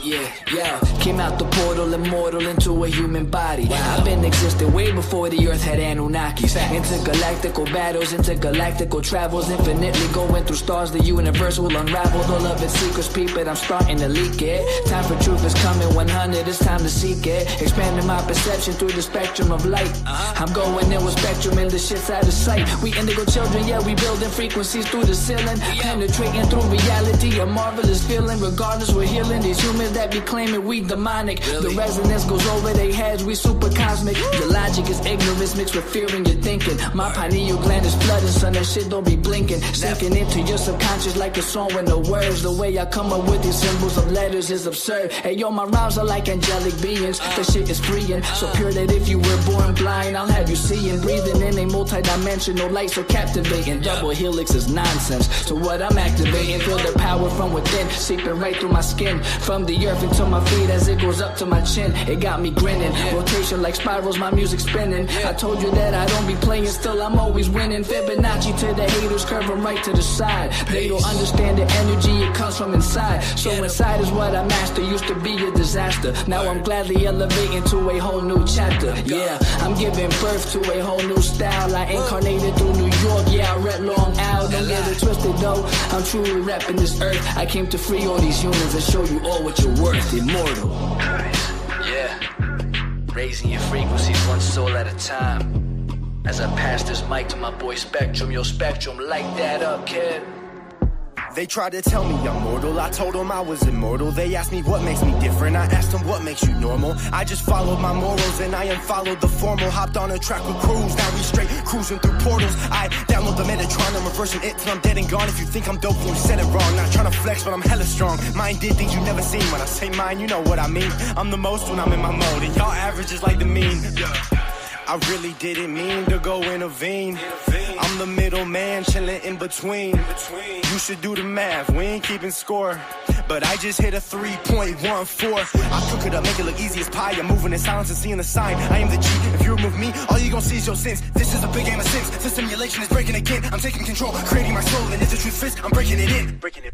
Yeah, came out the portal, immortal into a human body. I've been existing way before the earth had Anunnakis. Intergalactical battles, intergalactical travels, infinitely going through stars. The universe will unravel all of its secrets, peep it. I'm starting to leak it. Time for truth is coming, 100, it's time to seek it. Expanding my perception through the spectrum of light. I'm going in with spectrum and the shit's out of sight. We indigo children, yeah, we building frequencies through the ceiling. Penetrating through reality, a marvelous feeling. Regardless, we're healing these humans that be claiming we demonic. The resonance goes over their heads, we super cosmic. Your logic is ignorance mixed with fear in your thinking. My pineal gland is flooded, son, that shit don't be blinking. Sinking into your subconscious like a song with no words. The way I come up with these symbols of letters is absurd. Hey yo, my rhymes are like angelic beings. The shit is freeing, so pure that if you were born blind, I'll have you seeing. Breathing in a multi-dimensional light so captivating. Double helix is nonsense, so what I'm activating, feel the power from within, seeping right through my skin. From the earth into my feet as it goes up to my chin. It got me grinning, rotation like spirals, my music spinning. I told you that I don't be playing, still I'm always winning. Fibonacci to the haters, curve them right to the side. They don't understand the energy, it comes from inside. So inside is what I master, used to be a disaster. Now I'm gladly elevating to a whole new chapter. Yeah, I'm giving birth to a whole new style. I incarnated through New York, yeah, I rep Long Island. Don't get it twisted though, I'm truly repping this earth. I came to free all these humans and show you all what you're worth. Immortal. Yeah, raising your frequencies one soul at a time. As I pass this mic to my boy Spectrum, yo Spectrum, light that up, kid. They tried to tell me I'm mortal, I told them I was immortal. They asked me what makes me different, I asked them what makes you normal. I just followed my morals and I unfollowed the formal. Hopped on a track with crews, now we straight cruising through portals. I download the Metatron, I'm reversing it till I'm dead and gone. If you think I'm dope, then you said it wrong. Not trying to flex, but I'm hella strong. Mine did things you never seen. When I say mine, you know what I mean. I'm the most when I'm in my mode, and y'all average is like the mean. I really didn't mean to go intervene. I'm the middleman, chilling in between. You should do the math, we ain't keeping score. But I just hit a 3.14. I cook it up, make it look easy as pie. I'm moving in silence and seeing the sign. I am the G, if you remove me, all you gon' see is your sins. This is a big game of sins, the simulation is breaking again. I'm taking control, creating my soul, and if the truth fits, I'm breaking it in. Breaking it.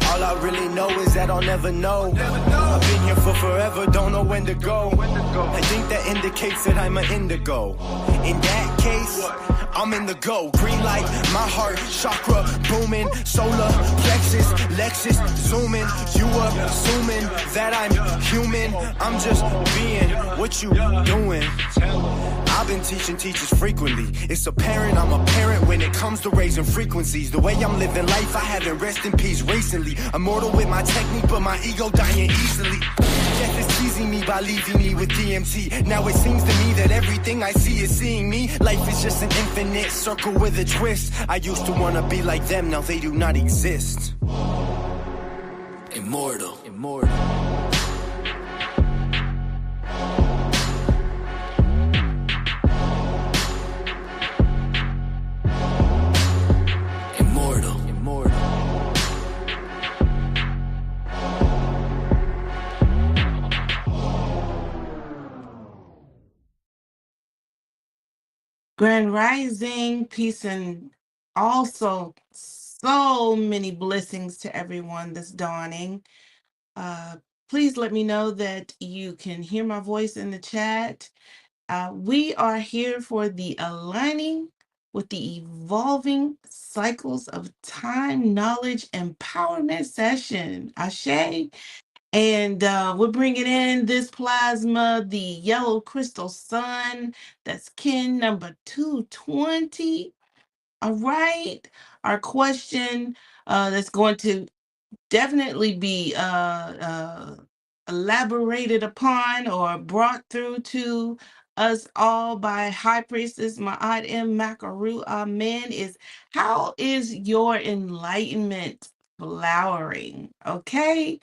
All I really know is that I'll never know. I've been here for forever, don't know when to go. I think that indicates that I'm an indigo. In that case, I'm in the go. Green light, my heart, chakra, booming. Solar, plexus, Lexus, zooming. You assuming that I'm human. I'm just being what you doing. I've been teaching teachers frequently. It's apparent I'm a parent when it comes to raising frequencies. The way I'm living life, I haven't rest in peace recently. Immortal with my technique, but my ego dying easily. Death is teasing me by leaving me with DMT. Now it seems to me that everything I see is seeing me. Life is just an infinite circle with a twist. I used to wanna be like them, now they do not exist. Immortal. Grand Rising, peace, and also so many blessings to everyone this dawning. Please let me know that you can hear my voice in the chat. We are here for the aligning with the evolving cycles of time, knowledge, empowerment session. Ashe. And we're bringing in this plasma, the yellow crystal sun. That's kin number 220. All right. Our question that's going to definitely be elaborated upon or brought through to us all by High Priestess Ma'at M. Makaru Amen is, how is your enlightenment flowering? Okay.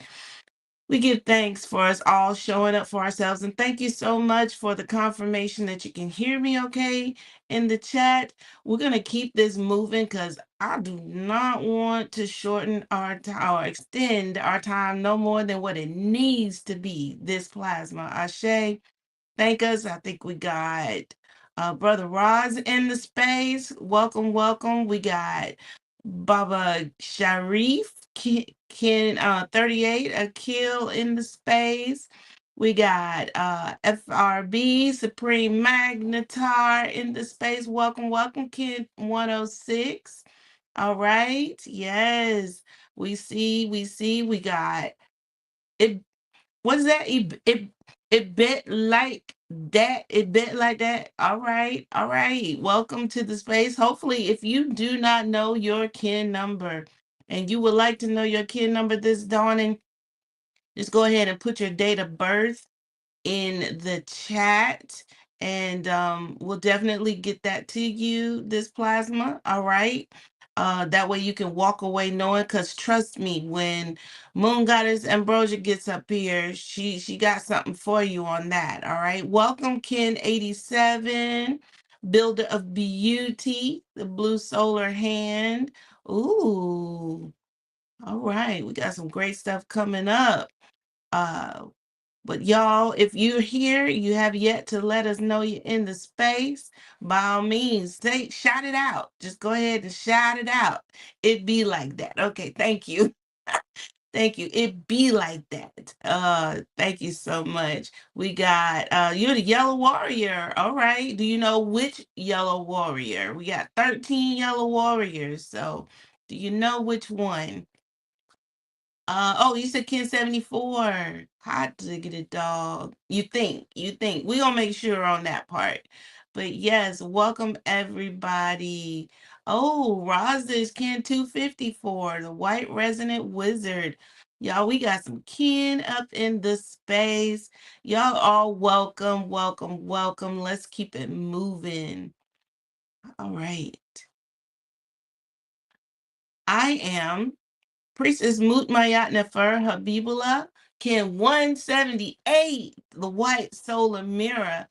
We give thanks for us all showing up for ourselves. And thank you so much for the confirmation that you can hear me okay in the chat. We're going to keep this moving because I do not want to shorten our time or extend our time no more than what it needs to be. This plasma. Ashe, thank us. I think we got Brother Roz in the space. Welcome. We got Baba Sharif, Ken 38, Akil in the space. We got FRB, Supreme Magnetar in the space. Welcome, welcome, Ken 106. All right. Yes. We got it. What's that? It bit like that. It bit like that. All right. All right. Welcome to the space. Hopefully, if you do not know your kin number and you would like to know your kin number this dawning, just go ahead and put your date of birth in the chat, and we'll definitely get that to you, this plasma. All right. That way you can walk away knowing, because trust me, when Moon Goddess Ambrosia gets up here, she got something for you on that. All right. Welcome, Ken 87, Builder of Beauty, the blue solar hand. Ooh. All right. We got some great stuff coming up. But y'all, if you're here, you have yet to let us know you're in the space, by all means, shout it out. Just go ahead and shout it out. It be like that. Okay, thank you. Thank you. It be like that. Thank you so much. We got you're the yellow warrior. All right. Do you know which yellow warrior? We got 13 yellow warriors. So do you know which one? Oh, you said Ken 74. Hot diggity dog. You think. We gonna make sure on that part. But yes, welcome everybody. Oh, Raza is Ken 254, the white resonant wizard. Y'all, we got some kin up in the space. Y'all all welcome, welcome, welcome. Let's keep it moving. All right. I am Priestess Mutmayat Nefer Habibullah, Kin 178, the white solar mirror.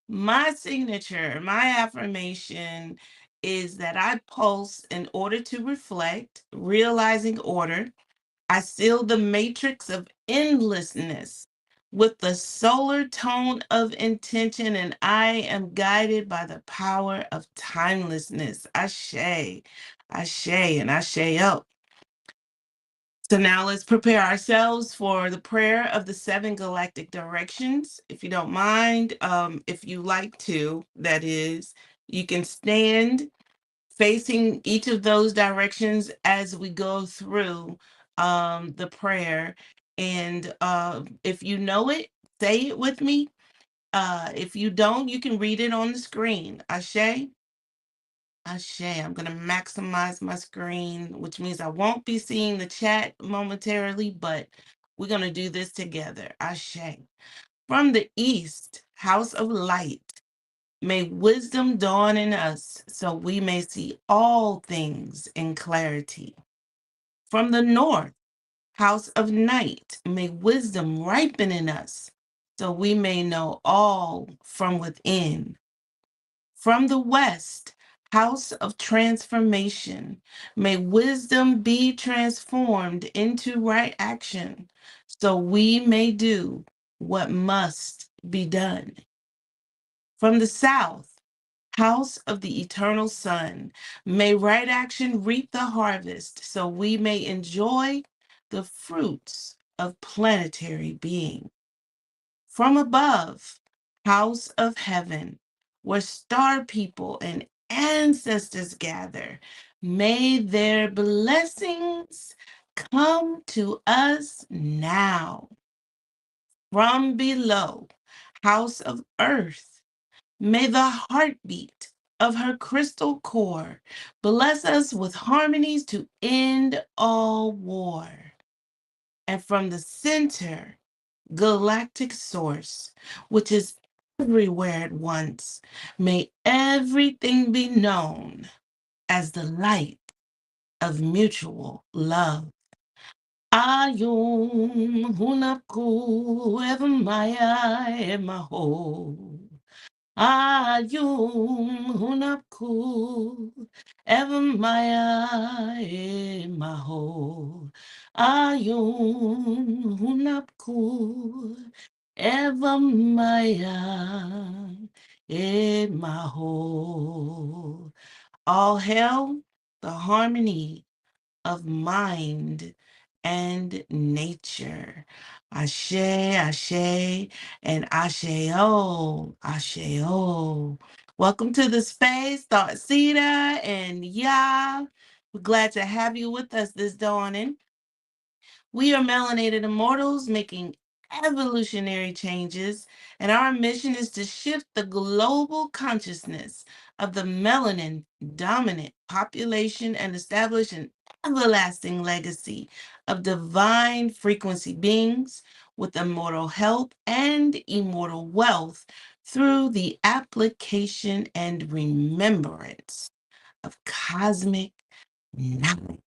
My signature, my affirmation is that I pulse in order to reflect, realizing order. I seal the matrix of endlessness with the solar tone of intention, and I am guided by the power of timelessness. Ashe, Ashe, and Ashe up. So now let's prepare ourselves for the prayer of the 7 galactic directions. If you don't mind, if you like to, that is, you can stand facing each of those directions as we go through the prayer. And if you know it, say it with me. If you don't, you can read it on the screen. Ashe. Ashe, I'm going to maximize my screen, which means I won't be seeing the chat momentarily, but we're going to do this together. Ashe. From the east, house of light, may wisdom dawn in us so we may see all things in clarity. From the north, house of night, may wisdom ripen in us so we may know all from within. From the west, house of transformation, may wisdom be transformed into right action so we may do what must be done. From the south, house of the eternal sun, may right action reap the harvest so we may enjoy the fruits of planetary being. From above, house of heaven, where star people and ancestors gather, may their blessings come to us now. From below, house of earth, may the heartbeat of her crystal core bless us with harmonies to end all war. And from the center, galactic source, which is everywhere at once, may everything be known as the light of mutual love. Ayum hunaku evamaya emaho. Ayum hunapku evamaya emaho. Ayum hunapku evamaya emaho. All hail the harmony of mind and nature. Ashe, ashe, and asheo, asheo. Welcome to the space, Thought Sita and Ya. We're glad to have you with us this dawning. We are Melanated Immortals making evolutionary changes, and our mission is to shift the global consciousness of the melanin dominant population and establish an everlasting legacy of divine frequency beings with immortal health and immortal wealth through the application and remembrance of cosmic knowledge.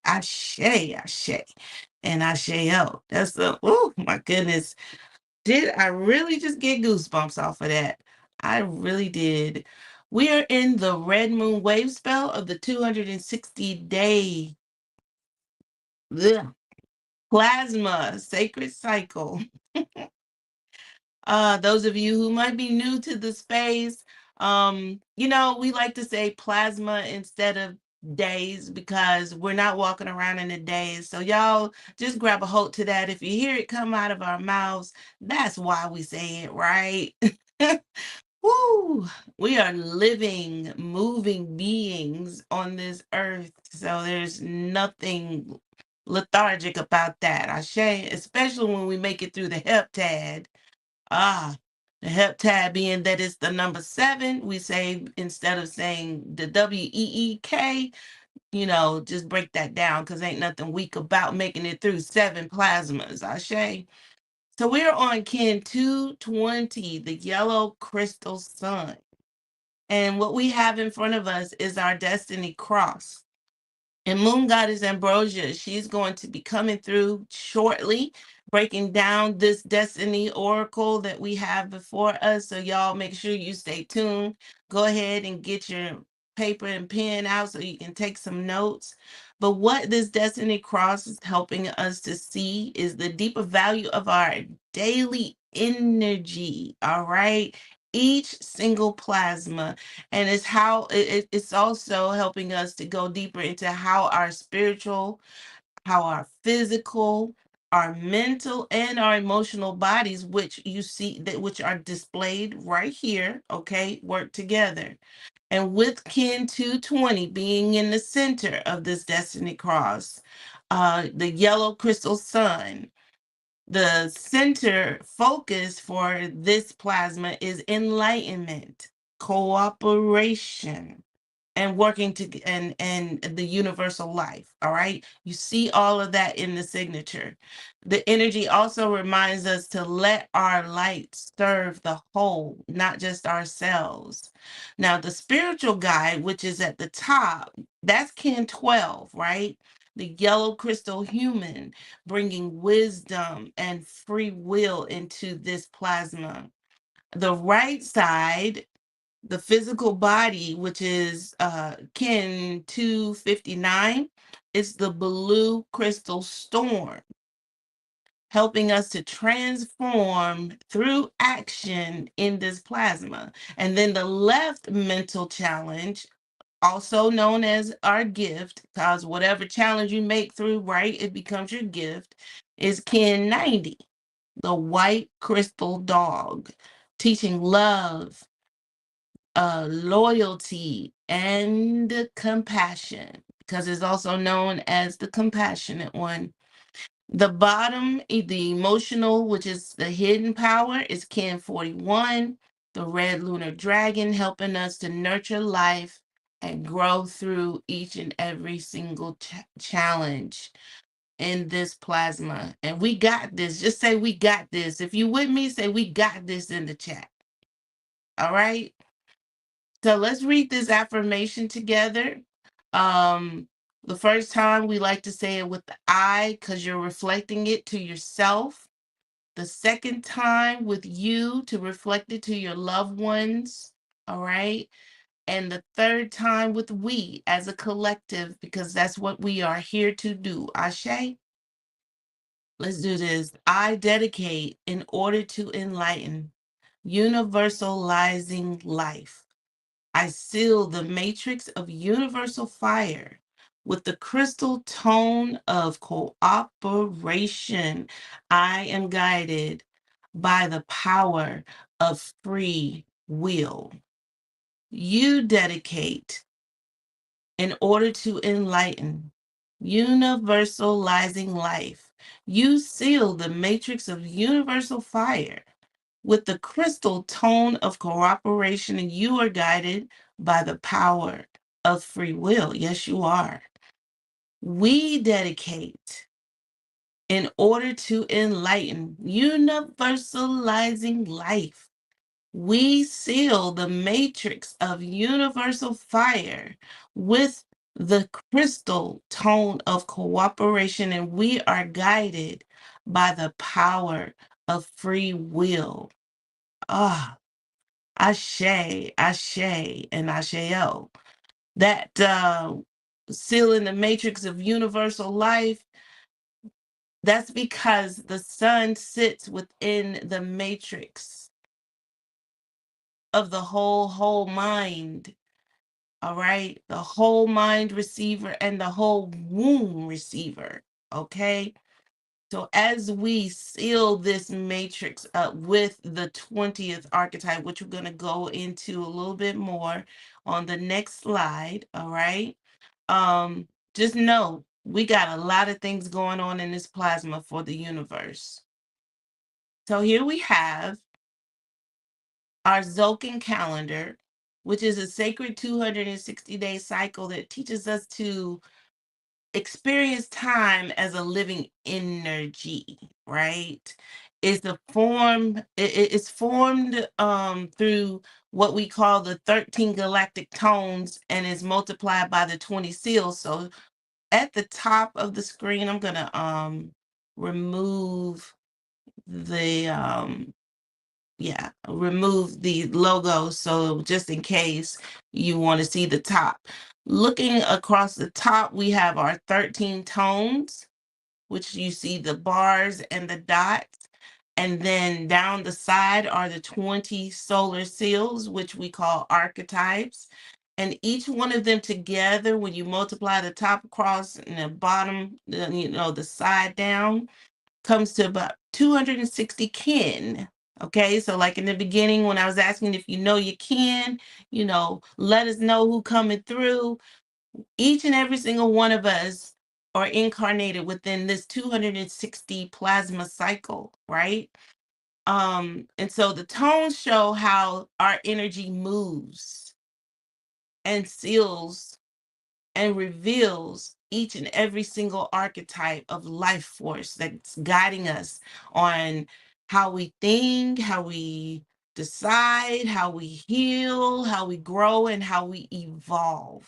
Ashe, ashe, and asheo. That's the, oh my goodness. Did I really just get goosebumps off of that? I really did. We are in the red moon wave spell of the 260-day plasma sacred cycle. Those of you who might be new to the space, we like to say plasma instead of days because we're not walking around in the days. So y'all just grab a hold to that. If you hear it come out of our mouths, that's why we say it, right? Woo! We are living, moving beings on this earth. So there's nothing lethargic about that. I say, especially when we make it through the heptad. The heptad being that it's the number 7, we say instead of saying the WEEK, just break that down because ain't nothing weak about making it through 7 plasmas, Ashe. So we're on Kin 220, the yellow crystal sun. And what we have in front of us is our destiny cross. And Moon Goddess Ambrosia, she's going to be coming through shortly, breaking down this destiny oracle that we have before us. So y'all make sure you stay tuned. Go ahead and get your paper and pen out so you can take some notes. But what this destiny cross is helping us to see is the deeper value of our daily energy, all right? Each single plasma, and it's how it's also helping us to go deeper into how our spiritual, how our physical, our mental, and our emotional bodies, which you see that which are displayed right here, okay, work together. And with Kin 220 being in the center of this destiny cross, the yellow crystal sun, the center focus for this plasma is enlightenment, cooperation, and working to and the universal life. All right, you see all of that in the signature. The energy also reminds us to let our light serve the whole, not just ourselves. Now the spiritual guide, which is at the top, that's Kin 12, right? The yellow crystal human, bringing wisdom and free will into this plasma. The right side, the physical body, which is Kin 259, is the blue crystal storm, helping us to transform through action in this plasma. And then the left mental challenge, also known as our gift, because whatever challenge you make through, right, it becomes your gift, is Kin 90, the white crystal dog, teaching love, loyalty, and compassion, because it's also known as the compassionate one. The bottom, the emotional, which is the hidden power, is Kin 41, the red lunar dragon, helping us to nurture life and grow through each and every single challenge in this plasma. And we got this. Just say we got this. If you with me, say we got this in the chat. All right? So let's read this affirmation together. The first time we like to say it with the I because you're reflecting it to yourself. The second time with you to reflect it to your loved ones. All right. And the third time with we as a collective, because that's what we are here to do. Ashe. Let's do this. I dedicate in order to enlighten, universalizing life. I seal the matrix of universal fire with the crystal tone of cooperation. I am guided by the power of free will. You dedicate in order to enlighten, universalizing life. You seal the matrix of universal fire with the crystal tone of cooperation, and you are guided by the power of free will. Yes, you are. We dedicate in order to enlighten, universalizing life. We seal the matrix of universal fire with the crystal tone of cooperation, and we are guided by the power of free will. Ah, Ashe, Ashe, and Asheo. That sealing the matrix of universal life, that's because the sun sits within the matrix of the whole mind. All right, the whole mind receiver and the whole womb receiver. Okay, so as we seal this matrix up with the 20th archetype, which we're going to go into a little bit more on the next slide, all right? Just know we got a lot of things going on in this plasma for the universe. So here we have our Zolkin calendar, which is a sacred 260-day cycle that teaches us to experience time as a living energy, right? It's it's formed through what we call the 13 galactic tones and is multiplied by the 20 seals. So at the top of the screen, I'm gonna remove the remove the logo, so just in case you want to see the top. Looking across the top, we have our 13 tones, which you see the bars and the dots. And then down the side are the 20 solar seals, which we call archetypes. And each one of them together, when you multiply the top across and the bottom, the side down, comes to about 260 kin. Okay, so like in the beginning when I was asking if you know you can, let us know who coming through. Each and every single one of us are incarnated within this 260 plasma cycle, right? And so the tones show how our energy moves and seals and reveals each and every single archetype of life force that's guiding us on how we think, how we decide, how we heal, how we grow, and how we evolve.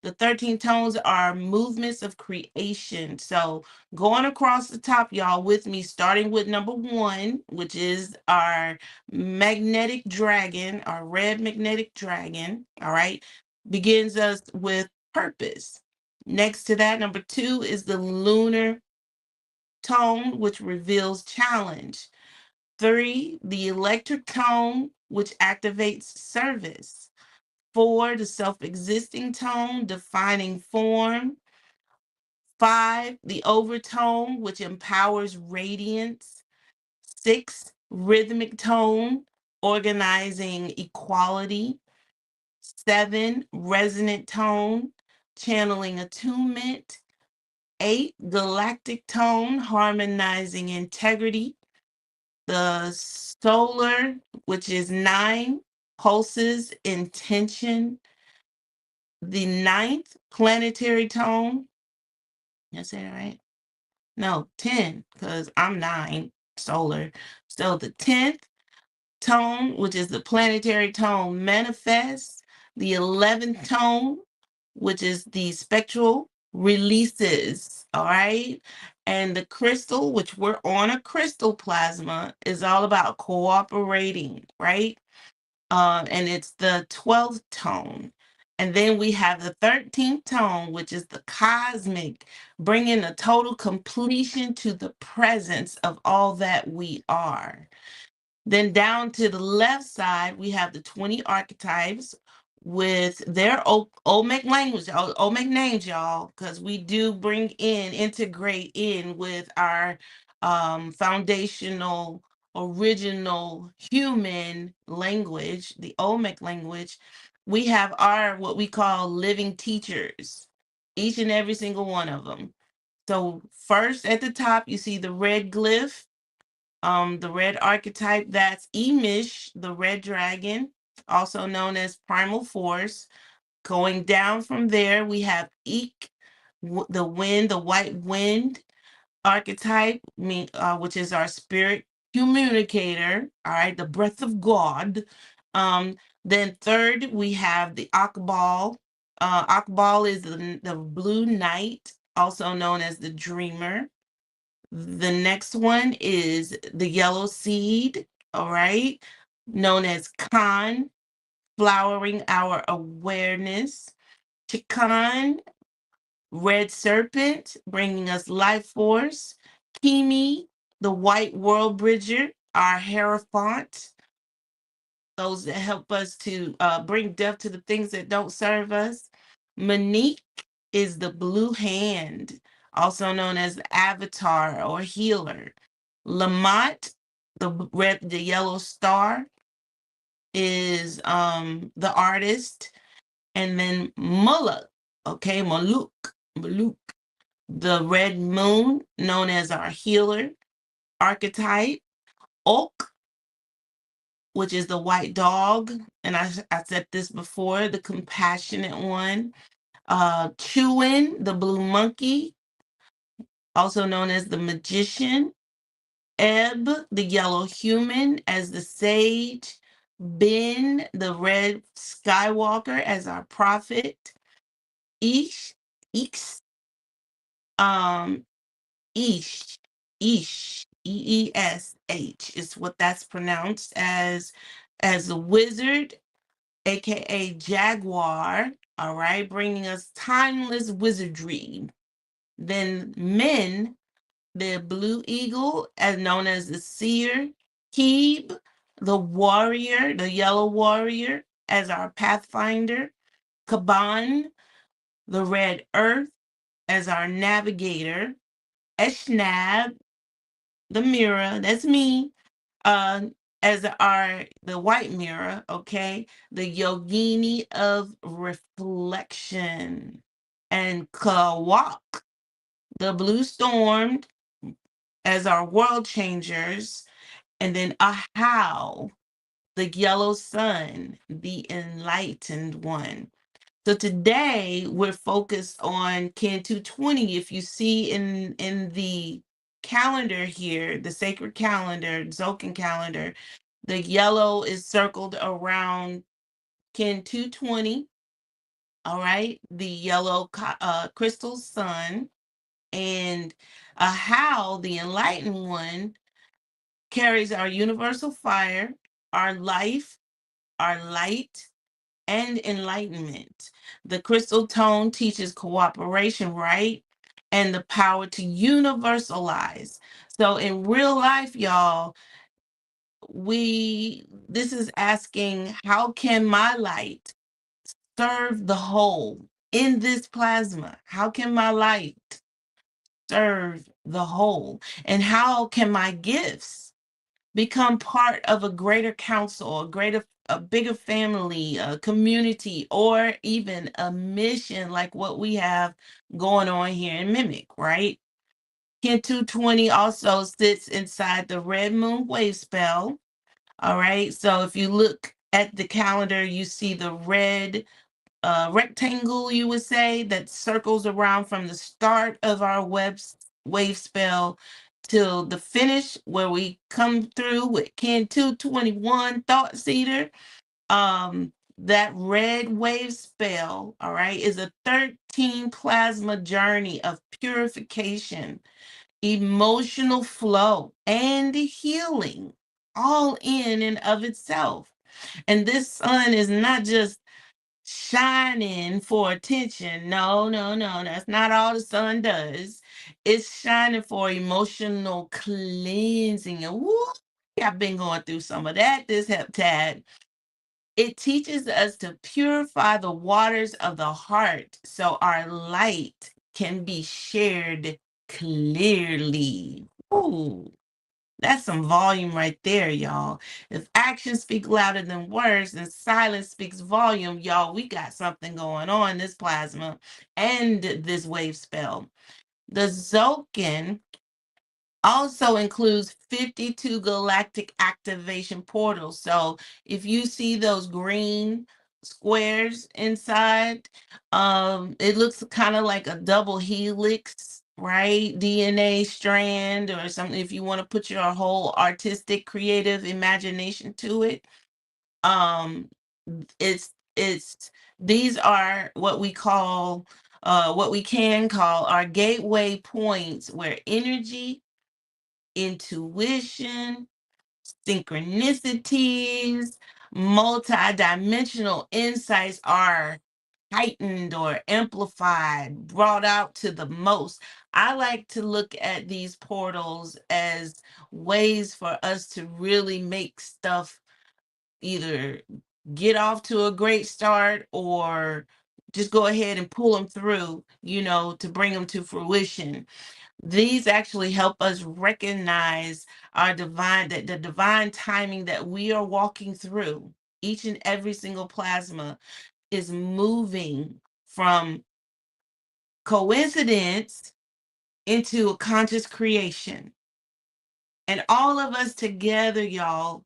The 13 tones are movements of creation. So going across the top, y'all, with me, starting with number 1, which is our magnetic dragon, our red magnetic dragon, all right, begins us with purpose. Next to that, number 2 is the lunar tone, which reveals challenge. 3, the electric tone, which activates service. 4, the self-existing tone, defining form. 5, the overtone, which empowers radiance. 6, rhythmic tone, organizing equality. 7, resonant tone, channeling attunement. 8, galactic tone, harmonizing integrity. The solar, which is 9, pulses intention. The 9th planetary tone, did I say that right? No, 10, because I'm 9, solar. So the 10th tone, which is the planetary tone, manifests. The 11th tone, which is the spectral, releases, all right? And the crystal, which we're on a crystal plasma, is all about cooperating, right? And it's the 12th tone. And then we have the 13th tone, which is the cosmic, bringing a total completion to the presence of all that we are. Then down to the left side, we have the 20 archetypes, with their Olmec language, Olmec names, y'all, because we do integrate in with our foundational, original human language, the Olmec language. We have our what we call living teachers, each and every single one of them. So first at the top, you see the red glyph, the red archetype, that's Emish, the red dragon, also known as primal force. Going down from there, we have Eek, the wind, the white wind archetype, which is our spirit communicator, all right, the breath of God. Then third, we have the Akbal. Akbal is the blue knight, also known as the dreamer. The next one is the yellow seed, all right, known as Khan, flowering our awareness. Chikan, red serpent, bringing us life force. Kimi, the white world bridger, our hierophant, those that help us to bring death to the things that don't serve us. Monique is the blue hand, also known as the avatar or healer. Lamont, the yellow star, is the artist. And then Muluk, okay, Maluk, the red moon, known as our healer archetype. Oak, which is the white dog, and I said this before, the compassionate one. Chewin, the blue monkey, also known as the magician. Ebb, the yellow human, as the sage. Ben, the red skywalker, as our prophet. Ish, Eeks, um, Ish, Eesh is what that's pronounced as the wizard, aka Jaguar, all right, bringing us timeless wizardry. Then men, the blue eagle, as known as the seer. Keeb, the warrior, the yellow warrior, as our pathfinder. Kaban, the red earth, as our navigator. Eshnab, the mirror, that's me, as the white mirror, okay, the yogini of reflection. And Kawak, the blue storm, as our world changers. And then Ahau, the yellow sun, the enlightened one. So today we're focused on Kin 220. If you see in the calendar here, the sacred calendar, Tzolk'in calendar, the yellow is circled around Kin 220. All right, the yellow crystal sun, and how the enlightened one carries our universal fire, our life, our light, and enlightenment. The crystal tone teaches cooperation, right? And the power to universalize. So in real life, y'all, this is asking, how can my light serve the whole in this plasma? How can my light serve the whole? And how can my gifts become part of a greater council, a bigger family, a community, or even a mission like what we have going on here in MIMEC, right? Kin 220 also sits inside the red moon wave spell. All right. So if you look at the calendar, you see the red rectangle, you would say, that circles around from the start of our wave spell till the finish, where we come through with Kin 221 Thought Seeder. That red wave spell, all right, is a 13 plasma journey of purification, emotional flow, and healing, all in and of itself. And this sun is not just shining for attention. No, no, no. That's not all the sun does. It's shining for emotional cleansing. And woo, I've been going through some of that this heptad. It teaches us to purify the waters of the heart so our light can be shared clearly. Ooh, that's some volume right there, y'all. If actions speak louder than words and silence speaks volume, y'all, we got something going on, this plasma and this wave spell. The Zokin also includes 52 galactic activation portals. So if you see those green squares inside, it looks kind of like a double helix, right? DNA strand or something, if you want to put your whole artistic creative imagination to it. It's these are what we call what we can call our gateway points where energy, intuition, synchronicities, multidimensional insights are heightened or amplified, brought out to the most. I like to look at these portals as ways for us to really make stuff either get off to a great start or just go ahead and pull them through, to bring them to fruition. These actually help us recognize the divine timing that we are walking through. Each and every single plasma is moving from coincidence into a conscious creation. And all of us together, y'all,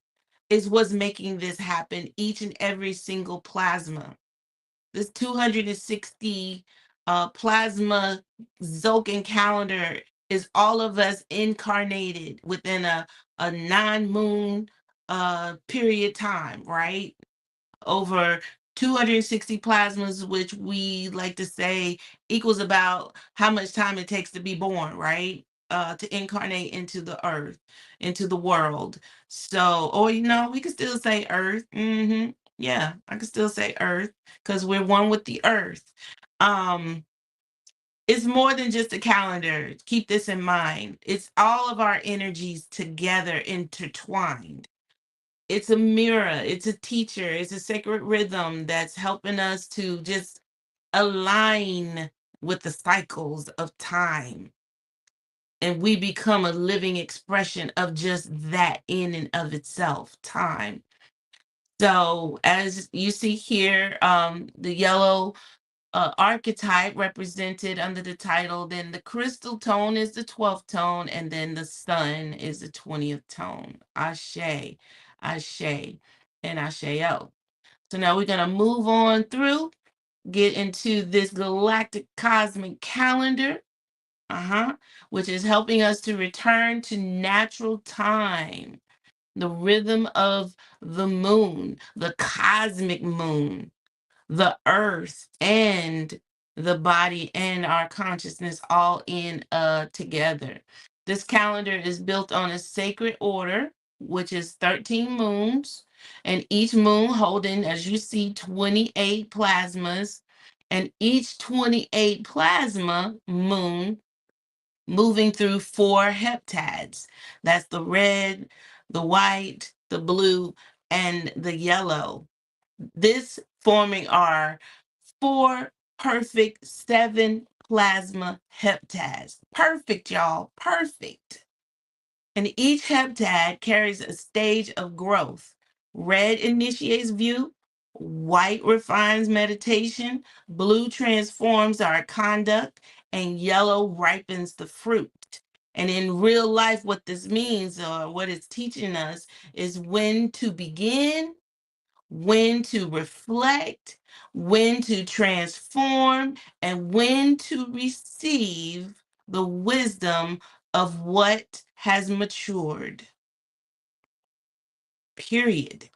is what's making this happen, each and every single plasma. This 260 plasma Zocan calendar is all of us incarnated within a 9-moon period time, right? Over 260 plasmas, which we like to say equals about how much time it takes to be born, right? To incarnate into the earth, into the world. So, or we could still say earth. Yeah, I could still say earth because we're one with the earth. It's more than just a calendar. Keep this in mind. It's all of our energies together, intertwined. It's a mirror, it's a teacher, it's a sacred rhythm that's helping us to just align with the cycles of time. And we become a living expression of just that in and of itself, time. So as you see here, the yellow archetype represented under the title, then the crystal tone is the 12th tone, and then the sun is the 20th tone. Ashe, Ashe, and Asheo. So now we're going to move on through, get into this galactic cosmic calendar, which is helping us to return to natural time, the rhythm of the moon, the cosmic moon, the earth, and the body and our consciousness all in together. This calendar is built on a sacred order, which is 13 moons, and each moon holding, as you see, 28 plasmas, and each 28 plasma moon moving through 4 heptads. That's the red, the white, the blue, and the yellow. This forming our 4 perfect 7 plasma heptads. Perfect, y'all. Perfect. And each heptad carries a stage of growth. Red initiates view, white refines meditation, blue transforms our conduct, and yellow ripens the fruit. And in real life, what this means, or what it's teaching us, is when to begin, when to reflect, when to transform, and when to receive the wisdom of what has matured. Period.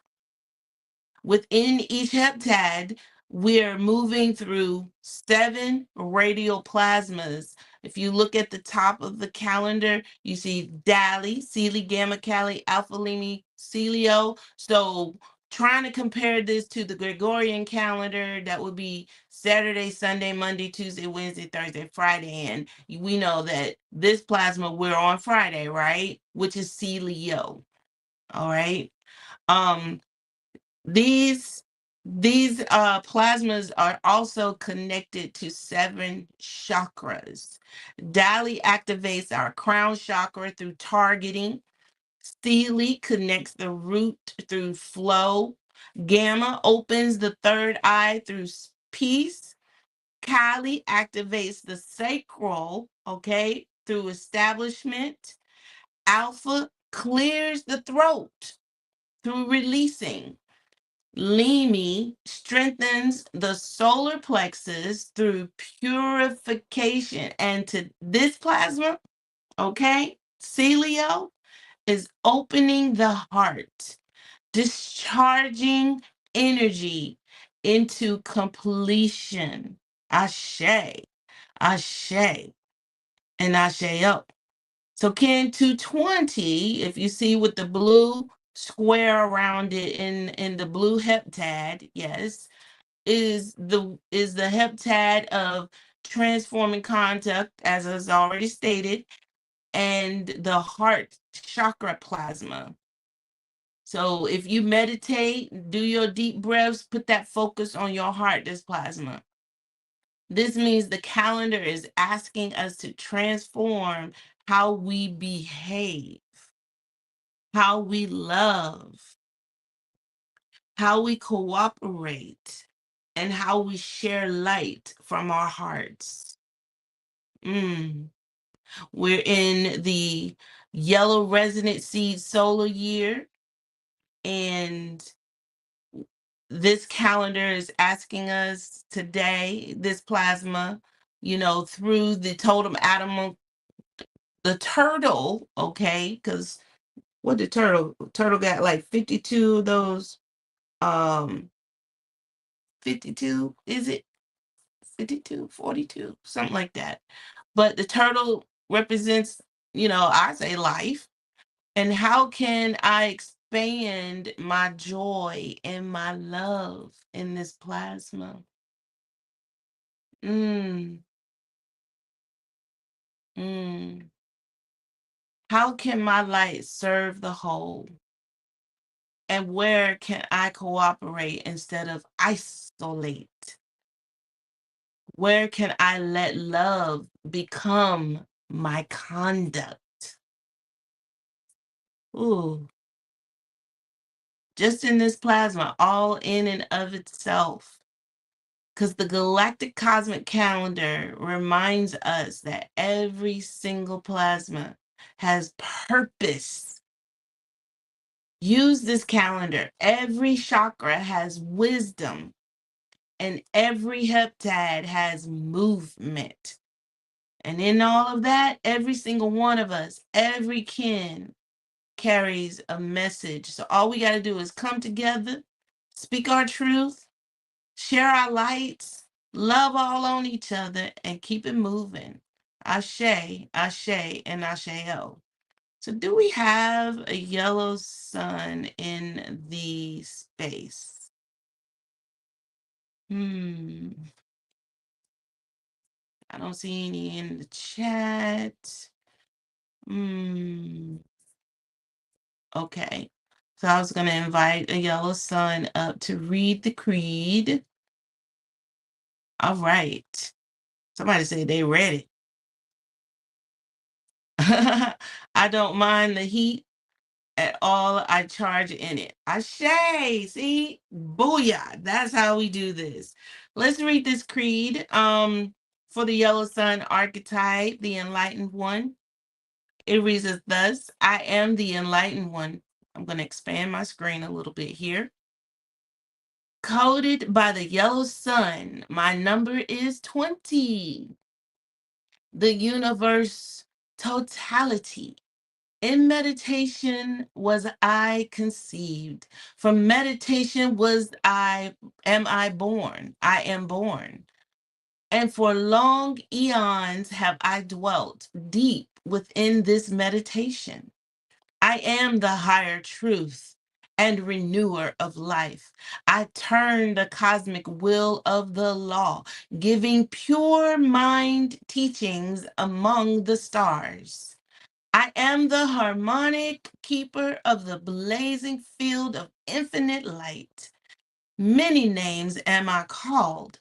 Within each heptad, we're moving through 7 radial plasmas. If you look at the top of the calendar, you see Dali, Celi, Gamma, Cali, Alpha, Limi, Celio. So trying to compare this to the Gregorian calendar, that would be Saturday, Sunday, Monday, Tuesday, Wednesday, Thursday, Friday. And we know that this plasma, we're on Friday, right? Which is Celio. All right. These plasmas are also connected to 7 chakras. Dali activates our crown chakra through targeting. Seelie connects the root through flow. Gamma opens the third eye through peace. Kali activates the sacral, okay, through establishment. Alpha clears the throat through releasing. Limi strengthens the solar plexus through purification. And to this plasma, okay, Celio is opening the heart, discharging energy into completion. Ashe, Ashe, and Asheo. So Kin 220, if you see with the blue square around it in the blue heptad, yes, is the heptad of transforming conduct, as is already stated, and the heart chakra plasma. So if you meditate, do your deep breaths, put that focus on your heart, this plasma. This means the calendar is asking us to transform how we behave, how we love, how we cooperate, and how we share light from our hearts. We're in the yellow resonant seed solar year, and this calendar is asking us today, this plasma, through the totem atom, the turtle, okay, because what the turtle got like 52 of those, 52, is it 52, 42, something like that. But the turtle represents, I say life. And how can I expand my joy and my love in this plasma? Mm, mm. How can my light serve the whole? And where can I cooperate instead of isolate? Where can I let love become my conduct? Ooh, just in this plasma, all in and of itself. Because the galactic cosmic calendar reminds us that every single plasma has purpose. Use this calendar. Every chakra has wisdom, and every heptad has movement. And in all of that, every single one of us, every kin, carries a message. So all we got to do is come together, speak our truth, share our lights, love all on each other, and keep it moving. Ashe, Ashe, and Asheo. So do we have a yellow sun in the space? I don't see any in the chat. Okay. So I was going to invite a yellow sun up to read the creed. All right. Somebody said they ready. I don't mind the heat at all. I charge in it. Ashe, see? Booyah. That's how we do this. Let's read this creed for the yellow sun archetype, the enlightened one. It reads as thus: I am the enlightened one. I'm going to expand my screen a little bit here. Coded by the yellow sun, my number is 20. The universe totality. In meditation was I conceived. From meditation am I born. I am born. And for long eons have I dwelt deep within this meditation. I am the higher truth and renewer of life. I turn the cosmic will of the law, giving pure mind teachings among the stars. I am the harmonic keeper of the blazing field of infinite light. Many names am I called,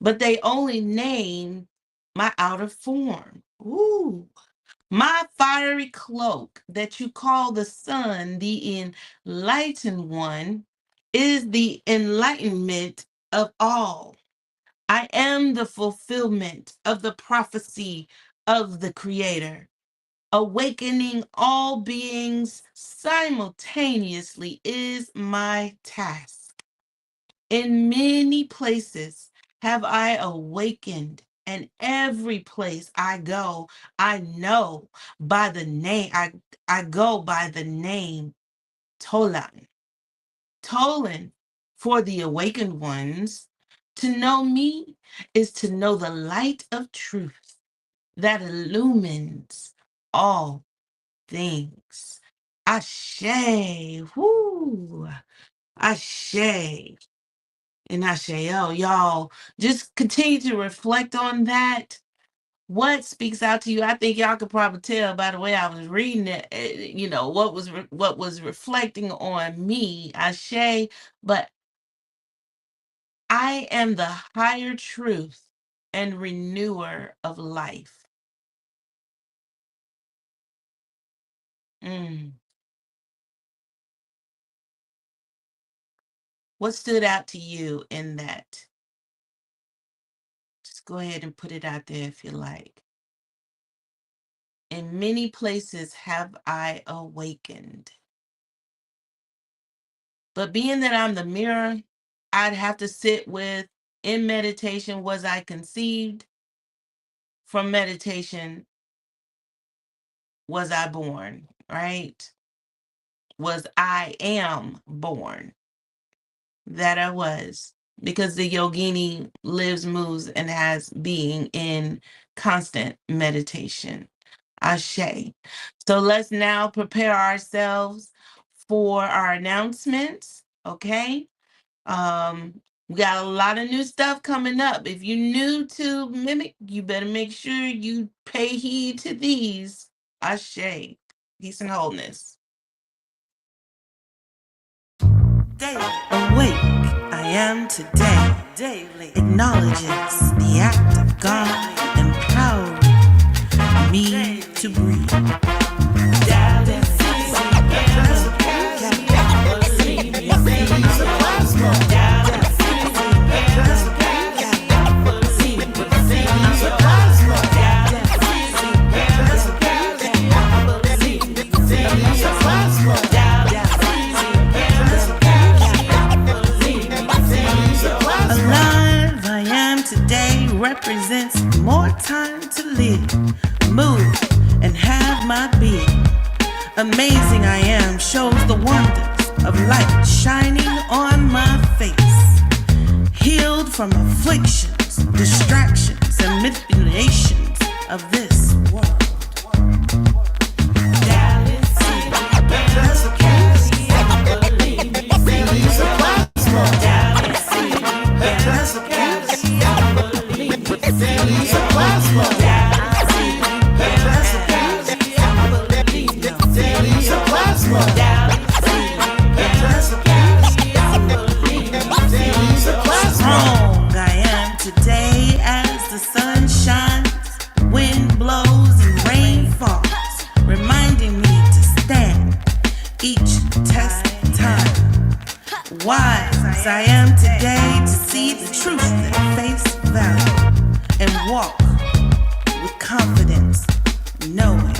but they only name my outer form. Ooh. My fiery cloak that you call the sun, the enlightened one, is the enlightenment of all. I am the fulfillment of the prophecy of the Creator. Awakening all beings simultaneously is my task. In many places have I awakened, and every place I go, I know by the name, I go by the name Tolan. Tolan for the awakened ones. To know me is to know the light of truth that illumines all things. Ashe, whoo, ashe, and asheo. Y'all just continue to reflect on that. What speaks out to you? I think y'all could probably tell by the way I was reading it, what was reflecting on me, ashe, but I am the higher truth and renewer of life. Mm. What stood out to you in that? Just go ahead and put it out there if you like. In many places have I awakened. But being that I'm the mirror, I'd have to sit with, in meditation, was I conceived? From meditation, was I born, right? Was I am born? That I was. Because the yogini lives, moves, and has being in constant meditation. Ashe. So let's now prepare ourselves for our announcements, okay? We got a lot of new stuff coming up. If you're new to MIMEC, you better make sure you pay heed to these. Ashe. Peace and wholeness. Daily awake, I am today. Daily acknowledges the act of God empowering me to breathe. Represents more time to live, move, and have my being. Amazing I am shows the wonders of light shining on my face. Healed from afflictions, distractions, and manipulations of this world. Strong I am today as the sun shines, wind blows and rain falls, reminding me to stand each test time. Wise as I am today to see the truth at face value and walk with confidence, knowing.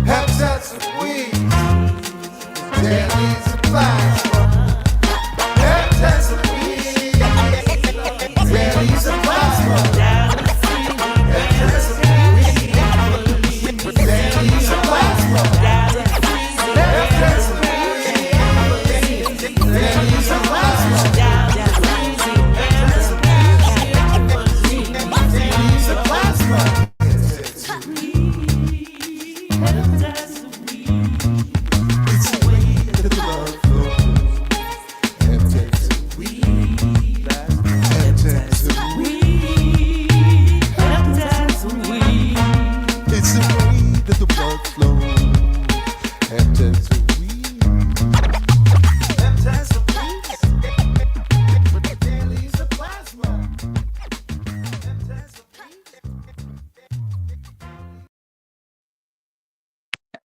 Habitats of weeds, daily supplies. Habitats of weeds, daily supplies. Habitats of weeds, daily supplies. Habitats of weeds, daily supplies.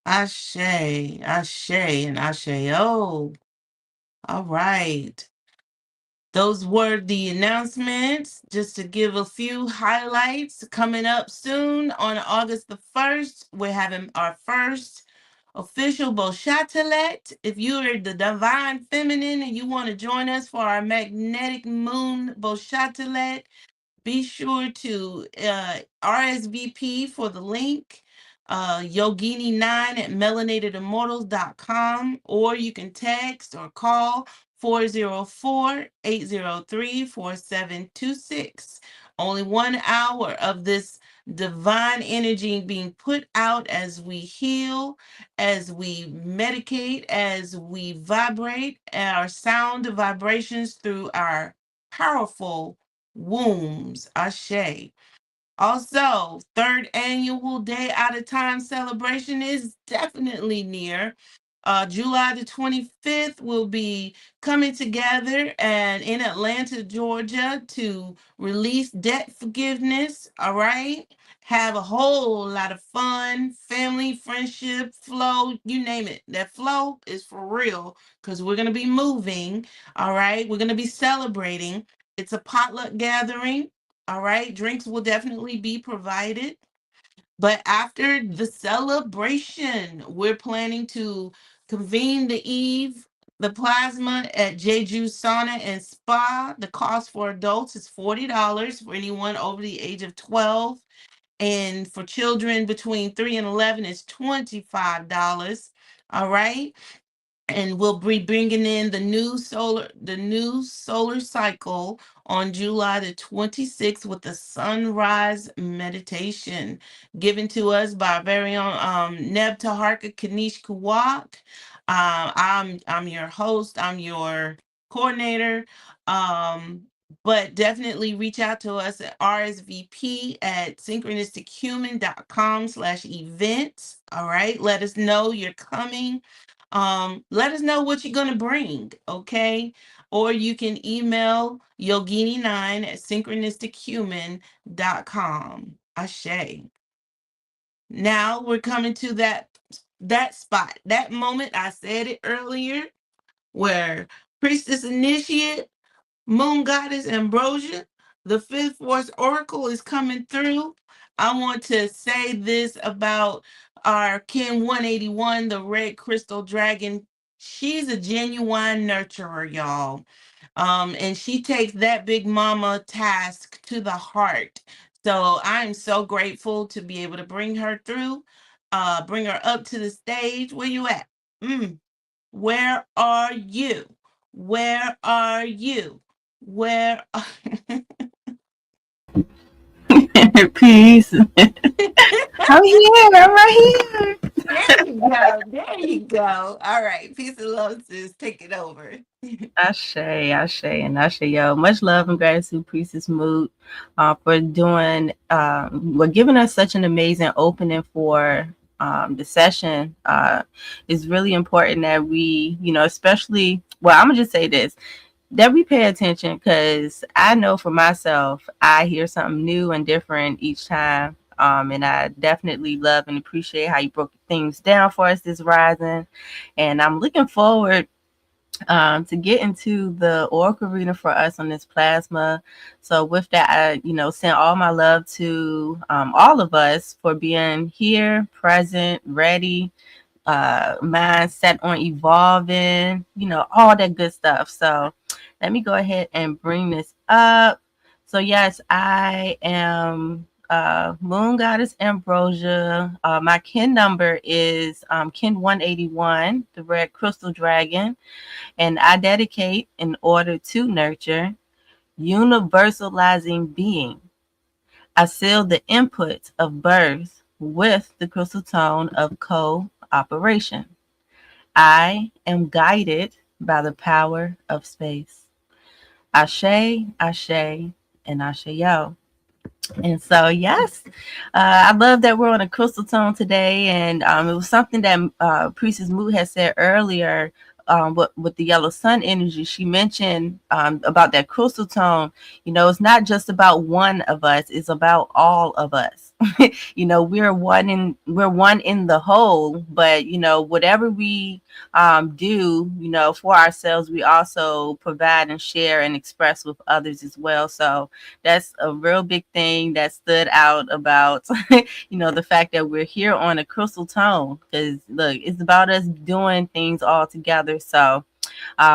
Ashe, Ashe, and Ashe. Oh, all right. Those were the announcements. Just to give a few highlights coming up soon on August the 1st, we're having our first official Bochatelet. If you are the divine feminine and you want to join us for our magnetic moon Bochatelet, be sure to RSVP for the link, Yogini9 at melanatedimmortals.com, or you can text or call 404-803-4726. Only 1 hour of this divine energy being put out as we heal, as we medicate, as we vibrate our sound vibrations through our powerful wombs. Ashe. Also, third annual Day Out of Time celebration is definitely near. July the 25th, will be coming together and in Atlanta, Georgia to release debt forgiveness. All right. Have a whole lot of fun, family, friendship, flow, you name it. That flow is for real because we're going to be moving. All right. We're going to be celebrating. It's a potluck gathering. All right. Drinks will definitely be provided. But after the celebration, we're planning to convene the plasma at Jeju Sauna and Spa. The cost for adults is $40 for anyone over the age of 12. And for children between 3 and 11, it's $25. All right. And we'll be bringing in the new solar cycle on July the 26th with the sunrise meditation given to us by our very own Neb Taharka Kanish Kawak. I'm your host, I'm your coordinator. But definitely reach out to us at RSVP at synchronistichuman.com/events. All right. Let us know you're coming. Let us know what you're going to bring, okay? Or you can email yogini9 at synchronistichuman.com. Ashe. Now we're coming to that spot, that moment. I said it earlier, where Priestess Initiate, Moon Goddess Ambrosia, the Fifth Force Oracle is coming through. I want to say this about our Kin 181, the Red Crystal Dragon. She's a genuine nurturer, y'all. And she takes that big mama task to the heart. So I'm so grateful to be able to bring her through, bring her up to the stage. Where you at? Where are you? Where are you? Where are Peace. I'm here. I'm right here. There you go. There you go. All right. Peace and love, sis. Take it over. Ashe, Ashe, and Ashe, yo. Much love and gratitude, Priestess Moot, for doing, giving us such an amazing opening for the session. It's really important that we, especially, well, I'm going to just say this, that we pay attention, because I know for myself, I hear something new and different each time. And I definitely love and appreciate how you broke things down for us this rising. And I'm looking forward to get into the oracle reading for us on this plasma. So with that, I, send all my love to all of us for being here, present, ready, mind set on evolving, all that good stuff. So let me go ahead and bring this up. So yes, I am Moon Goddess Ambrosia. My kin number is kin 181, the Red Crystal Dragon. And I dedicate in order to nurture universalizing being. I seal the input of birth with the crystal tone of cooperation. I am guided by the power of space. Ashe, Ashe, and Ashe-yo. And so, yes, I love that we're on a crystal tone today. And it was something that Priestess Moot had said earlier with the yellow sun energy, she mentioned about that crystal tone. It's not just about one of us; it's about all of us. We're one in the whole. But whatever we do, for ourselves, we also provide and share and express with others as well. So that's a real big thing that stood out about the fact that we're here on a crystal tone, because look, it's about us doing things all together. So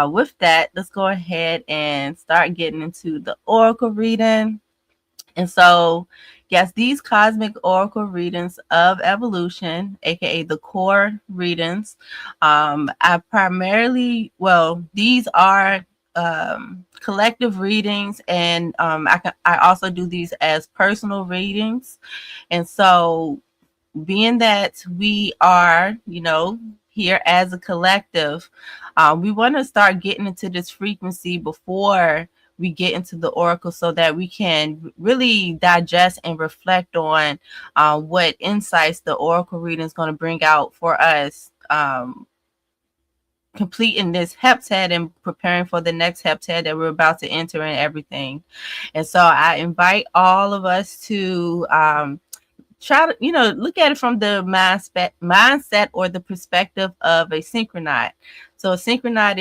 with that, let's go ahead and start getting into the oracle reading. And so, yes, these cosmic oracle readings of evolution, aka the core readings, I primarily, well, these are collective readings, and I also do these as personal readings. And so, being that we are, here as a collective, we want to start getting into this frequency before we get into the oracle, so that we can really digest and reflect on what insights the oracle reading is going to bring out for us, completing this heptad and preparing for the next heptad that we're about to enter and everything. And so I invite all of us to try to look at it from the mindset or the perspective of a synchronaut. So a synchronaut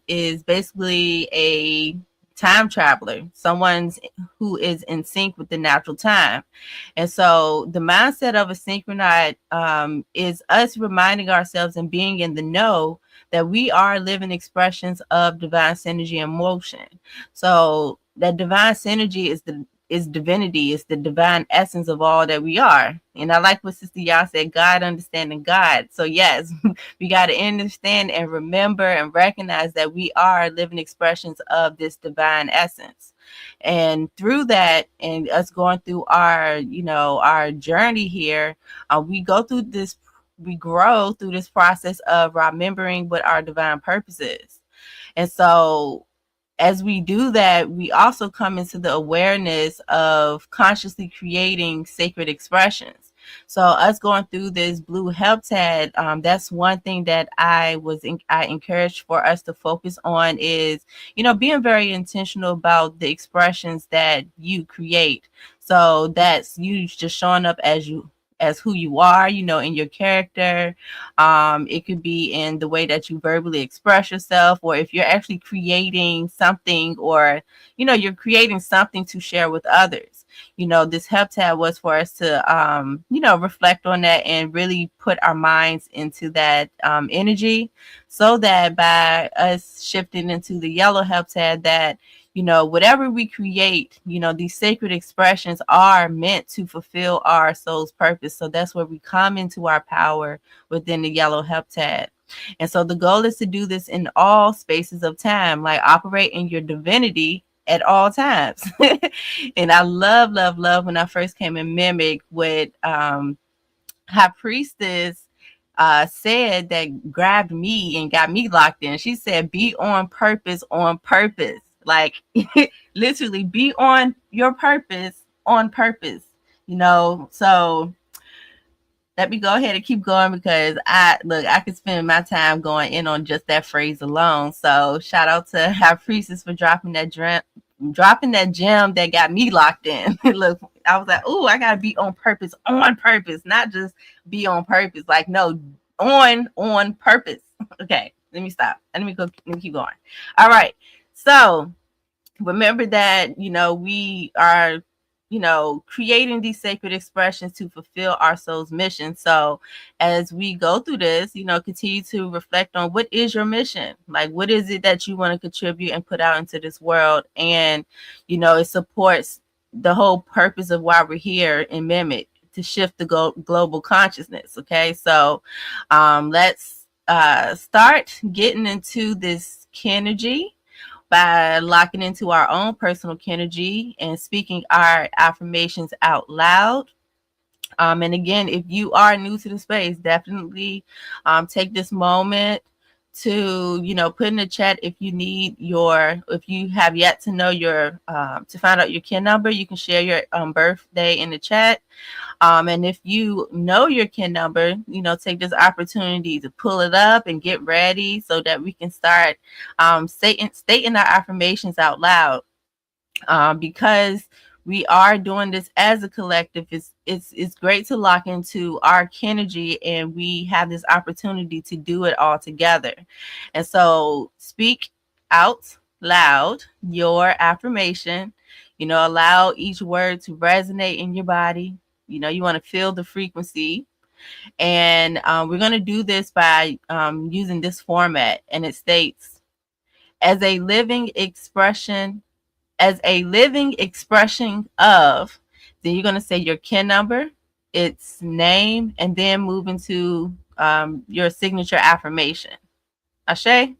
is basically a time traveler, someone who is in sync with the natural time. And so the mindset of a synchronaut is us reminding ourselves and being in the know that we are living expressions of divine synergy and motion. So that divine synergy is divinity, is the divine essence of all that we are. And I like what Sister Yah said, God understanding God. So yes, we got to understand and remember and recognize that we are living expressions of this divine essence. And through that, and us going through our journey here, we go through this, we grow through this process of remembering what our divine purpose is. And so as we do that, we also come into the awareness of consciously creating sacred expressions. So us going through this blue heptad, that's one thing that I encourage for us to focus on is, being very intentional about the expressions that you create. So that's you just showing up as who you are, in your character. It could be in the way that you verbally express yourself, or if you're actually creating something, or, you're creating something to share with others. This heptad was for us to, reflect on that and really put our minds into that energy, so that by us shifting into the yellow heptad, that whatever we create, these sacred expressions are meant to fulfill our soul's purpose. So that's where we come into our power within the yellow heptad. And so the goal is to do this in all spaces of time, like operate in your divinity at all times. And I love, love, love when I first came in MIMEC with High Priestess said, that grabbed me and got me locked in. She said, be on purpose, on purpose. Like literally be on your purpose on purpose, So let me go ahead and keep going, because I could spend my time going in on just that phrase alone. So shout out to High Priestess for dropping that gem that got me locked in. Look, I was like, oh, I gotta be on purpose, not just be on purpose. Like, no, on purpose. Okay, let me stop. Let me keep going. All right. So remember that, we are, creating these sacred expressions to fulfill our soul's mission. So as we go through this, continue to reflect on what is your mission? Like, what is it that you want to contribute and put out into this world? And, it supports the whole purpose of why we're here in MIMEC, to shift the global consciousness. Okay. So let's start getting into this Kenergy by locking into our own personal Kenergy and speaking our affirmations out loud. And again, if you are new to the space, definitely take this moment to, put in the chat if you have yet to know to find out your kin number. You can share your birthday in the chat. And if you know your kin number, take this opportunity to pull it up and get ready so that we can start stating our affirmations out loud. Because we are doing this as a collective, it's great to lock into our energy, and we have this opportunity to do it all together. And so speak out loud your affirmation. Allow each word to resonate in your body. You want to feel the frequency. And we're going to do this by using this format. And it states, as a living expression of, then you're going to say your kin number, its name, and then move into your signature affirmation. Ashe?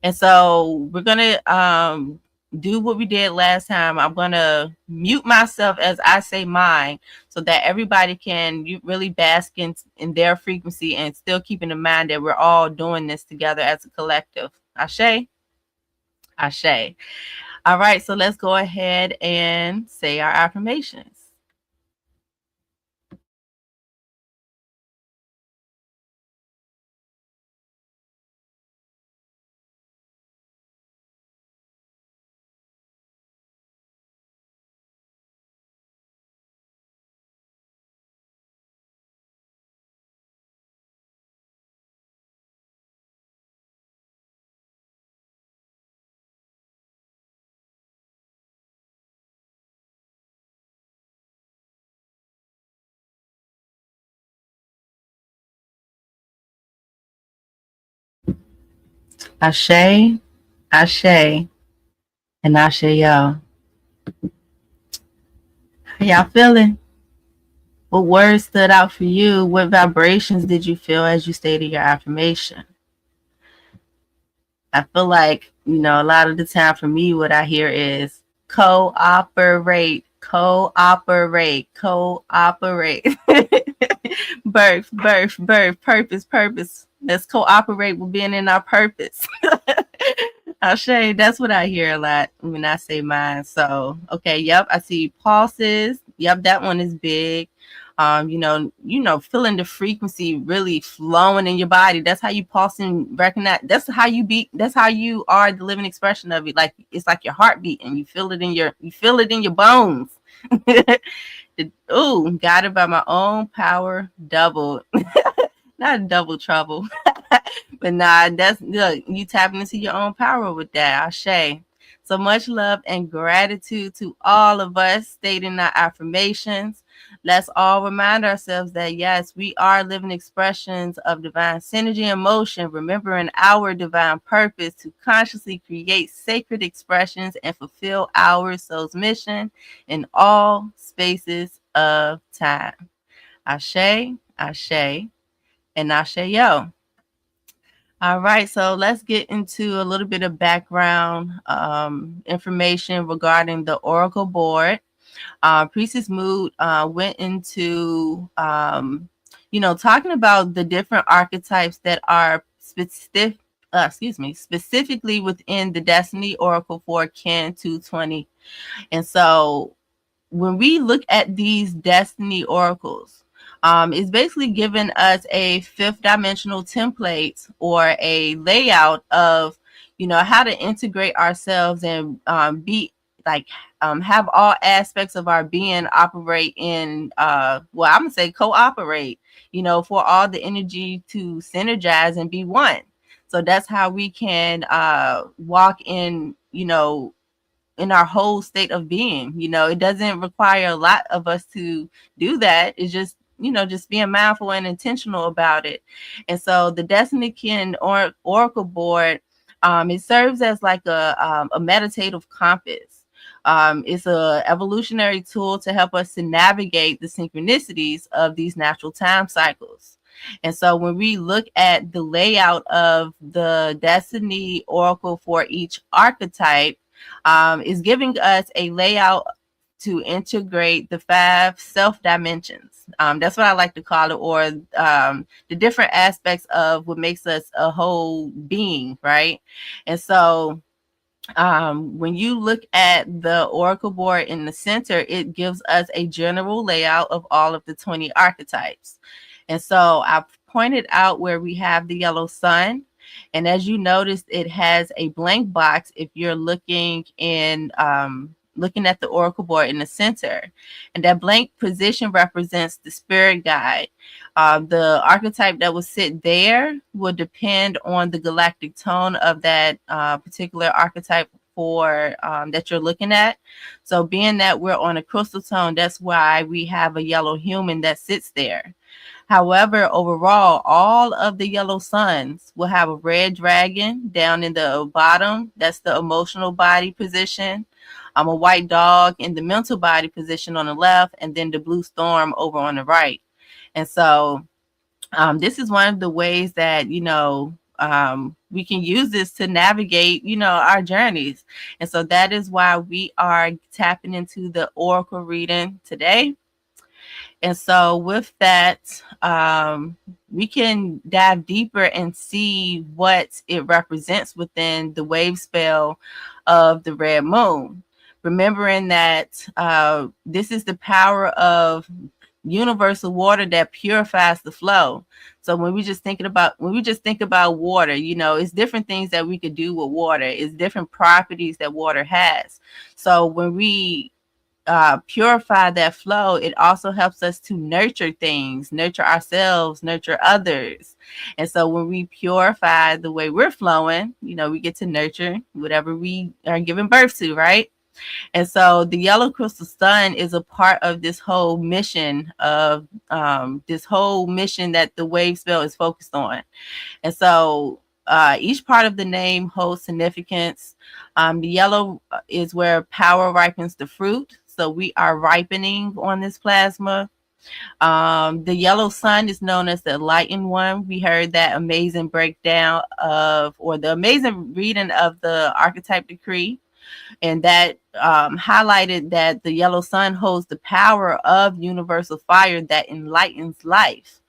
And so we're going to do what we did last time. I'm going to mute myself as I say mine so that everybody can really bask in their frequency, and still keeping in mind that we're all doing this together as a collective. Ashe? Ashe. All right, so let's go ahead and say our affirmations. Ashe, Ashe, and Ashe, y'all. How y'all feeling? What words stood out for you? What vibrations did you feel as you stated your affirmation? I feel like, a lot of the time for me, what I hear is cooperate, cooperate, cooperate. Birth, birth, birth, purpose, purpose. Let's cooperate with being in our purpose. Ashe, that's what I hear a lot when I say mine. So, okay, yep, I see pulses. Yep, that one is big. Feeling the frequency really flowing in your body. That's how you pulse and recognize. That's how you beat. That's how you are the living expression of it. Like it's like your heartbeat, and you feel it in your bones. Ooh, guided by my own power, doubled. Not double trouble. But that's look, you tapping into your own power with that. Ashe. So much love and gratitude to all of us stating our affirmations. Let's all remind ourselves that yes, we are living expressions of divine synergy and motion, remembering our divine purpose to consciously create sacred expressions and fulfill our soul's mission in all spaces of time. Ashe, Ashe, and Ashe yo. All right, so let's get into a little bit of background information regarding the Oracle board. Priestess Mood went into, talking about the different archetypes that are specifically within the Destiny Oracle for Kin 220. And so when we look at these destiny oracles, it's basically giving us a fifth dimensional template or a layout of, how to integrate ourselves and be like, have all aspects of our being operate in, I'm going to say cooperate, for all the energy to synergize and be one. So that's how we can walk in our whole state of being. It doesn't require a lot of us to do that. It's just, just being mindful and intentional about it. And so the Destiny Kin Oracle board, it serves as like a meditative compass. It's a evolutionary tool to help us to navigate the synchronicities of these natural time cycles. And so when we look at the layout of the Destiny Oracle for each archetype, is giving us a layout to integrate the 5 self dimensions. That's what I like to call it, or the different aspects of what makes us a whole being, right? And so When you look at the oracle board in the center, it gives us a general layout of all of the 20 archetypes. And so I pointed out where we have the yellow sun. And as you noticed, it has a blank box if you're looking at the oracle board in the center. And that blank position represents the spirit guide. The archetype that will sit there will depend on the galactic tone of that particular archetype for that you're looking at. So being that we're on a crystal tone, that's why we have a yellow human that sits there. However, overall, all of the yellow suns will have a red dragon down in the bottom. That's the emotional body position. A white dog in the mental body position on the left, and then the blue storm over on the right. And so this is one of the ways that, we can use this to navigate, our journeys. And so that is why we are tapping into the oracle reading today. And so with that, we can dive deeper and see what it represents within the wave spell of the red moon. Remembering that this is the power of universal water that purifies the flow. So when we just think about water, it's different things that we could do with water. It's different properties that water has. So when we purify that flow, it also helps us to nurture things, nurture ourselves, nurture others. And so when we purify the way we're flowing, we get to nurture whatever we are giving birth to, right? And so the yellow crystal sun is a part of this whole mission that the wave spell is focused on. And so each part of the name holds significance. The yellow is where power ripens the fruit. So we are ripening on this plasma. The yellow sun is known as the enlightened one. We heard that amazing breakdown the amazing reading of the archetype decree. And that highlighted that the yellow sun holds the power of universal fire that enlightens life.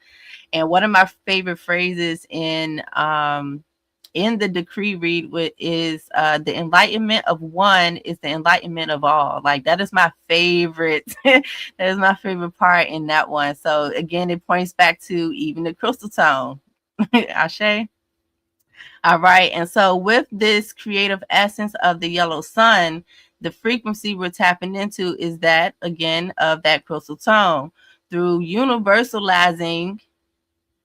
And one of my favorite phrases in the decree read is the enlightenment of one is the enlightenment of all. Like, that is my favorite. That is my favorite part in that one. So again, it points back to even the crystal tone. Ashe. All right. And so with this creative essence of the yellow sun, the frequency we're tapping into is that, again, of that crystal tone. Through universalizing,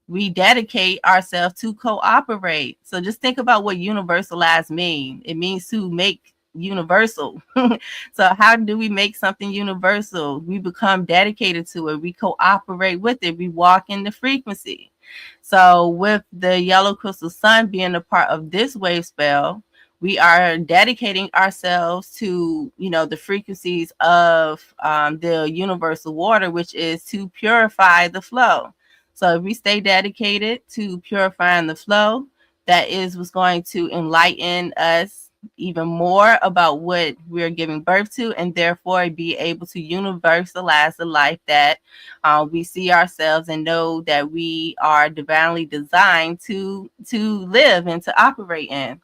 we dedicate ourselves to cooperate. So just think about what universalize means. It means to make universal. So how do we make something universal? We become dedicated to it. We cooperate with it. We walk in the frequency. So with the yellow crystal sun being a part of this wave spell, we are dedicating ourselves to, the frequencies of the universal water, which is to purify the flow. So if we stay dedicated to purifying the flow, that is what's going to enlighten us even more about what we're giving birth to, and therefore be able to universalize the life that we see ourselves and know that we are divinely designed to live and to operate in.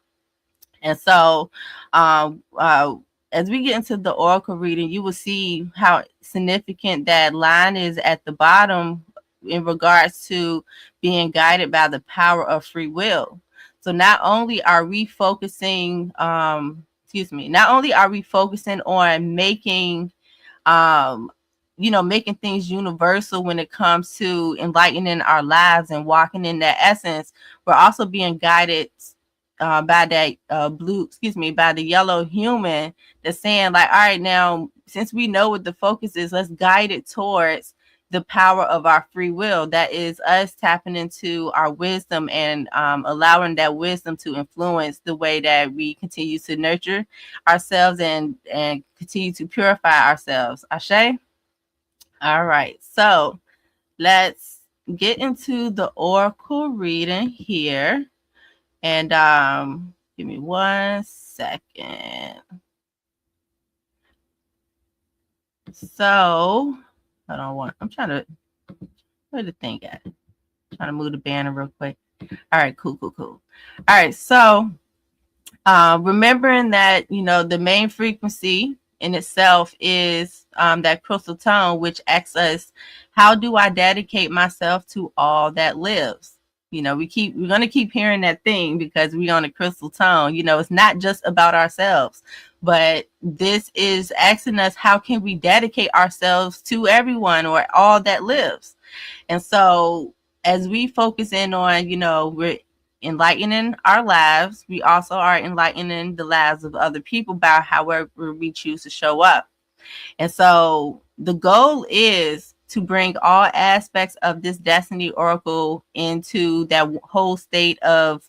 And so as we get into the oracle reading, you will see how significant that line is at the bottom in regards to being guided by the power of free will. So not only are we focusing, on making, making things universal when it comes to enlightening our lives and walking in that essence, we're also being guided by that by the yellow human that's saying, like, all right, now, since we know what the focus is, let's guide it towards the power of our free will. That is us tapping into our wisdom and allowing that wisdom to influence the way that we continue to nurture ourselves and continue to purify ourselves. Ashe? All right. So let's get into the oracle reading here. And give me 1 second. So I'm trying to, where the thing at? Trying to move the banner real quick. All right, cool. All right, so Remembering that, the main frequency in itself is that crystal tone, which asks us, how do I dedicate myself to all that lives? We're going to keep hearing that thing because we're on a crystal tone. It's not just about ourselves, but this is asking us, how can we dedicate ourselves to everyone or all that lives? And so as we focus in on, we're enlightening our lives, we also are enlightening the lives of other people by however we choose to show up. And so the goal is to bring all aspects of this destiny oracle into that whole state of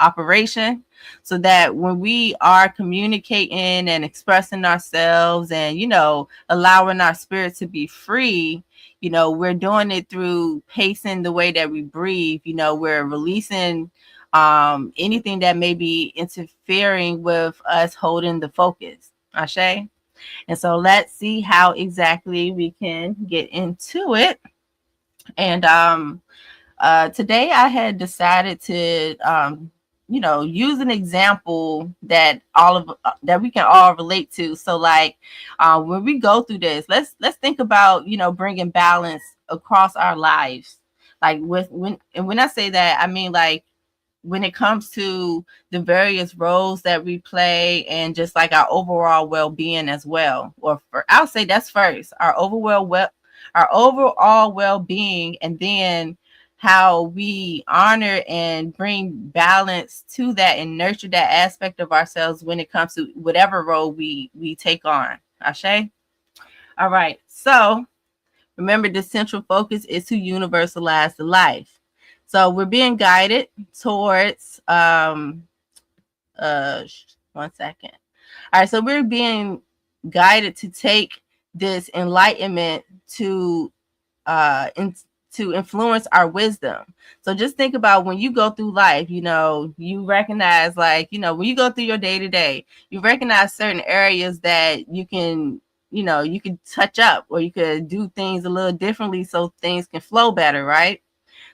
operation, so that when we are communicating and expressing ourselves and, allowing our spirit to be free, we're doing it through pacing the way that we breathe. We're releasing anything that may be interfering with us holding the focus. Ashe? And so let's see how exactly we can get into it. And today I had decided to use an example that that we can all relate to. So like when we go through this, let's think about bringing balance across our lives. Like when I say that, I mean like when it comes to the various roles that we play and just like our overall well-being as well. I'll say that's first, our overall well-being, and then how we honor and bring balance to that and nurture that aspect of ourselves when it comes to whatever role we take on. Ashe? All right. So remember, the central focus is to universalize the life. So we're being guided towards, 1 second. All right. So we're being guided to take this enlightenment to influence our wisdom. So just think about when you go through life, you recognize, like, when you go through your day to day, you recognize certain areas that you can touch up, or you could do things a little differently so things can flow better, right?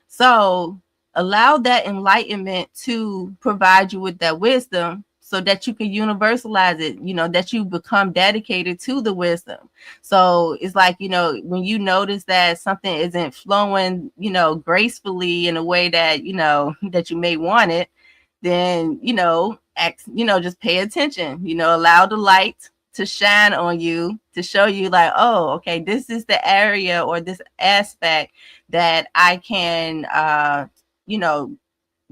So allow that enlightenment to provide you with that wisdom so that you can universalize it, that you become dedicated to the wisdom. So it's like, when you notice that something isn't flowing, gracefully in a way that, that you may want it, then, just pay attention, allow the light to shine on you to show you like, oh, okay, this is the area or this aspect that I can,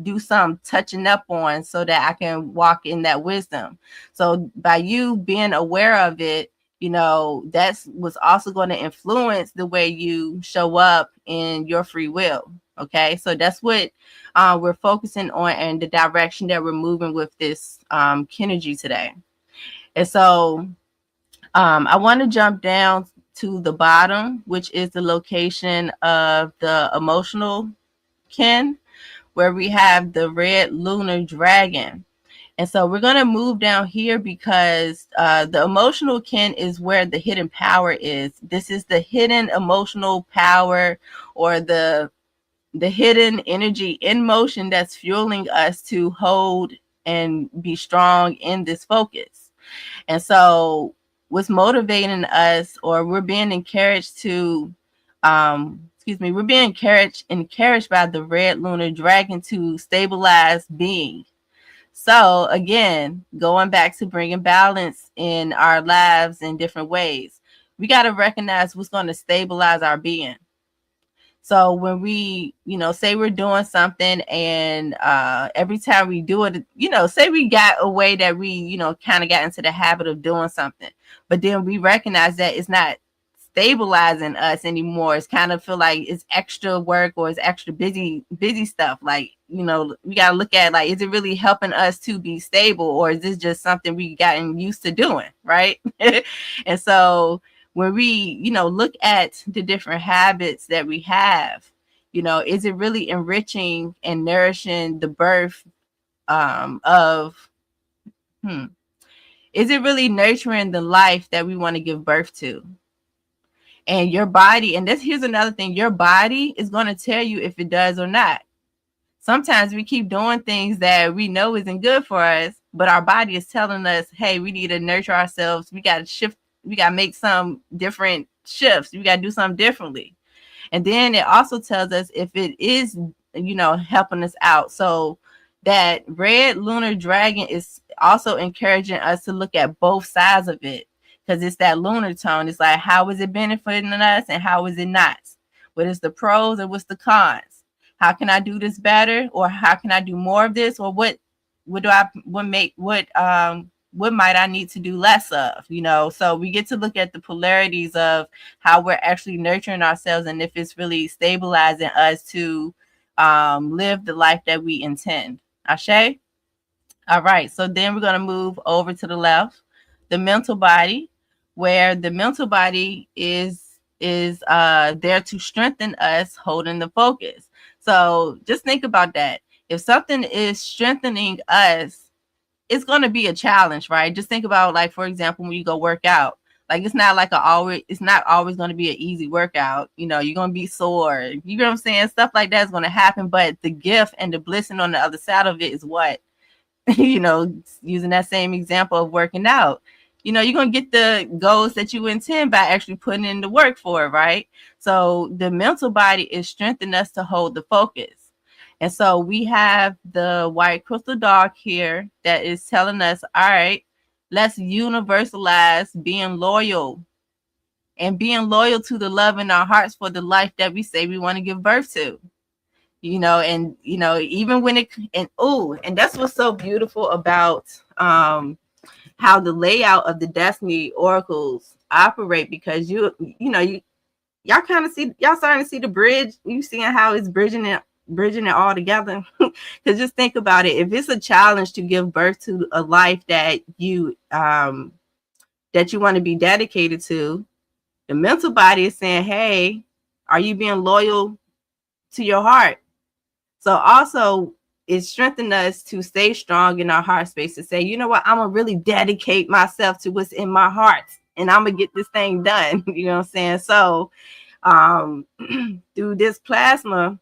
do some touching up on so that I can walk in that wisdom. So by you being aware of it, that's what's also going to influence the way you show up in your free will. Okay, so that's what we're focusing on and the direction that we're moving with this Kinergy today. And so I want to jump down to the bottom, which is the location of the emotional kin, where we have the red lunar dragon. And so we're going to move down here because the emotional kin is where the hidden power is. This is the hidden emotional power, or the hidden energy in motion that's fueling us to hold and be strong in this focus. And so what's motivating us, or we're being encouraged to, we're being encouraged by the red lunar dragon to stabilize being. So again, going back to bringing balance in our lives in different ways, we got to recognize what's going to stabilize our being. So when we, say we're doing something and every time we do it, say we got a way that we, kind of got into the habit of doing something, but then we recognize that it's not stabilizing us anymore. It's kind of feel like it's extra work or it's extra busy stuff. Like, we got to look at, like, is it really helping us to be stable, or is this just something we gotten used to doing, right? And so when we, look at the different habits that we have, is it really enriching and nourishing the birth is it really nurturing the life that we want to give birth to? And your body, and here's another thing, your body is going to tell you if it does or not. Sometimes we keep doing things that we know isn't good for us, but our body is telling us, hey, we need to nurture ourselves. We got to shift. We got to make some different shifts. We got to do something differently. And then it also tells us if it is, helping us out. So that red lunar dragon is also encouraging us to look at both sides of it, because it's that lunar tone. It's like, how is it benefiting us and how is it not? What is the pros and what's the cons? How can I do this better, or how can I do more of this, or what might I need to do less of? So we get to look at the polarities of how we're actually nurturing ourselves, and if it's really stabilizing us to live the life that we intend. Ashe? All right, so then we're going to move over to the left, the mental body, where the mental body is there to strengthen us, holding the focus. So just think about that. If something is strengthening us, it's going to be a challenge, right? Just think about, like, for example, when you go work out, like, it's not always going to be an easy workout. You're going to be sore. You know what I'm saying? Stuff like that is going to happen. But the gift and the blessing on the other side of it is what? Using that same example of working out, you're going to get the goals that you intend by actually putting in the work for it, right? So the mental body is strengthening us to hold the focus. And so we have the white crystal dog here that is telling us, all right, let's universalize being loyal and being loyal to the love in our hearts for the life that we say we want to give birth to. Even when and that's what's so beautiful about how the layout of the Destiny Oracles operate, because y'all kind of see, y'all starting to see the bridge. You seeing how it's bridging it all together. Because just think about it. If it's a challenge to give birth to a life that you want to be dedicated to, the mental body is saying, hey, are you being loyal to your heart? So also it strengthened us to stay strong in our heart space, to say, you know what, I'm going to really dedicate myself to what's in my heart, and I'm going to get this thing done. You know what I'm saying? So through this plasma,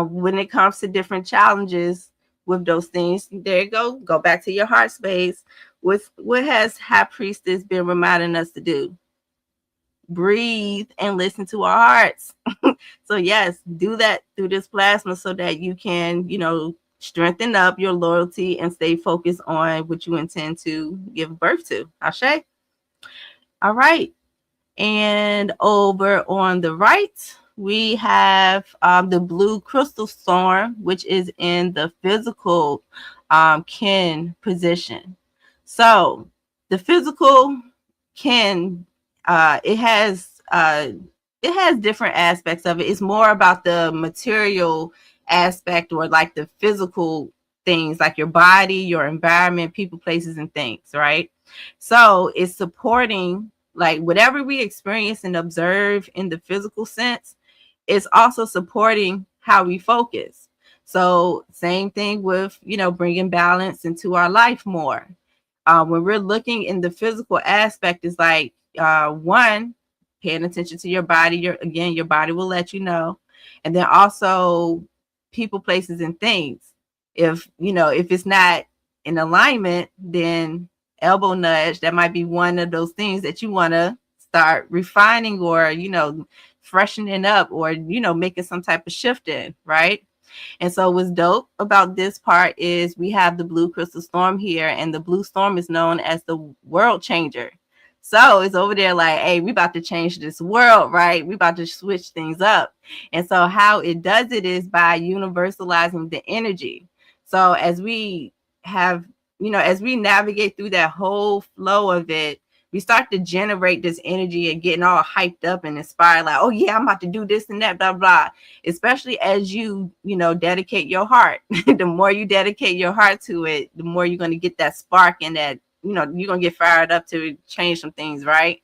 when it comes to different challenges with those things, there you go back to your heart space. With what has High Priestess been reminding us to do? Breathe and listen to our hearts. So yes, do that through this plasma so that you can, strengthen up your loyalty and stay focused on what you intend to give birth to. Ashe? All right. And over on the right, we have the blue crystal storm, which is in the physical kin position. So the physical kin, it has different aspects of it. It's more about the material aspect, or like the physical things, like your body, your environment, people, places, and things, right? So it's supporting, like, whatever we experience and observe in the physical sense, it's also supporting how we focus. So same thing with, bringing balance into our life more. When we're looking in the physical aspect, is like, one, paying attention to your body. Your body will let you know. And then also people, places, and things. If it's not in alignment, then elbow nudge, that might be one of those things that you want to start refining, or, freshening up, or, making some type of shift in, right? And so what's dope about this part is we have the blue crystal storm here, and the blue storm is known as the world changer. So it's over there like, hey, we about to change this world, right? We about to switch things up. And so how it does it is by universalizing the energy. So as we have, as we navigate through that whole flow of it, we start to generate this energy and getting all hyped up and inspired, like, oh yeah, I'm about to do this and that, blah, blah. Especially as you, dedicate your heart. The more you dedicate your heart to it, the more you're going to get that spark, and that, you're going to get fired up to change some things, right?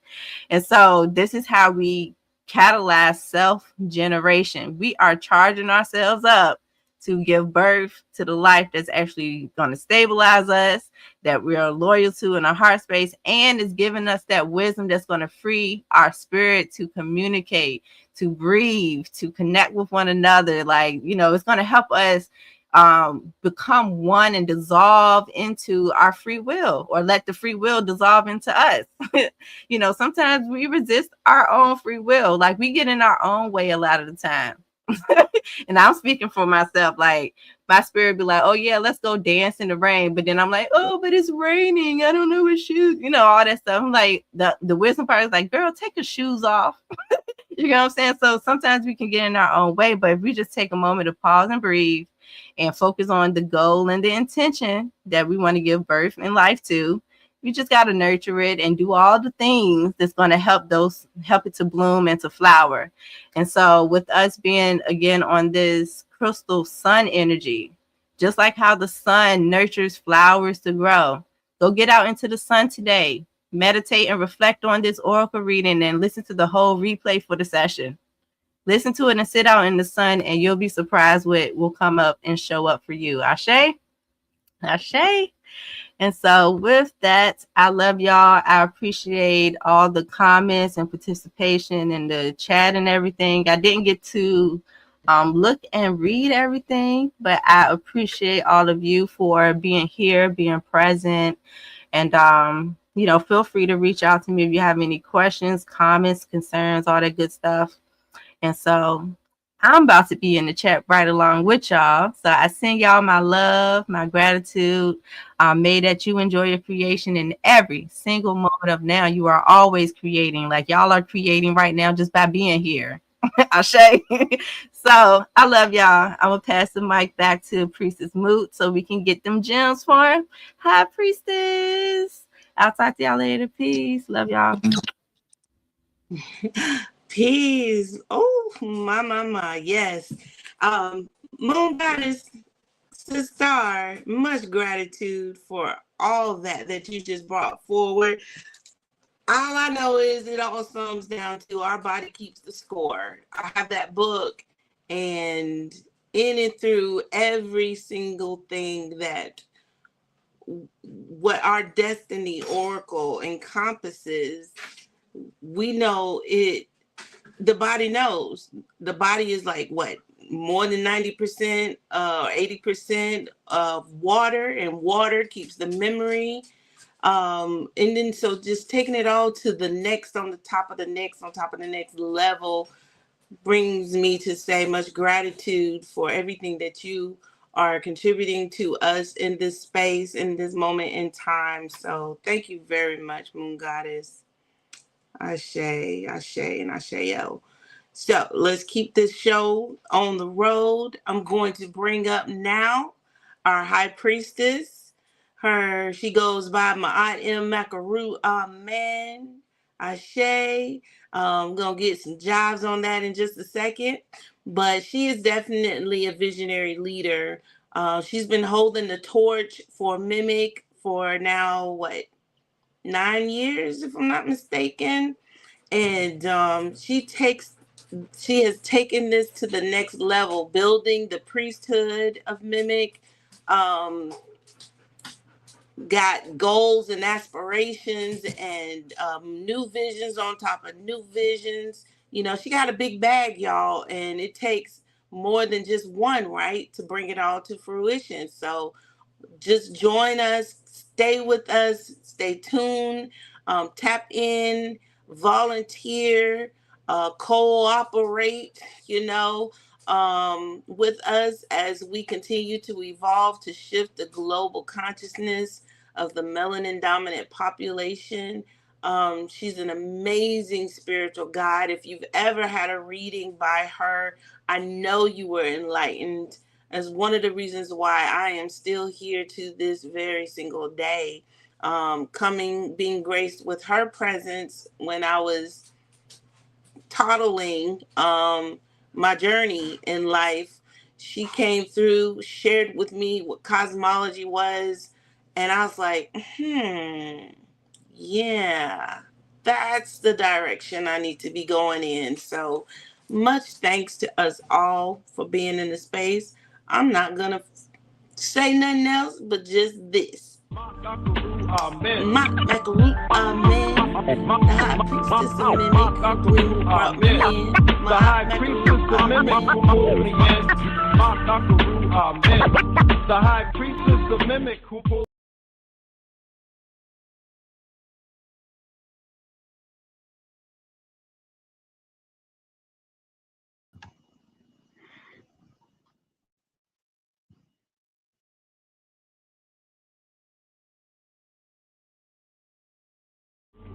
And so this is how we catalyze self-generation. We are charging ourselves up to give birth to the life that's actually going to stabilize us, that we are loyal to in our heart space, and is giving us that wisdom that's going to free our spirit to communicate, to breathe, to connect with one another. Like, it's going to help us become one and dissolve into our free will, or let the free will dissolve into us. Sometimes we resist our own free will. Like, we get in our own way a lot of the time. And I'm speaking for myself. Like, my spirit be like, oh yeah, let's go dance in the rain. But then I'm like, oh, but it's raining. I don't know what shoes, all that stuff. I'm like, the wisdom part is like, girl, take your shoes off. You know what I'm saying? So sometimes we can get in our own way, but if we just take a moment to pause and breathe and focus on the goal and the intention that we want to give birth and life to, we just got to nurture it and do all the things that's going to help it to bloom and to flower. And so with us being again on this crystal sun energy, just like how the sun nurtures flowers to grow, go get out into the sun today. Meditate and reflect on this oracle reading and listen to the whole replay for the session. Listen to it and sit out in the sun, and you'll be surprised what will come up and show up for you. Ashe? Ashe? And so with that, I love y'all. I appreciate all the comments and participation in the chat and everything. I didn't get to look and read everything, but I appreciate all of you for being here, being present, and feel free to reach out to me if you have any questions, comments, concerns, all that good stuff. And so I'm about to be in the chat right along with y'all. So I send y'all my love, my gratitude. May that you enjoy your creation in every single moment of now. You are always creating, like y'all are creating right now just by being here. Ashe. So I love y'all. I'm going to pass the mic back to Priestess Moot so we can get them gems for him. Hi, Priestess. I'll talk to y'all later. Peace. Love y'all. Peace. Oh, my. Yes. Moon Goddess Sister, much gratitude for all that you just brought forward. All I know is it all sums down to our body keeps the score. I have that book, and in and through every single thing that what our destiny oracle encompasses, we know it. The body knows. The body is like what, more than 90%, 80% of water, and water keeps the memory. And then so just taking it all to the next, on top of the next level, brings me to say much gratitude for everything that you are contributing to us in this space, in this moment in time. So thank you very much, Moon Goddess. Ashe, Ashe, and Asheo. So let's keep this show on the road. I'm going to bring up now our High Priestess. She goes by Ma'at M. Makaru. Amen. Ashe. I'm going to get some jobs on that in just a second. But she is definitely a visionary leader. She's been holding the torch for MIMEC for now, 9 years, if I'm not mistaken. And she has taken this to the next level, building the priesthood of MIMEC. Got goals and aspirations and new visions on top of new visions. She got a big bag, y'all, and it takes more than just one, right, to bring it all to fruition. So just join us, stay with us, stay tuned, tap in, volunteer, cooperate, with us as we continue to evolve to shift the global consciousness of the melanin dominant population. She's an amazing spiritual guide. If you've ever had a reading by her, I know you were enlightened, as one of the reasons why I am still here to this very single day. Being graced with her presence when I was toddling my journey in life. She came through, shared with me what cosmology was, and I was like, yeah, that's the direction I need to be going in. So much thanks to us all for being in the space. I'm not going to say nothing else but just this. Amen. The High Priestess of MIMEC, who brought me in. The High Priestess of MIMEC, mimic who pulled me in. My Dakaru, amen. The high priestess, the mimic who pulled.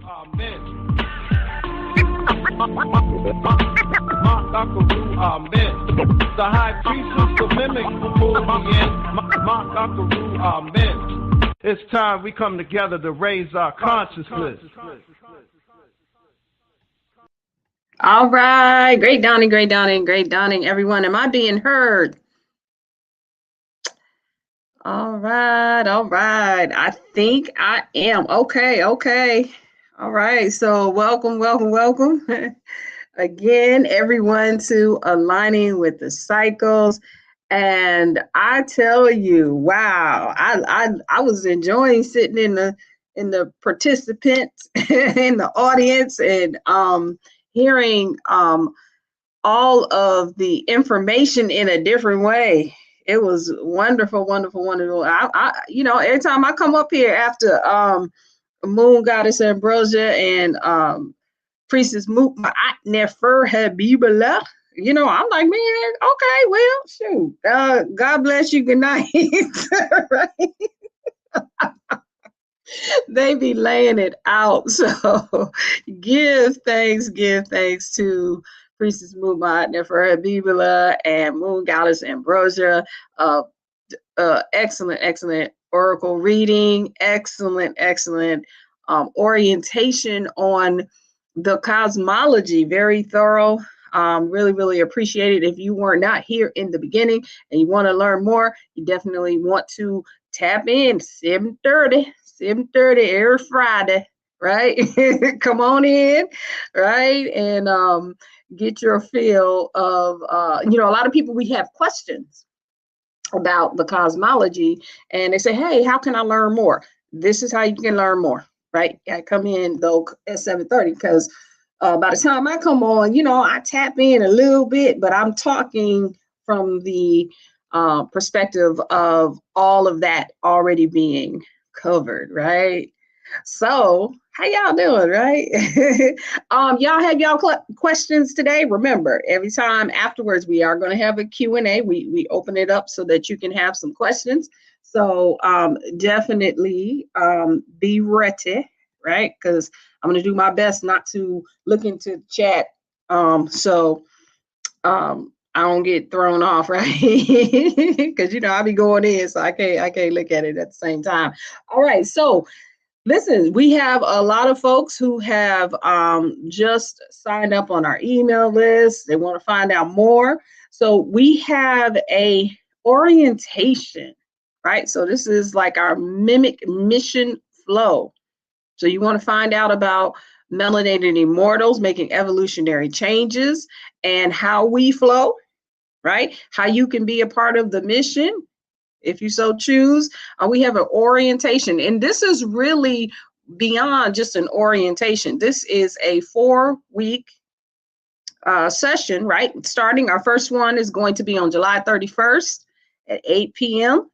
Amen. Amen. The high priestess, the mimic who pulled me in. Amen. It's time we come together to raise our consciousness. All right. Great dawning, great dawning, great dawning, everyone. Am I being heard? All right. All right. I think I am. Okay. Okay. All right. So welcome, welcome, welcome. Again, everyone, to Aligning with the Cycles. And I tell you, wow, I was enjoying sitting in the participants in the audience and hearing all of the information in a different way. It was wonderful, wonderful, wonderful. You know, every time I come up here after Moon Goddess Ambrosia and Priestess Moot Ma'at Nefer Habibullah, you know, I'm like, man, okay, well, shoot. God bless you. Good night. Right? They be laying it out. So give thanks to Priestess Moot Ma'at Nefer Habibullah and Moon Goddess Ambrosia. Excellent, excellent oracle reading. Excellent, excellent orientation on the cosmology. Very thorough. Really, really appreciate it. If you were not here in the beginning and you want to learn more, you definitely want to tap in 7:30 every Friday, right? Come on in, right? And get your feel of, you know, a lot of people, we have questions about the cosmology and they say, hey, how can I learn more? This is how you can learn more, right? I come in though at 7:30 because by the time I come on, you know, I tap in a little bit, but I'm talking from the perspective of all of that already being covered, right? So how y'all doing, right? Y'all have y'all questions today? Remember, every time afterwards, we are going to have a Q&A. We open it up so that you can have some questions. So definitely be ready, right? Because I'm going to do my best not to look into the chat so I don't get thrown off, right? Because, you know, I'll be going in, so I can't look at it at the same time. All right, so listen, we have a lot of folks who have just signed up on our email list. They want to find out more. So we have a orientation, right? So this is like our MIMEC mission flow. So you want to find out about melanated immortals making evolutionary changes and how we flow, right? How you can be a part of the mission if you so choose. We have an orientation, and this is really beyond just an orientation. This is a 4-week session, right? Starting, our first one is going to be on July 31st at 8 p.m.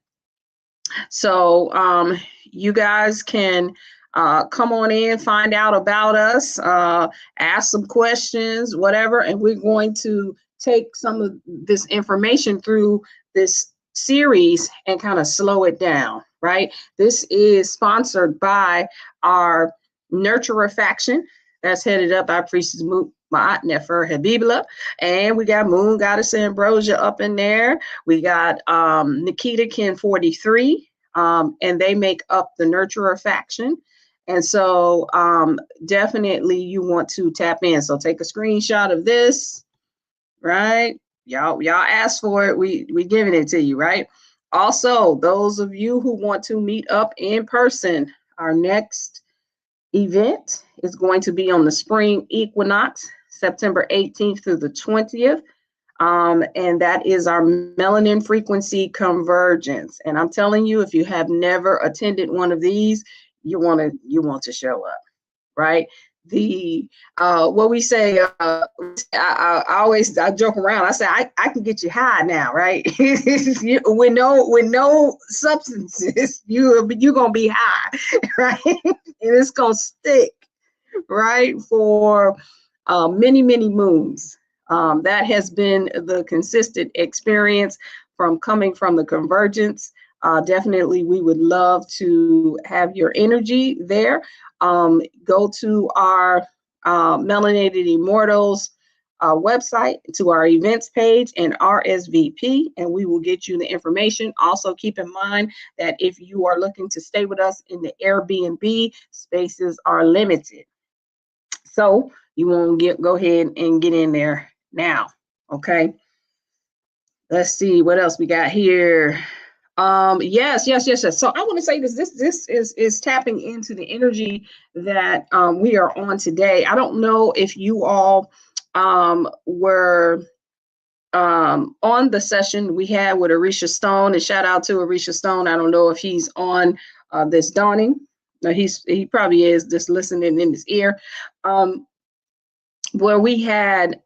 So you guys can come on in, find out about us, ask some questions, whatever, and we're going to take some of this information through this series and kind of slow it down, right? This is sponsored by our Nurturer faction that's headed up by Priestess Ma'at Nefer Habibullah, and we got Moon Goddess Ambrosia up in there. We got Nikita Ken 43, and they make up the Nurturer faction. And so definitely you want to tap in. So take a screenshot of this, right? Y'all asked for it. We giving it to you, right? Also, those of you who want to meet up in person, our next event is going to be on the spring equinox, September 18th through the 20th. And that is our melanin frequency convergence. And I'm telling you, if you have never attended one of these, you want to show up, right? the what we say, I joke around. I say I can get you high now, right? with no substances, you're gonna be high, right? And it's gonna stick, right, for many moons. That has been the consistent experience from coming from the convergence. Definitely, we would love to have your energy there. Go to our Melanated Immortals website, to our events page, and RSVP, and we will get you the information. Also, keep in mind that if you are looking to stay with us in the Airbnb, spaces are limited. So you want to go ahead and get in there now. Okay. Let's see what else we got here. Yes. So I want to say this is tapping into the energy that we are on today. I don't know if you all were on the session we had with Arisha Stone, and shout out to Arisha Stone. I don't know if he's on this dawning. No, he probably is, just listening in his ear. Where we had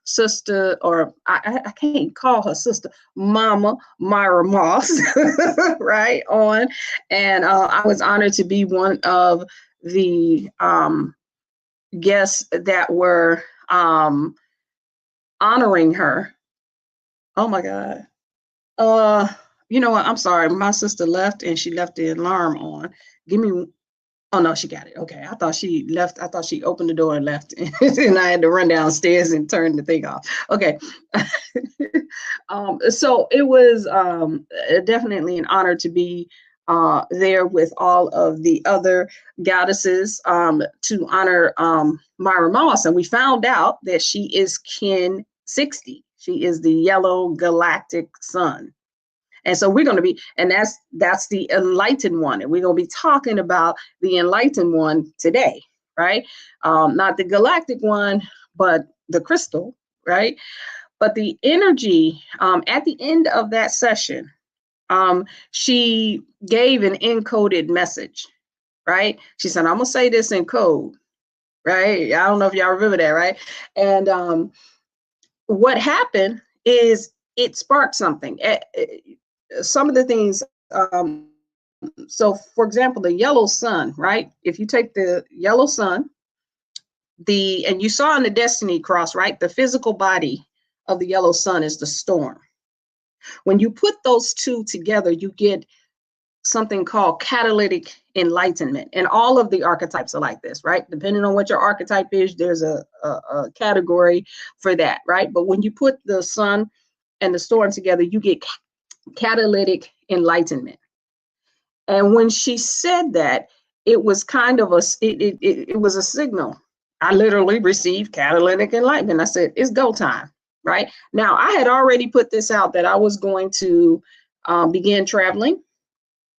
sister, or I can't call her sister, Mama Myra Moss, right, on. And I was honored to be one of the guests that were honoring her. Oh my God. You know what? I'm sorry. My sister left, and she left the alarm on. Give me. Oh no, she got it. Okay. I thought she left. I thought she opened the door and left, and I had to run downstairs and turn the thing off. Okay. So it was definitely an honor to be there with all of the other goddesses to honor Myra Moss. And we found out that she is kin 60. She is the yellow galactic sun. And so we're going to be, and that's the enlightened one. And we're going to be talking about the enlightened one today, right? Not the galactic one, but the crystal, right? But the energy at the end of that session, she gave an encoded message, right? She said, I'm going to say this in code, right? I don't know if y'all remember that, right? And what happened is it sparked something. Some of the things, so for example, the yellow sun, right? If you take the yellow sun, and you saw in the Destiny Cross, right? The physical body of the yellow sun is the storm. When you put those two together, you get something called catalytic enlightenment. And all of the archetypes are like this, right? Depending on what your archetype is, there's a category for that, right? But when you put the sun and the storm together, you get catalytic enlightenment. And when she said that, it was kind of it was a signal. I literally received catalytic enlightenment. I said, it's go time, right? Now, I had already put this out that I was going to begin traveling,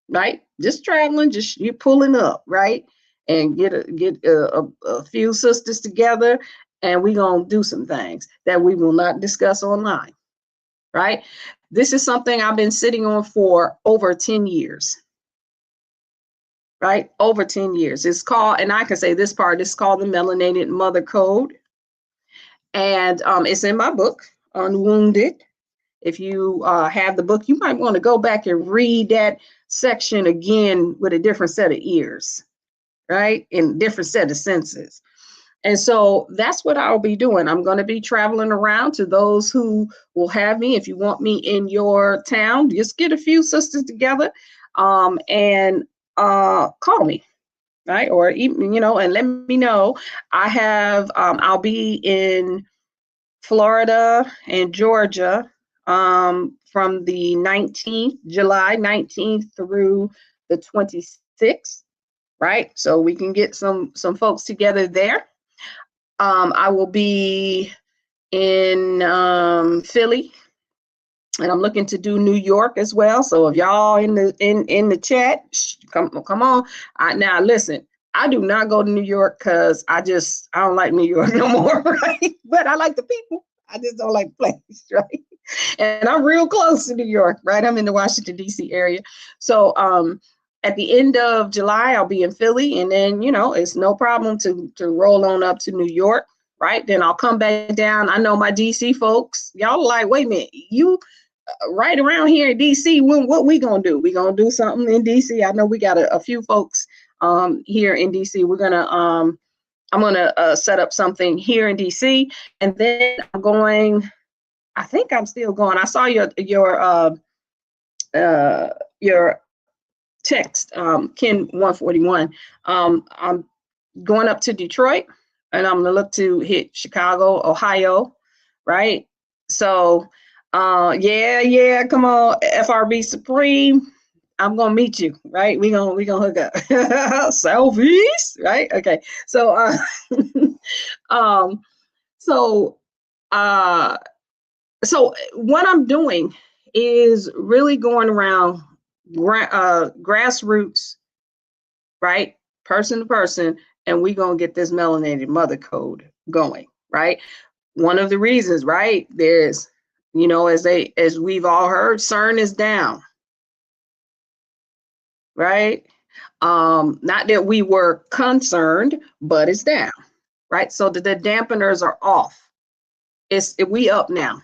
right? Just traveling, just you pulling up, right? And get a few sisters together, and we're going to do some things that we will not discuss online, right? This is something I've been sitting on for over 10 years, right? Over 10 years. It's called, and I can say this part, it's called the Melanated Mother Code. And it's in my book, Unwounded. If you have the book, you might want to go back and read that section again with a different set of ears, right? In different set of senses. And so that's what I'll be doing. I'm going to be traveling around to those who will have me. If you want me in your town, just get a few sisters together and call me, right? Or even, and let me know. I have, I'll be in Florida and Georgia from the 19th, July 19th through the 26th, right? So we can get some folks together there. I will be in Philly, and I'm looking to do New York as well. So if y'all in the chat, come on. Now listen, I do not go to New York because I don't like New York no more, right? But I like the people. I just don't like the place, right? And I'm real close to New York, right? I'm in the Washington, D.C. area. So at the end of July, I'll be in Philly, and then, you know, it's no problem to roll on up to New York, right? Then I'll come back down. I know my DC folks, y'all like, wait a minute, you right around here in DC, what we gonna do? We gonna do something in DC. I know we got a few folks here in DC. We're gonna I'm gonna set up something here in DC, and then I'm going. I think I'm still going. I saw your text, Ken 141. I'm going up to Detroit, and I'm gonna look to hit Chicago, Ohio, right? So yeah, come on, FRB Supreme. I'm gonna meet you, right? We gonna hook up. Southeast, right? Okay. So so what I'm doing is really going around grassroots, right? Person to person, and we're gonna get this melanated mother code going, right? One of the reasons, right? There's, you know, as we've all heard, CERN is down, right? Not that we were concerned, but it's down, right? So the dampeners are off. We up now,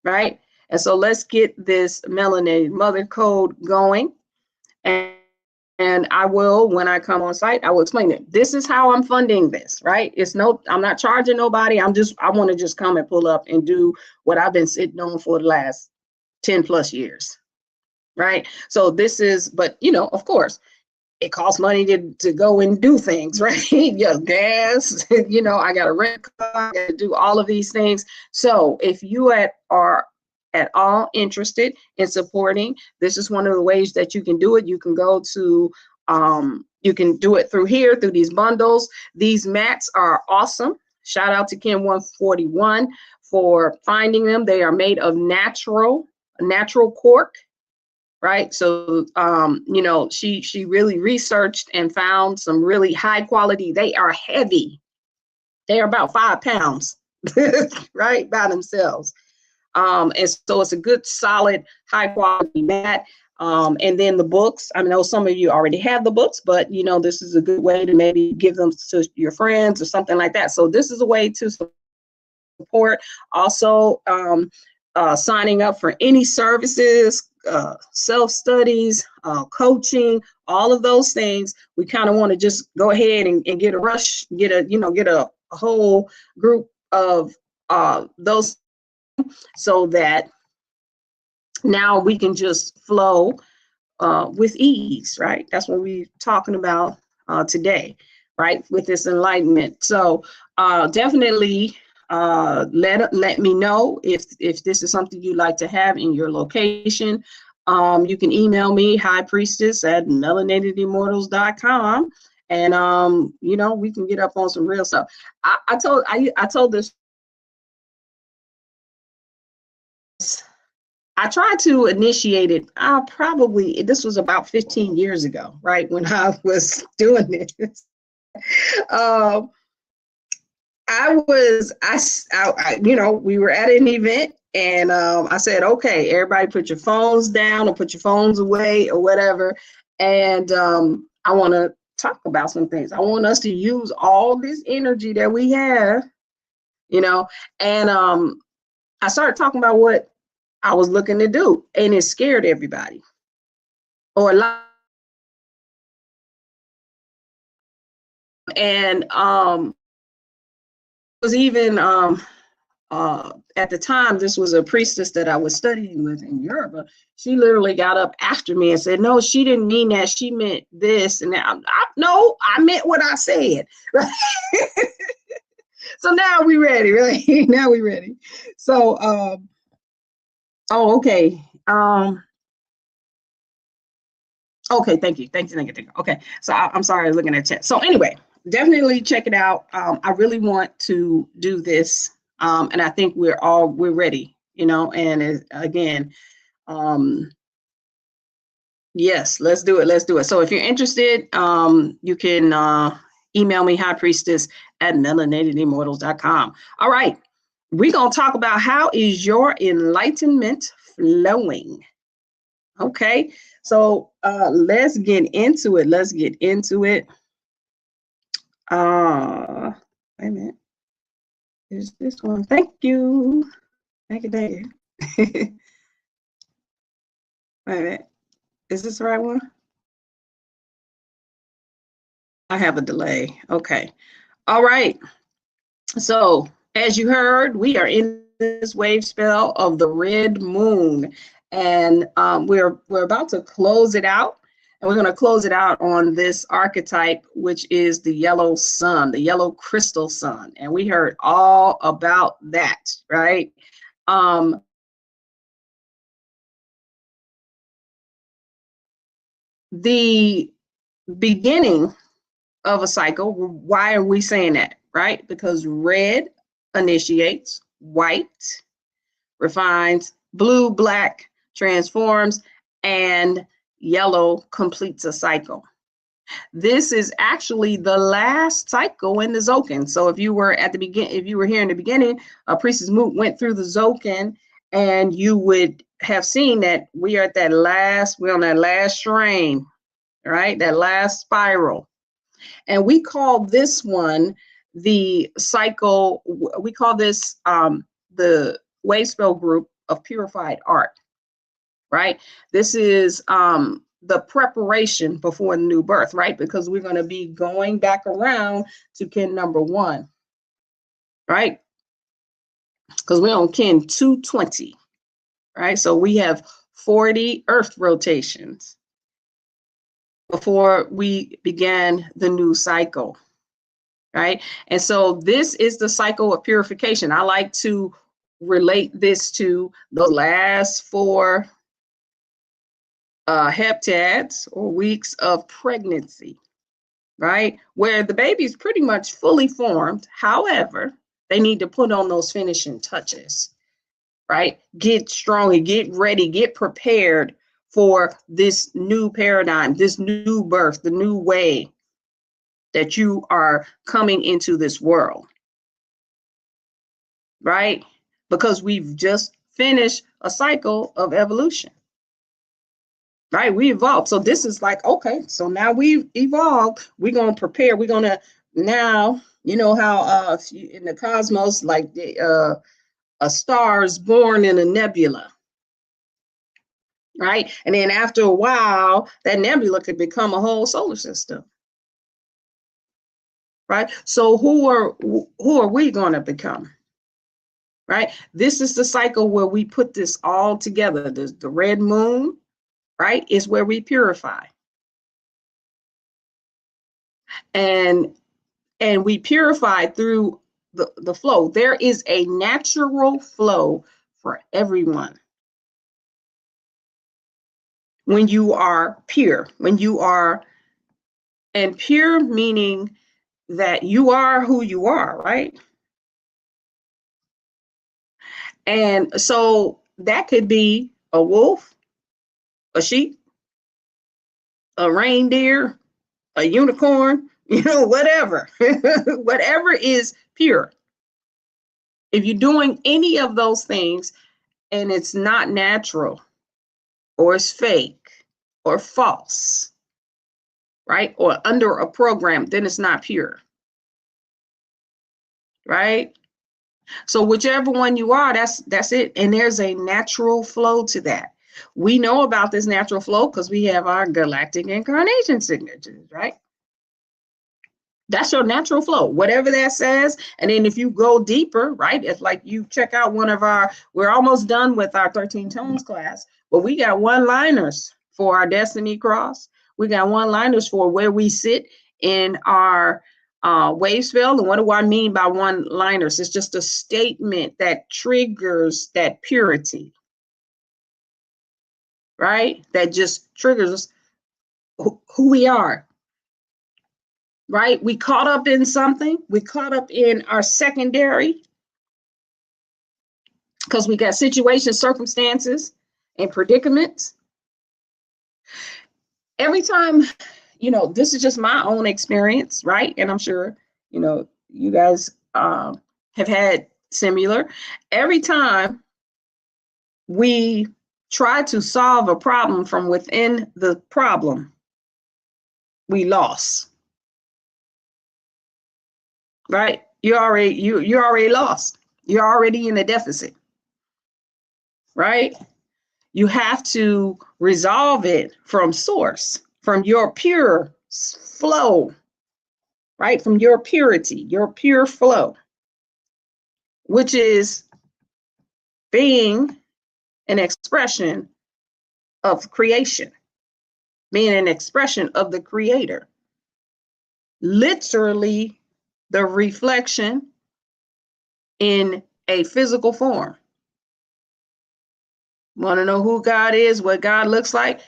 right? And so let's get this melanated mother code going. And I will, when I come on site, I will explain it. This is how I'm funding this, right? I'm not charging nobody. I want to just come and pull up and do what I've been sitting on for the last 10 plus years, right? So this is, but you know, of course, it costs money to go and do things, right? Yeah, gas, you know, I got to rent a car, I got to do all of these things. So if you are at all interested in supporting, this is one of the ways that you can do it. You can go to, you can do it through here, through these bundles. These mats are awesome. Shout out to Kim 141 for finding them. They are made of natural cork. Right. So, you know, she really researched and found some really high quality. They are heavy. They are about 5 pounds, right, by themselves. And so it's a good, solid, high quality mat. And then the books. I know some of you already have the books, but, you know, this is a good way to maybe give them to your friends or something like that. So this is a way to support. Also, signing up for any services, self-studies, coaching, all of those things. We kind of want to just go ahead and get a whole group of those, so that now we can just flow with ease, right? That's what we're talking about today, right? With this enlightenment. So definitely let me know if this is something you'd like to have in your location. You can email me, highpriestess@melanatedimmortals.com, and you know, we can get up on some real stuff. I told this. I tried to initiate it. This was about 15 years ago, right, when I was doing this. You know, we were at an event, and I said, okay, everybody put your phones down or put your phones away or whatever. And I want to talk about some things. I want us to use all this energy that we have, you know, and I started talking about what I was looking to do, and it scared everybody, or a lot. And was even at the time, this was a priestess that I was studying with in Europe. She literally got up after me and said, no, she didn't mean that, she meant this and that. No, I meant what I said. So now we ready, right? Now we ready. So okay. Okay, thank you. Okay, so I'm sorry, I was looking at chat. So anyway, definitely check it out. I really want to do this, and I think we're ready, you know. And again, yes, let's do it. So if you're interested, you can email me, highpriestess@melanatedimmortals.com. All right, we're gonna talk about how is your enlightenment flowing. Okay, so let's get into it. Let's get into it. Wait a minute. Is this one? Thank you. Thank you. Thank you. Wait a minute. Is this the right one? I have a delay. Okay. All right. So as you heard, we are in this wave spell of the red moon, and we're about to close it out. And we're going to close it out on this archetype, which is the yellow sun, the yellow crystal sun. And we heard all about that, right? The beginning of a cycle, why are we saying that, right? Because red initiates, white refines, blue, black transforms, and yellow completes a cycle. This is actually the last cycle in the Zocan. So if you were at the beginning, if you were here in the beginning, Priestess Moot went through the Zocan, and you would have seen that we are at that last, we're on that last strain, right? That last spiral. And we call this one the cycle, we call this the wave spell group of purified art, right? This is the preparation before the new birth, right? Because we're going to be going back around to kin number 1, right? Because we're on kin 220, right? So we have 40 earth rotations before we began the new cycle, right? And so this is the cycle of purification. I like to relate this to the last 4 heptads or weeks of pregnancy, right? Where the baby's pretty much fully formed. However, they need to put on those finishing touches, right? Get strong and get ready, get prepared for this new paradigm, this new birth, the new way that you are coming into this world, right? Because we've just finished a cycle of evolution, right? We evolved. So this is like, okay, so now we've evolved. We're going to prepare. We're going to now, you know how in the cosmos, like a star is born in a nebula, right? And then after a while, that nebula could become a whole solar system, right? So who are we going to become? Right? This is the cycle where we put this all together. The red moon, right, is where we purify. And we purify through the flow. There is a natural flow for everyone. When you are pure, when you are, and pure meaning that you are who you are, right? And so that could be a wolf, a sheep, a reindeer, a unicorn, you know, whatever, whatever is pure. If you're doing any of those things and it's not natural or it's fake or false, right? Or under a program, then it's not pure, right? So whichever one you are, that's it. And there's a natural flow to that. We know about this natural flow because we have our galactic incarnation signatures, right? That's your natural flow, whatever that says. And then if you go deeper, right, it's like you check out one of our, we're almost done with our 13 tones class, but we got one-liners for our destiny cross. We got one-liners for where we sit in our wave spell. And what do I mean by one-liners? It's just a statement that triggers that purity, right? That just triggers who we are. Right? We caught up in something. We caught up in our secondary because we got situations, circumstances, and predicaments. Every time, you know, this is just my own experience, right? And I'm sure, you know, you guys have had similar. Every time we try to solve a problem from within the problem, we lost. Right? You're already lost. You're already in a deficit. Right? You have to resolve it from source, from your pure flow, right? From your purity, your pure flow, which is being an expression of creation, being an expression of the creator. Literally the reflection in a physical form. Want to know who God is, what God looks like?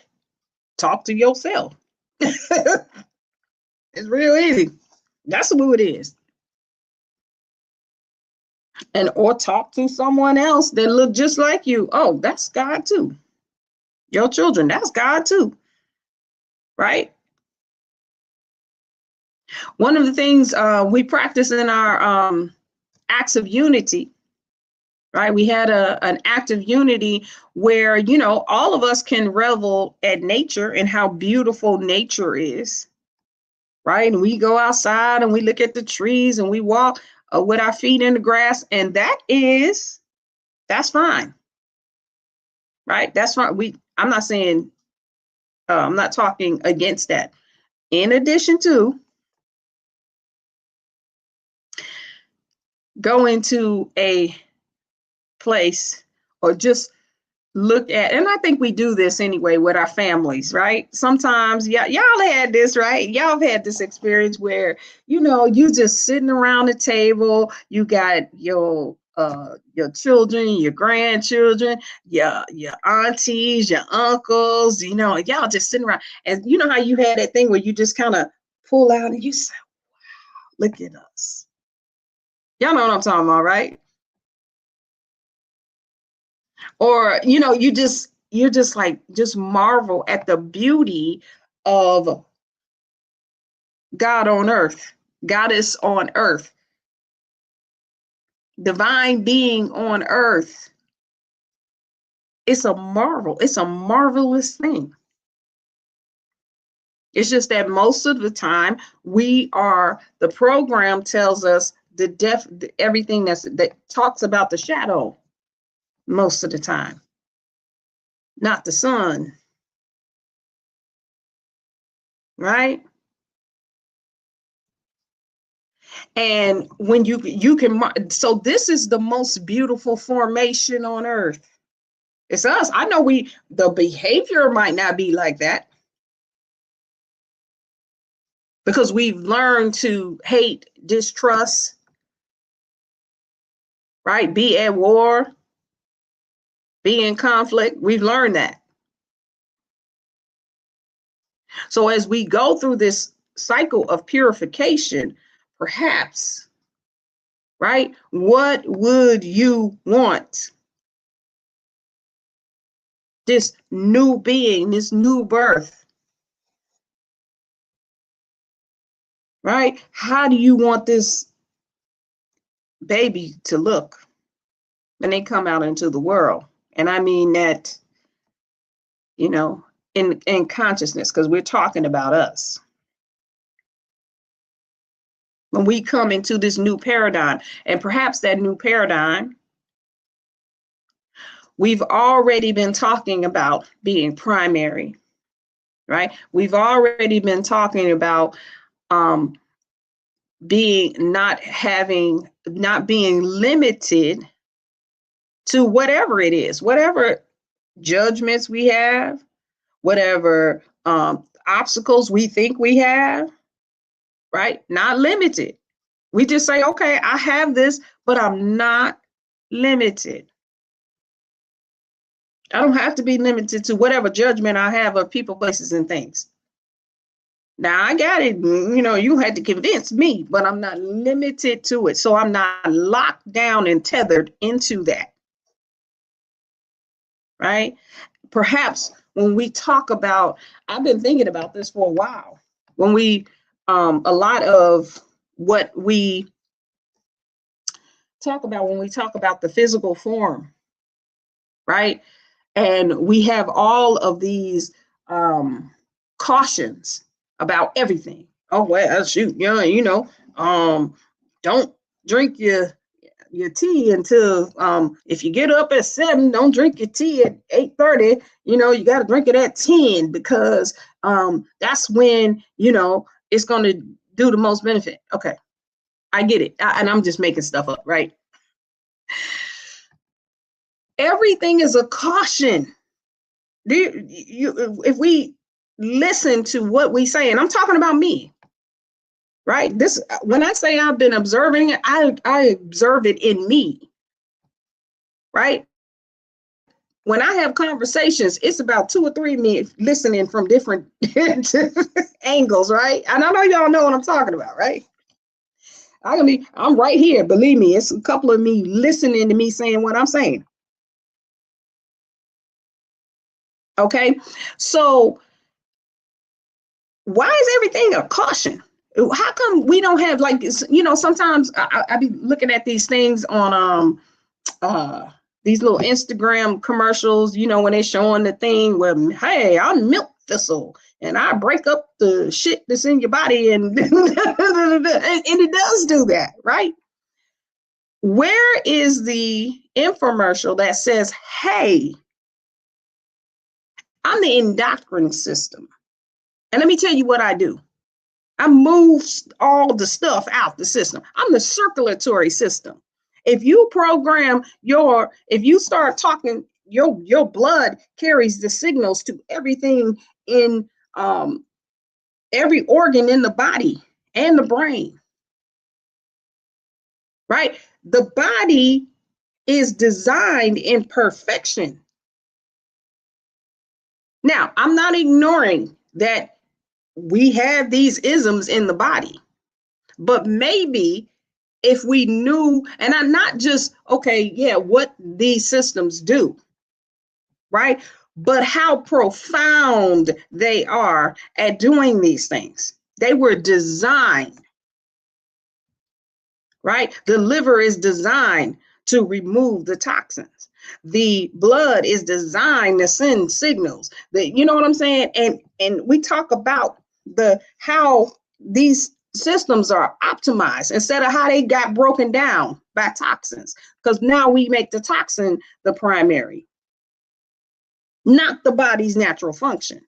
Talk to yourself. It's real easy. That's who it is. And or talk to someone else that look just like you. Oh, that's God too. Your children, that's God too. Right? One of the things we practice in our acts of unity, right? We had an act of unity where, you know, all of us can revel at nature and how beautiful nature is, right? And we go outside and we look at the trees and we walk with our feet in the grass, and that's fine, right? That's fine. I'm not saying, I'm not talking against that. In addition to going to a place or just look at, and I think we do this anyway with our families, right? Sometimes y'all had this, right? Y'all have had this experience where, you know, you just sitting around the table, you got your children, your grandchildren, your aunties, your uncles, you know, y'all just sitting around, and you know how you had that thing where you just kind of pull out and you say, wow, look at us. Y'all know what I'm talking about, right? Or, you know, you're just like, just marvel at the beauty of God on earth, goddess on earth, divine being on earth. It's a marvel. It's a marvelous thing. It's just that most of the time the program tells us everything that talks about the shadow most of the time, not the sun. Right? And when you can, so this is the most beautiful formation on earth. It's us. I know the behavior might not be like that because we've learned to hate, distrust, right? Be at war, be in conflict. We've learned that. So as we go through this cycle of purification, perhaps, right? What would you want this new being, this new birth, right? How do you want this baby to look when they come out into the world? And I mean that, you know, in consciousness, because we're talking about us. When we come into this new paradigm, and perhaps that new paradigm, we've already been talking about being primary, right? We've already been talking about not being limited to whatever it is, whatever judgments we have, whatever obstacles we think we have, right? Not limited. We just say, okay, I have this, but I'm not limited. I don't have to be limited to whatever judgment I have of people, places, and things. Now I got it, you know, you had to convince me, but I'm not limited to it. So I'm not locked down and tethered into that. Right? Perhaps when we talk about, I've been thinking about this for a while, when we, a lot of what we talk about when we talk about the physical form, right? And we have all of these cautions about everything. Oh, well, shoot, yeah, you know, don't drink your tea until if you get up at 7, don't drink your tea at 8:30. You know, you got to drink it at 10 because that's when, you know, it's going to do the most benefit. Okay, I get it. And I'm just making stuff up, right? Everything is a caution. If we listen to what we say, and I'm talking about me, right? This, when I say I've been observing it, I observe it in me, right? When I have conversations, it's about 2 or 3 of me listening from different angles, right? And I know y'all know what I'm talking about, right? I'm right here, believe me, it's a couple of me listening to me saying what I'm saying. Okay, so why is everything a caution? How come we don't have, like, you know, sometimes I be looking at these things on these little Instagram commercials, you know, when they're showing the thing where, hey, I'm milk thistle and I break up the shit that's in your body, and and it does do that, right? Where is the infomercial that says, hey, I'm the endocrine system, and let me tell you what I do. I move all the stuff out the system. I'm the circulatory system. If you program if you start talking, your blood carries the signals to everything in every organ in the body and the brain, right? The body is designed in perfection. Now, I'm not ignoring that we have these isms in the body, but maybe if we knew, and I'm not just, okay, yeah, what these systems do, right? But how profound they are at doing these things. They were designed, right? The liver is designed to remove the toxins. The blood is designed to send signals. You know what I'm saying? And we talk about how these systems are optimized instead of how they got broken down by toxins, because now we make the toxin the primary, not the body's natural function.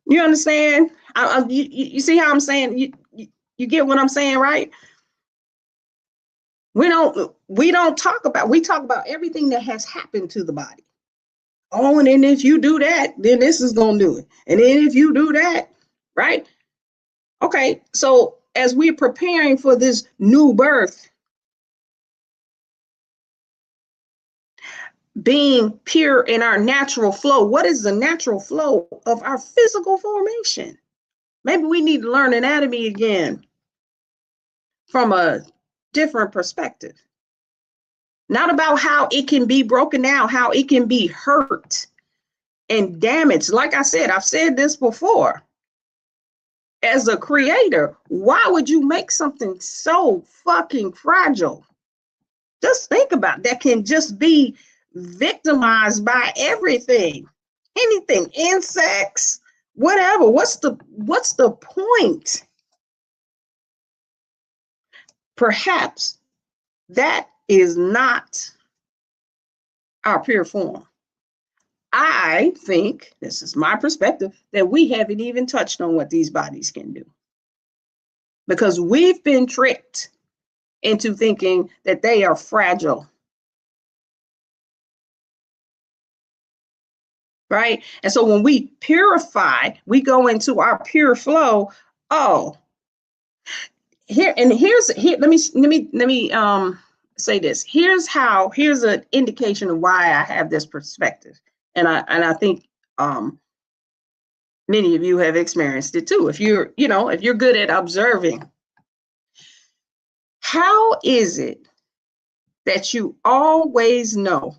You understand? You see how I'm saying? You get what I'm saying, right? We talk about everything that has happened to the body. Oh, and then if you do that, then this is going to do it. And then if you do that, right? Okay, so as we're preparing for this new birth, being pure in our natural flow, what is the natural flow of our physical formation? Maybe we need to learn anatomy again from a different perspective. Not about how it can be broken down, how it can be hurt and damaged. Like I said, I've said this before. As a creator, why would you make something so fucking fragile? Just think about it. That can just be victimized by everything, anything, insects, whatever. What's the point? Perhaps that is not our pure form. I think, this is my perspective, that we haven't even touched on what these bodies can do, because we've been tricked into thinking that they are fragile. Right? And so when we purify, we go into our pure flow. Oh, let me say this. Here's an indication of why I have this perspective. And I think many of you have experienced it too. If you're good at observing, how is it that you always know,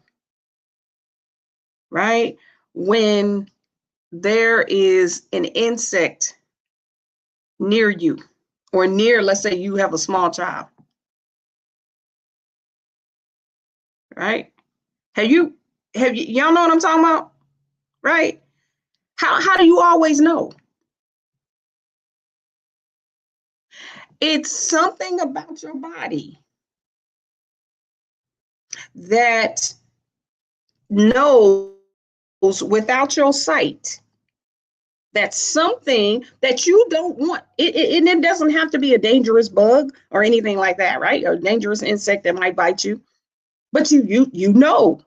right, when there is an insect near you, or near, let's say you have a small child, right? Y'all know what I'm talking about? Right? How do you always know? It's something about your body that knows without your sight. That's something that you don't want. It doesn't have to be a dangerous bug or anything like that, right? Or a dangerous insect that might bite you. But you know.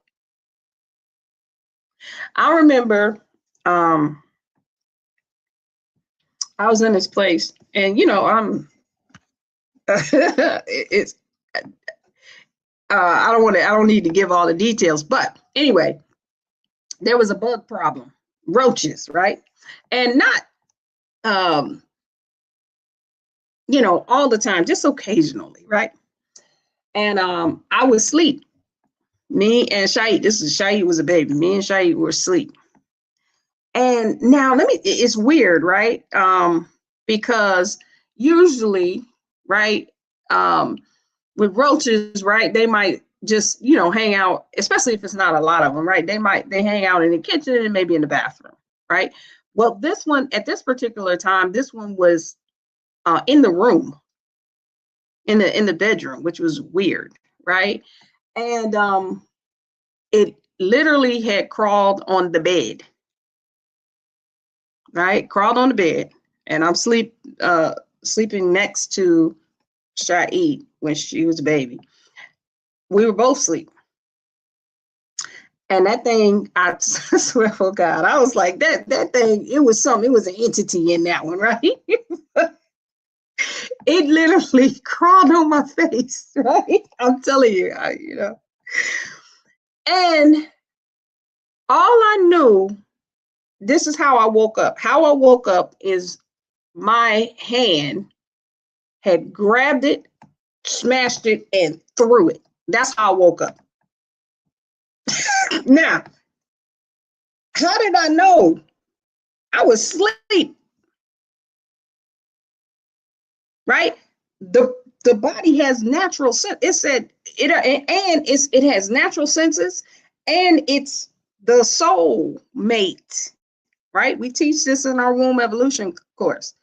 I remember I was in this place, and I'm it's I don't need to give all the details, but anyway, there was a bug problem, roaches, right? And not all the time, just occasionally, right? And I would sleep. Me and Shahid, Shahid was a baby. Me and Shahid were asleep. And now it's weird, right? Because usually, right, with roaches, right, they might just, hang out, especially if it's not a lot of them, right? They hang out in the kitchen and maybe in the bathroom, right? Well, this one, at this particular time, this one was in the room, in the bedroom, which was weird, right? And it literally had crawled on the bed, right? Crawled on the bed, and I'm sleeping next to Shahid when she was a baby. We were both asleep. And that thing, I swear for God, I was like, that thing, it was an entity in that one, right? It literally crawled on my face, right? I'm telling you, And all I knew, this is how I woke up. How I woke up is my hand had grabbed it, smashed it, and threw it. That's how I woke up. Now, how did I know? I was asleep, right? The body has natural sense. It said it has natural senses, and it's the soul mate, right? We teach this in our womb evolution course.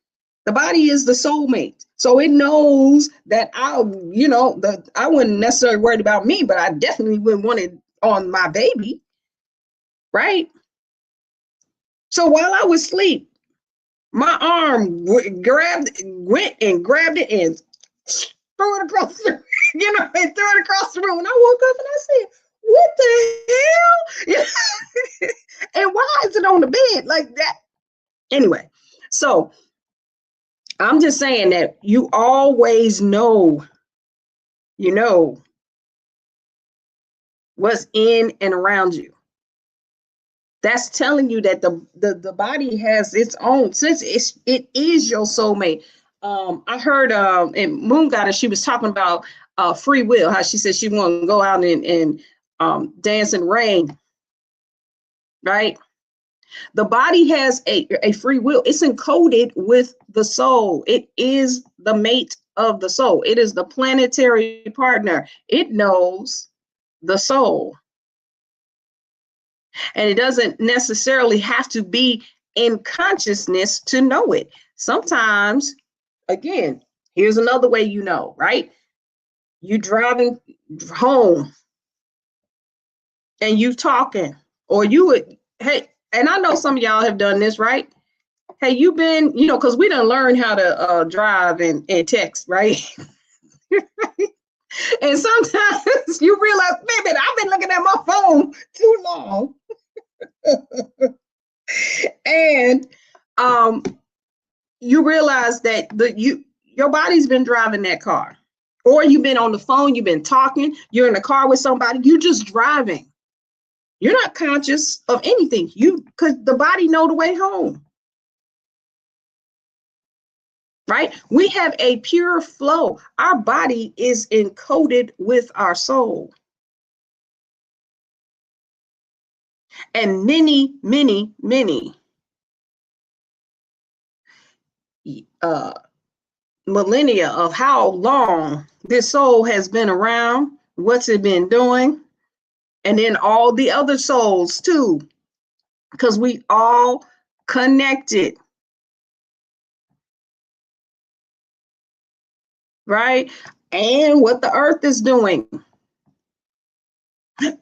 The body is the soulmate. So it knows that I wouldn't necessarily worry about me, but I definitely wouldn't want it on my baby, right? So while I was asleep, my arm went and grabbed it and threw it across the, room. And I woke up and I said, "What the hell?" And why is it on the bed like that? Anyway, so I'm just saying that you always know, what's in and around you. That's telling you that the body has its own sense. It is your soulmate. I heard in Moon Goddess, she was talking about free will, how she said she wanted to go out and dance in the rain, right? The body has a free will. It's encoded with the soul. It is the mate of the soul. It is the planetary partner. It knows the soul. And it doesn't necessarily have to be in consciousness to know it. Sometimes, again, here's another way you know, right? You driving home and you talking, or you would, hey, and I know some of y'all have done this, right? Hey, you been, because we done learned how to drive and text, right? And sometimes you realize, baby, I've been looking at my phone too long. And you realize that your body's been driving that car, or you've been on the phone, you've been talking, you're in the car with somebody, you're just driving. You're not conscious of anything. Because the body know the way home. Right? We have a pure flow. Our body is encoded with our soul. And many, many, many millennia of how long this soul has been around, what's it been doing, And then all the other souls too, because we all connected. Right? And what the earth is doing,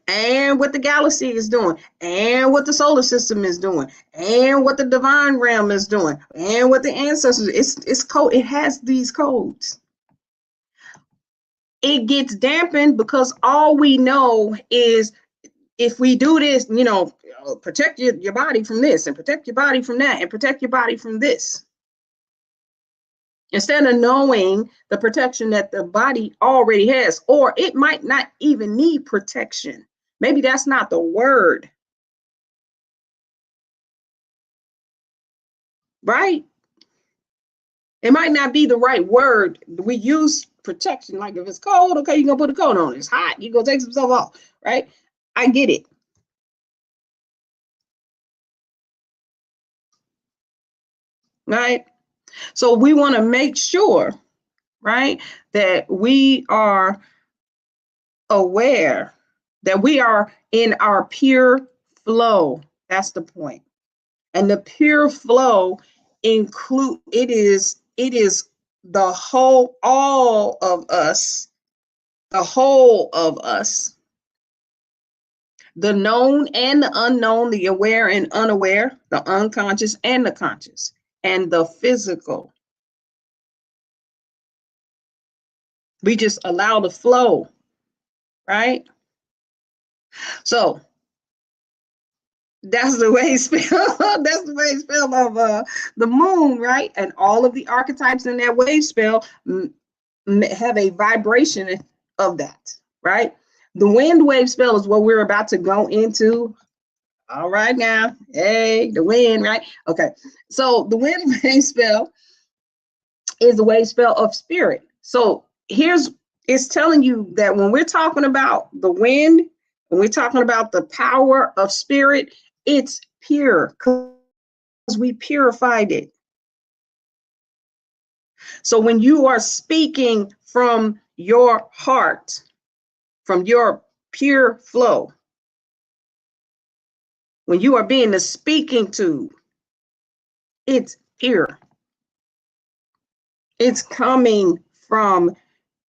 and what the galaxy is doing, and what the solar system is doing, and what the divine realm is doing, and what the ancestors, it's code, it has these codes. It gets dampened because all we know is if we do this, you know, protect your body from this, and protect your body from that, and protect your body from this. Instead of knowing the protection that the body already has, or it might not even need protection. Maybe that's not the word. Right? It might not be the right word. We use protection, like if it's cold, okay, you're gonna put a coat on. It's hot, you're gonna take some stuff off, right? I get it. Right? So we want to make sure, right, that we are aware that we are in our pure flow. That's the point. And the pure flow include it is the whole, all of us, the whole of us, the known and the unknown, the aware and unaware, the unconscious and the conscious, and the physical. We just allow the flow, right? So that's the wave spell. That's the wave spell of the moon, right? And all of the archetypes in that wave spell have a vibration of that, right? The wind wave spell is what we're about to go into. All right, now, hey, the wind, right? Okay, so the wind wave spell is the wave spell of spirit. So it's telling you that when we're talking about the wind, when we're talking about the power of spirit, it's pure because we purified it. So when you are speaking from your heart, from your pure flow, when you are being the speaking tube, it's pure. It's coming from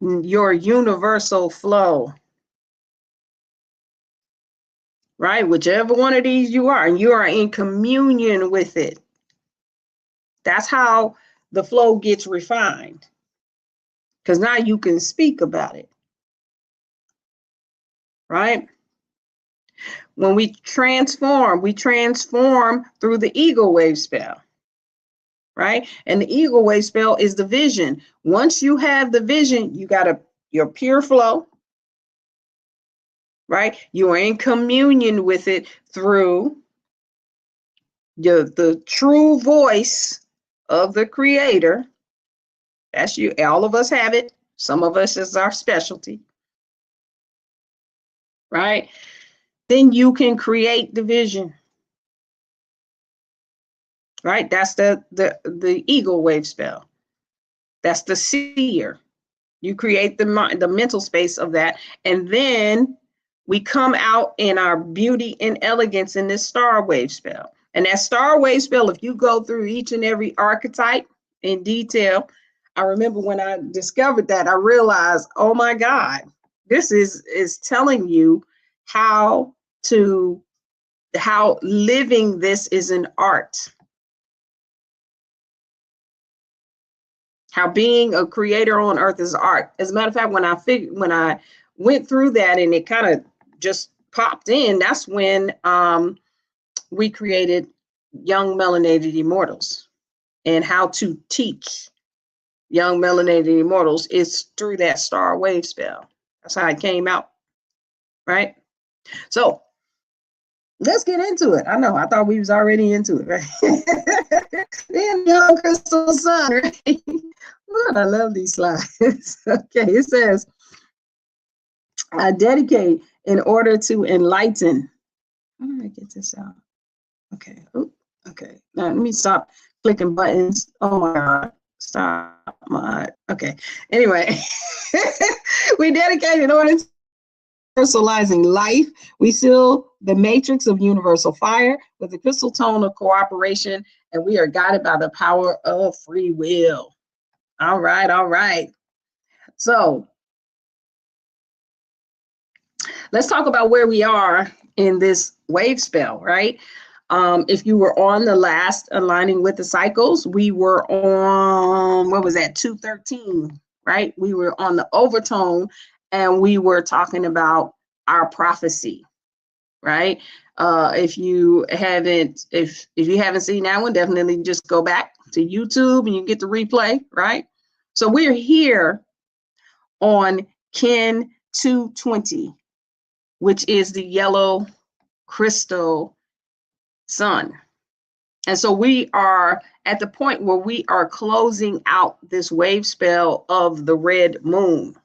your universal flow. Right? Whichever one of these you are, and you are in communion with it. That's how the flow gets refined. Because now you can speak about it. Right? When we transform through the eagle wave spell. Right? And the eagle wave spell is the vision. Once you have the vision, you got your pure flow. Right? You are in communion with it through the true voice of the creator. That's you. All of us have it. Some of us is our specialty. Right? Then you can create the vision. Right? That's the eagle wave spell. That's the seer. You create the mental space of that, and then we come out in our beauty and elegance in this star wave spell. And that star wave spell, if you go through each and every archetype in detail, I remember when I discovered that, I realized, oh my God, this is telling you how living this is an art. How being a creator on earth is art. As a matter of fact, when I went through that and it kind of just popped in, that's when we created Young Melanated Immortals. And how to teach Young Melanated Immortals is through that star wave spell. That's how it came out, right? So let's get into it. I know, I thought we was already into it, right? Then young crystal sun, right? Lord, I love these slides. Okay, it says, I dedicate in order to enlighten. How do I get this out? Okay. Ooh, okay. Now let me stop clicking buttons. Oh my God. Stop my. Okay. Anyway, we dedicate in order universalizing life. We seal the matrix of universal fire with the crystal tone of cooperation, and we are guided by the power of free will. All right, all right. So let's talk about where we are in this wave spell, right? If you were on the last aligning with the cycles, we were on, what was that, 213, right? We were on the overtone, and we were talking about our prophecy, right? If you haven't seen that one, definitely just go back to YouTube and you get the replay, right? So we're here on Kin 220, which is the yellow crystal sun. And so we are at the point where we are closing out this wave spell of the red moon.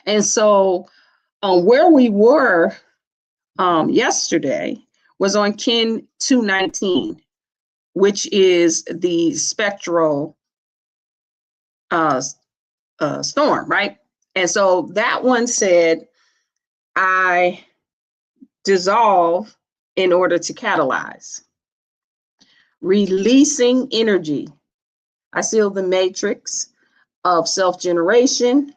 And so where we were yesterday was on Kin 219, which is the spectral storm, right? And so that one said, I dissolve in order to catalyze. Releasing energy. I seal the matrix of self-generation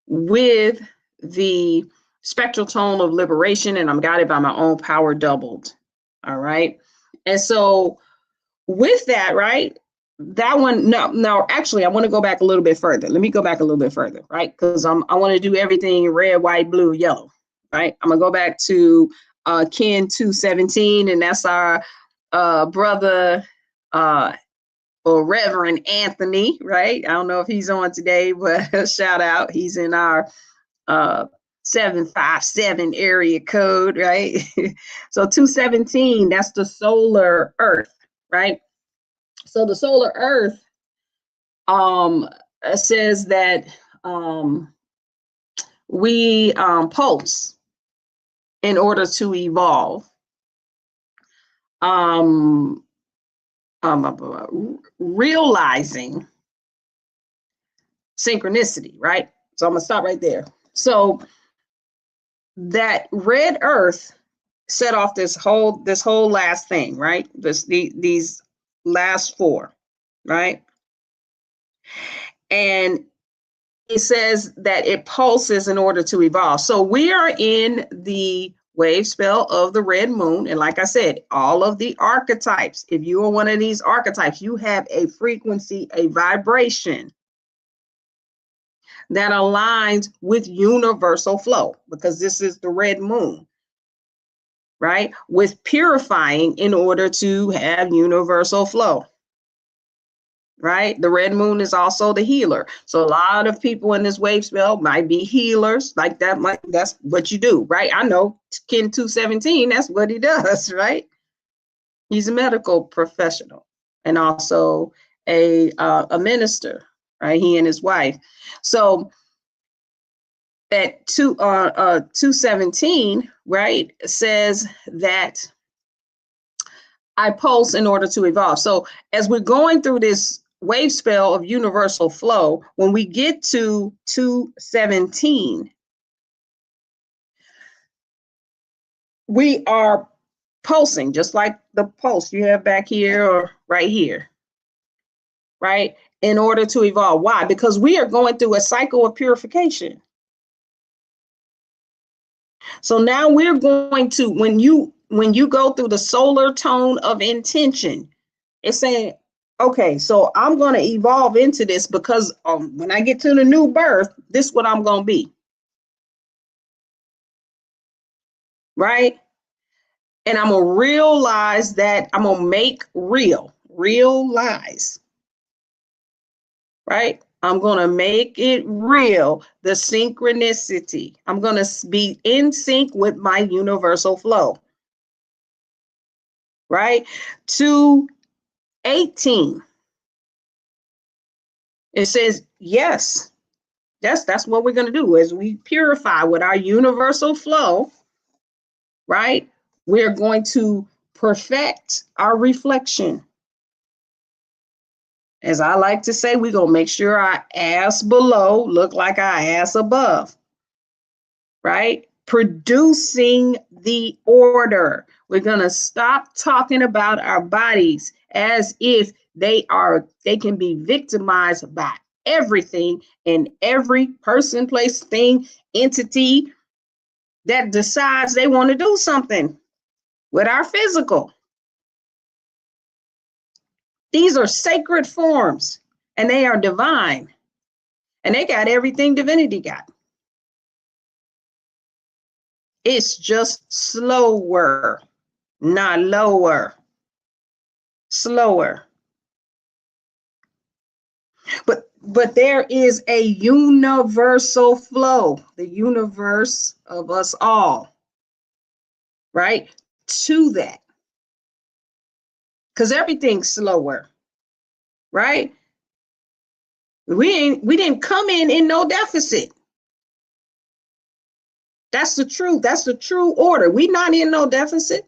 with the spectral tone of liberation, and I'm guided by my own power doubled. All right. And so with that, right, that one, no, actually, I want to go back a little bit further. Let me go back a little bit further, right? Because I want to do everything in red, white, blue, yellow, right? I'm going to go back to Kin 217, and that's our brother or Reverend Anthony, right? I don't know if he's on today, but shout out. He's in our 757 area code, right? So 217, that's the solar earth, right? So the solar earth says that we pulse in order to evolve. Realizing synchronicity, right? So I'm gonna stop right there. So that red earth set off this whole last thing, right? These last four, right? And it says that it pulses in order to evolve. So we are in the wave spell of the red moon. And like I said, all of the archetypes, if you are one of these archetypes, you have a frequency, a vibration that aligns with universal flow, because this is the red moon, right? With purifying in order to have universal flow, right? The red moon is also the healer. So a lot of people in this wave spell might be healers, like that. That's what you do, right? I know Kin 217, that's what he does, right? He's a medical professional and also a minister, right? He and his wife. So at 217, right, says that I pulse in order to evolve. So as we're going through this wave spell of universal flow, when we get to 217, we are pulsing just like the pulse you have back here or right here, right? In order to evolve. Why? Because we are going through a cycle of purification. So now we're going to, when you go through the solar tone of intention, it's saying, okay, so I'm going to evolve into this because when I get to the new birth, this is what I'm going to be. Right? And I'm going to realize that I'm going to make realize. Right? I'm going to make it real, the synchronicity. I'm going to be in sync with my universal flow. Right? 218. It says, yes, that's what we're going to do as we purify with our universal flow, right? We're going to perfect our reflection. As I like to say, we're going to make sure our ass below look like our ass above. right? Producing the order. We're going to stop talking about our bodies as if they can be victimized by everything and every person, place, thing, entity that decides they want to do something with our physical. These are sacred forms and they are divine, and they got everything divinity got. It's just slower, not lower, slower. But there is a universal flow, the universe of us all, right? To that. Because everything's slower, right? We didn't come in no deficit. That's the truth. That's the true order. We not in no deficit.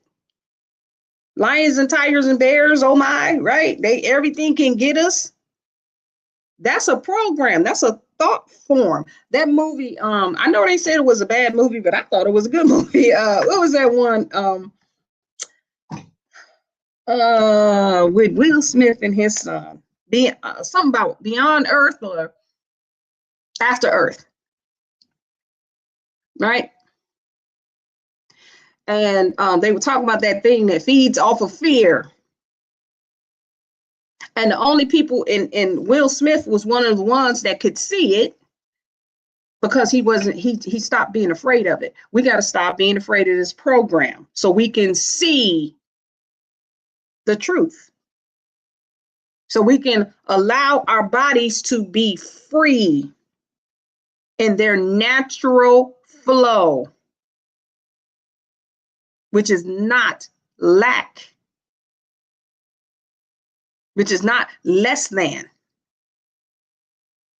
Lions and tigers and bears, oh my, right? Everything can get us. That's a program. That's a thought form. That movie, I know they said it was a bad movie, but I thought it was a good movie. What was that one? With Will Smith and his son. Something about Beyond Earth or After Earth. Right? And they were talking about that thing that feeds off of fear. And the only people in Will Smith was one of the ones that could see it, because he stopped being afraid of it. We got to stop being afraid of this program so we can see the truth. So we can allow our bodies to be free in their natural flow, which is not lack, which is not less than,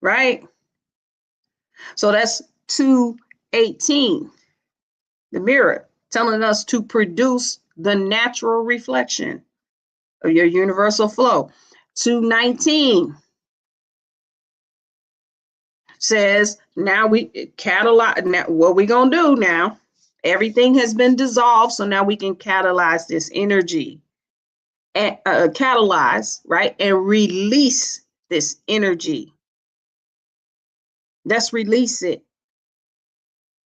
right? So that's 2:18, the mirror, telling us to produce the natural reflection of your universal flow. 2:19 says, now we catalyze. Now, what we gonna do now? Everything has been dissolved, so now we can catalyze this energy, and catalyze, right, and release this energy. Let's release it.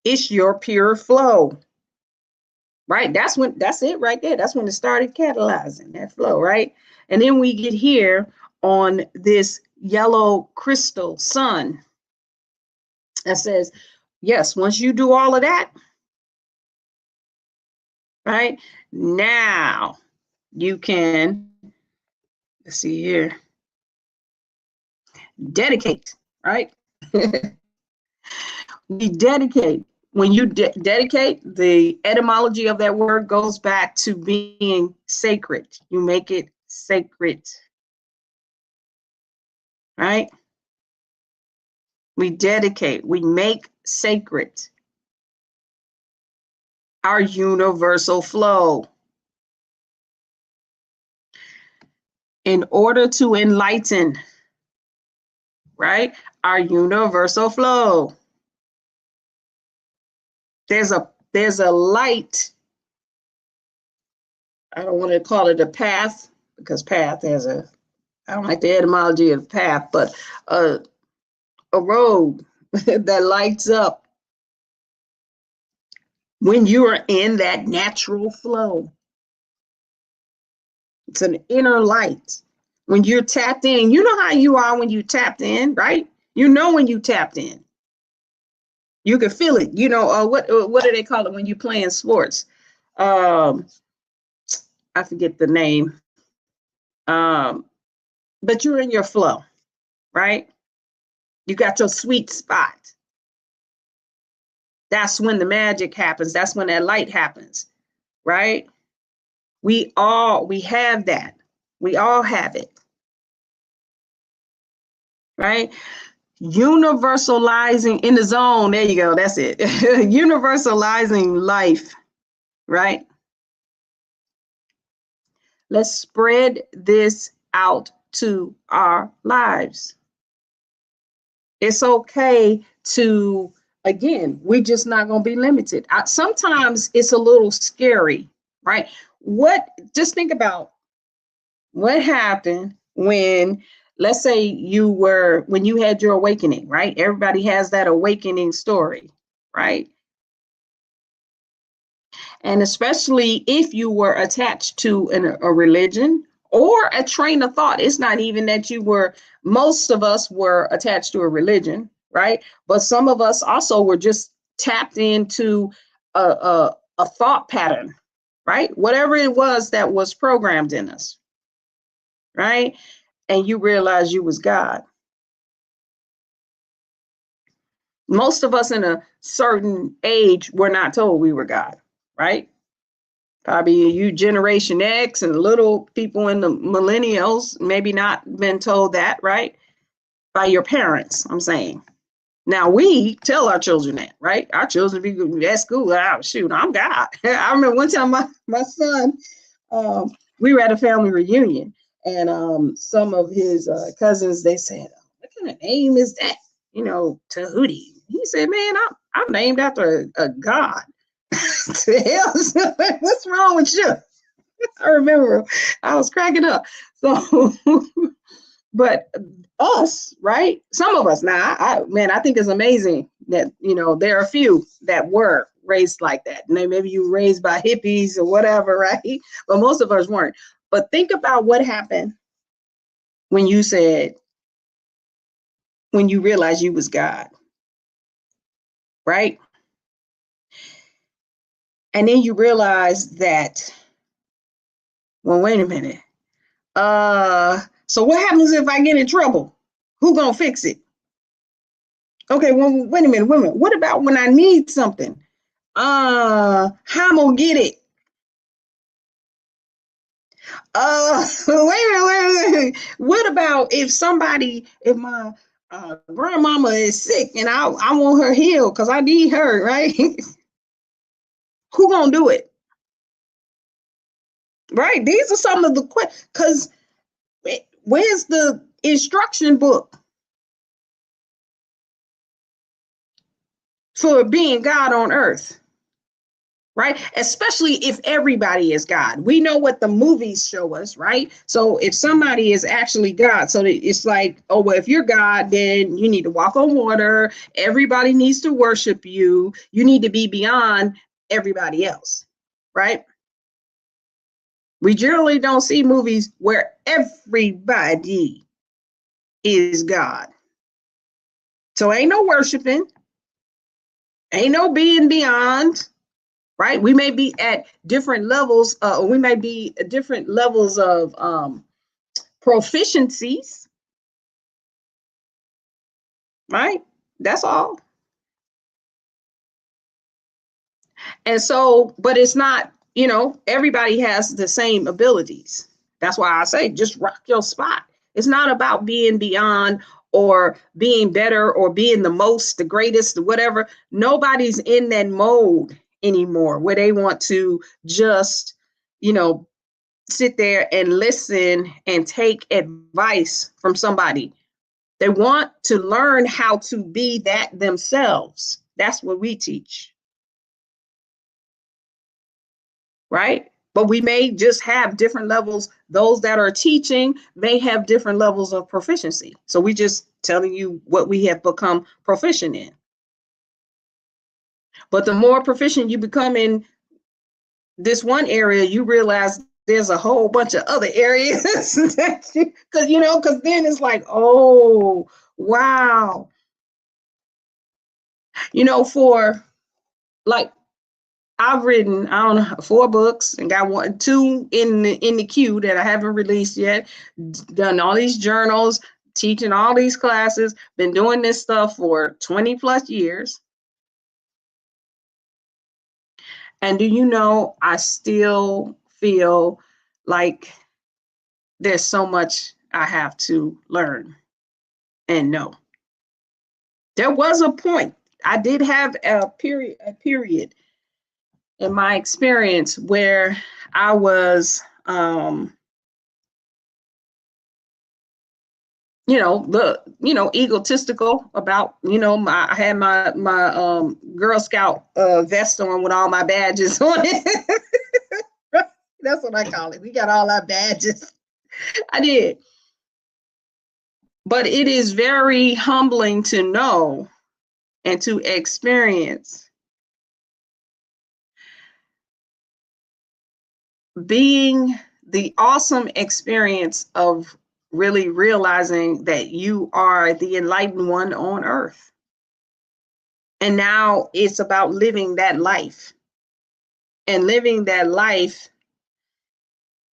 It's your pure flow, right? That's it right there. That's when it started catalyzing that flow, right? And then we get here on this yellow crystal sun that says, yes, once you do all of that, right, now you can, let's see here, dedicate, right? We dedicate. When you dedicate, the etymology of that word goes back to being sacred. You make it sacred, right? We dedicate, we make sacred our universal flow. In order to enlighten, right, our universal flow. There's a light. I don't want to call it a path, because path has I don't like the etymology of path, but a road that lights up when you are in that natural flow. It's an inner light. When you're tapped in, you know how you are when you tapped in, right? You know when you tapped in. You can feel it. You know, what do they call it when you're playing sports? I forget the name. But you're in your flow, right? You got your sweet spot. That's when the magic happens. That's when that light happens, right? We have that. We all have it, right? Universalizing in the zone. There you go. That's it. Universalizing life, right? Let's spread this out to our lives. It's okay to again, we're just not going to be limited. Sometimes it's a little scary, right? Just think about what happened when, let's say when you had your awakening, right? Everybody has that awakening story, right? And especially if you were attached to a religion or a train of thought. It's not even that most of us were attached to a religion, right? But some of us also were just tapped into a thought pattern, right? Whatever it was that was programmed in us, right? And you realize you was God. Most of us in a certain age were not told we were God, right? Probably you Generation X and little people in the millennials, maybe not been told that, right? By your parents, I'm saying. Now we tell our children that, right? Our children be at school, shoot, I'm God. I remember one time my son, we were at a family reunion, and some of his cousins, they said, what kind of name is that? Tahuti. He said, man, I'm named after a god. To hell, what's wrong with you? I remember I was cracking up. So, but us, right? Some of us now, I think it's amazing that, there are a few that were raised like that. And maybe you were raised by hippies or whatever, right? But most of us weren't. But think about what happened when you realized you was God, right? And then you realize that, well, wait a minute. So what happens if I get in trouble? Who gonna fix it? Okay, well, wait a minute. What about when I need something? How I'm gonna get it? Wait a minute. What about if my grandmama is sick and I want her healed because I need her, right? Who gonna do it? Right? These are some of the questions, because where's the instruction book for being God on earth? Right? Especially if everybody is God. We know what the movies show us, right? So if somebody is actually God, so it's like, oh, well, if you're God, then you need to walk on water. Everybody needs to worship you. You need to be beyond everybody else, right? We generally don't see movies where everybody is God. So ain't no worshiping, ain't no being beyond, right? We may be at different levels, we may be at different levels of proficiencies, right? That's all. And so, but it's not, everybody has the same abilities. That's why I say just rock your spot. It's not about being beyond or being better or being the most, the greatest, whatever. Nobody's in that mode anymore where they want to just, sit there and listen and take advice from somebody. They want to learn how to be that themselves. That's what we teach. Right? But we may just have different levels. Those that are teaching may have different levels of proficiency. So we just telling you what we have become proficient in. But the more proficient you become in this one area, you realize there's a whole bunch of other areas because then it's like, oh, wow. For like, I've written, 4 books and got 2 in the queue that I haven't released yet. Done all these journals, teaching all these classes, been doing this stuff for 20 plus years. And do you know, I still feel like there's so much I have to learn and know. There was a point, I did have a period in my experience where I was, egotistical about, I had my Girl Scout vest on with all my badges on it. That's what I call it. We got all our badges. I did. But it is very humbling to know and to experience being the awesome experience of really realizing that you are the enlightened one on earth. And now it's about living that life. And living that life,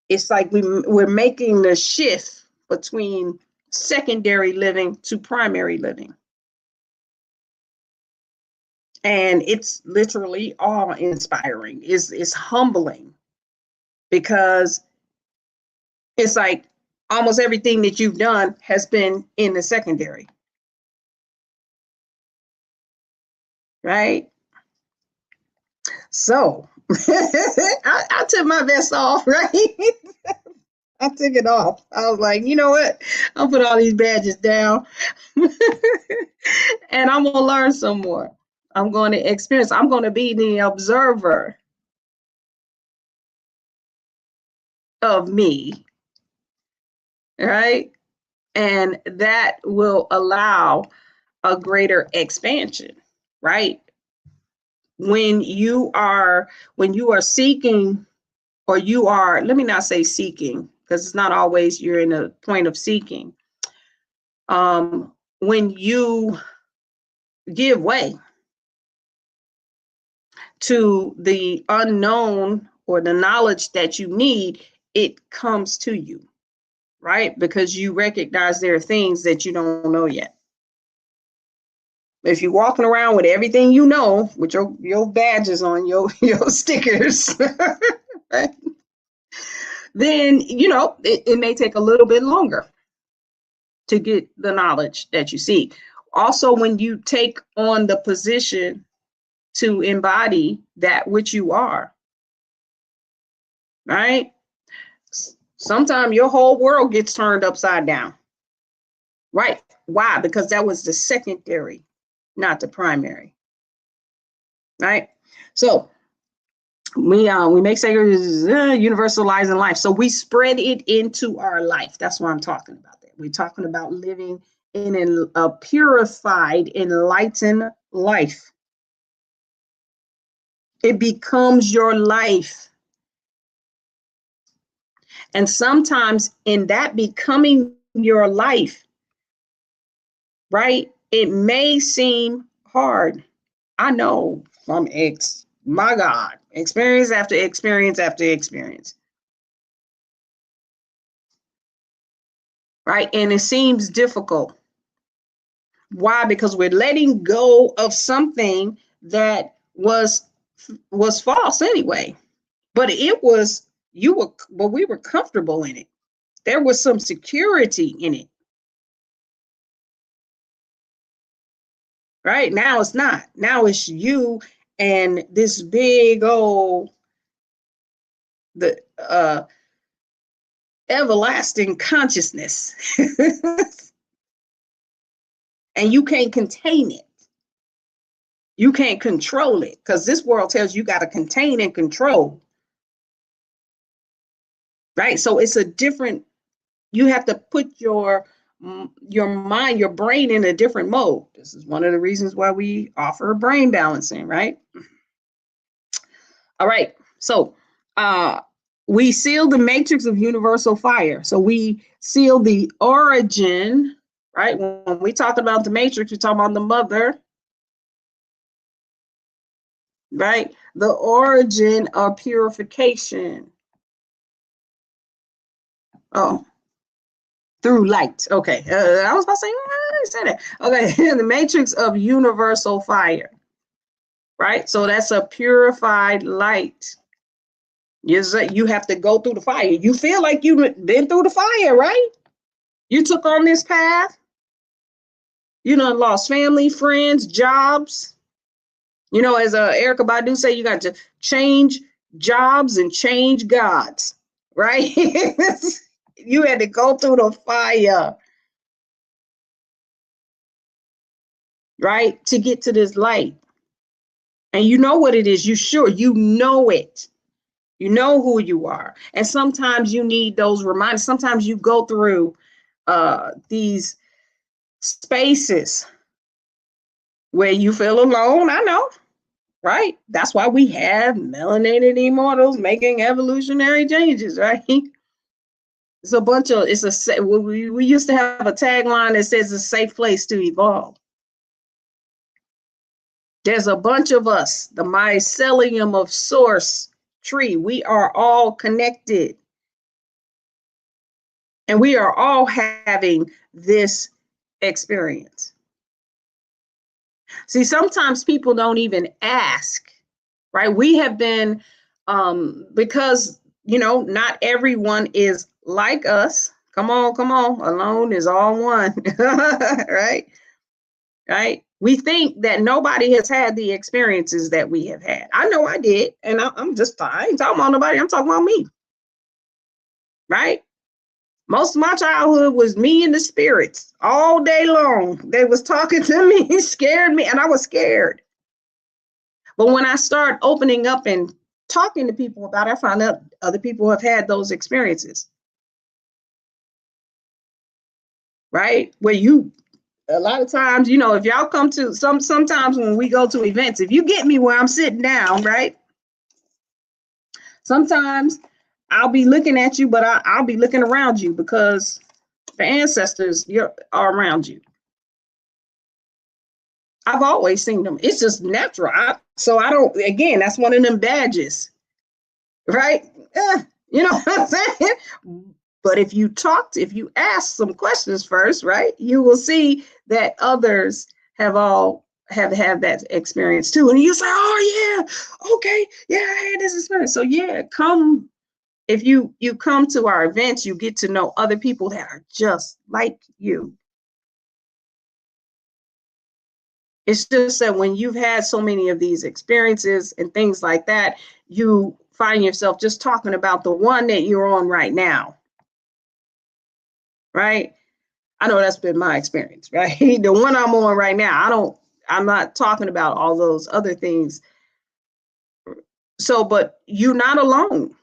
it's like we're making the shift between secondary living to primary living. And it's literally awe-inspiring. It's humbling, because it's like almost everything that you've done has been in the secondary. Right? So I took my vest off, right? I took it off. I was like, you know what? I'll put all these badges down and I'm going to learn some more. I'm going to experience. I'm going to be the observer of me, right? And that will allow a greater expansion, right? When you are seeking, or you are, let me not say seeking, because it's not always you're in a point of seeking. When you give way to the unknown or the knowledge that you need, it comes to you, right? Because you recognize there are things that you don't know yet. If you're walking around with everything you know, with your badges on, your stickers, right? Then, it may take a little bit longer to get the knowledge that you seek. Also, when you take on the position to embody that which you are, right? Sometimes your whole world gets turned upside down, right? Why? Because that was the secondary, not the primary, right? So we make sacred universalizing life. So we spread it into our life. That's what I'm talking about. That we're talking about living in a purified, enlightened life. It becomes your life. And sometimes in that becoming your life, right, it may seem hard. I know from my God, experience after experience after experience. Right? And it seems difficult. Why? Because we're letting go of something that was false anyway. But we were comfortable in it. There was some security in it. Right? Now it's not. Now it's you and this big old everlasting consciousness. And you can't contain it. You can't control it, because this world tells you got to contain and control. Right? So it's a different, you have to put your mind, your brain in a different mode. This is one of the reasons why we offer brain balancing, right? All right. So we seal the matrix of universal fire. So we seal the origin, right? When we talk about the matrix, we talk about the mother, right? The origin of purification. Oh, through light. Okay. I was about to say, I didn't say that. Okay. The matrix of universal fire, right? So that's a purified light. You have to go through the fire. You feel like you've been through the fire, right? You took on this path. You done lost family, friends, jobs. As Erykah Badu say, you got to change jobs and change gods, right? You had to go through the fire. right? To get to this light. And you know what it is. You know it. You know who you are. And sometimes you need those reminders. Sometimes you go through these spaces where you feel alone. I know, right? That's why we have melanated immortals making evolutionary changes, right? It's a bunch of, we used to have a tagline that says a safe place to evolve. There's a bunch of us, the mycelium of source tree. We are all connected. And we are all having this experience. See, sometimes people don't even ask, right? We have been, because, you know, not everyone is like us. Come on, alone is all one, right? Right? We think that nobody has had the experiences that we have had. I know I did, and I ain't talking about nobody, I'm talking about me, right? Most of my childhood was me and the spirits all day long. They was talking to me, scared me, and I was scared. But when I start opening up and talking to people about it, I found out other people have had those experiences, right? Where a lot of times, you know, if y'all come to sometimes when we go to events, if you get me where I'm sitting down, right? Sometimes I'll be looking at you, but I'll be looking around you because the ancestors are around you. I've always seen them. It's just natural. So I don't, again, that's one of them badges, right? You know what I'm saying? But if you ask some questions first, right, you will see that others have had that experience too. And you say, oh yeah, okay, yeah, I had this experience. So yeah, if you come to our events, you get to know other people that are just like you. It's just that when you've had so many of these experiences and things like that, you find yourself just talking about the one that you're on right now. Right? I know that's been my experience, right? The one I'm on right now, I'm not talking about all those other things. So, but you're not alone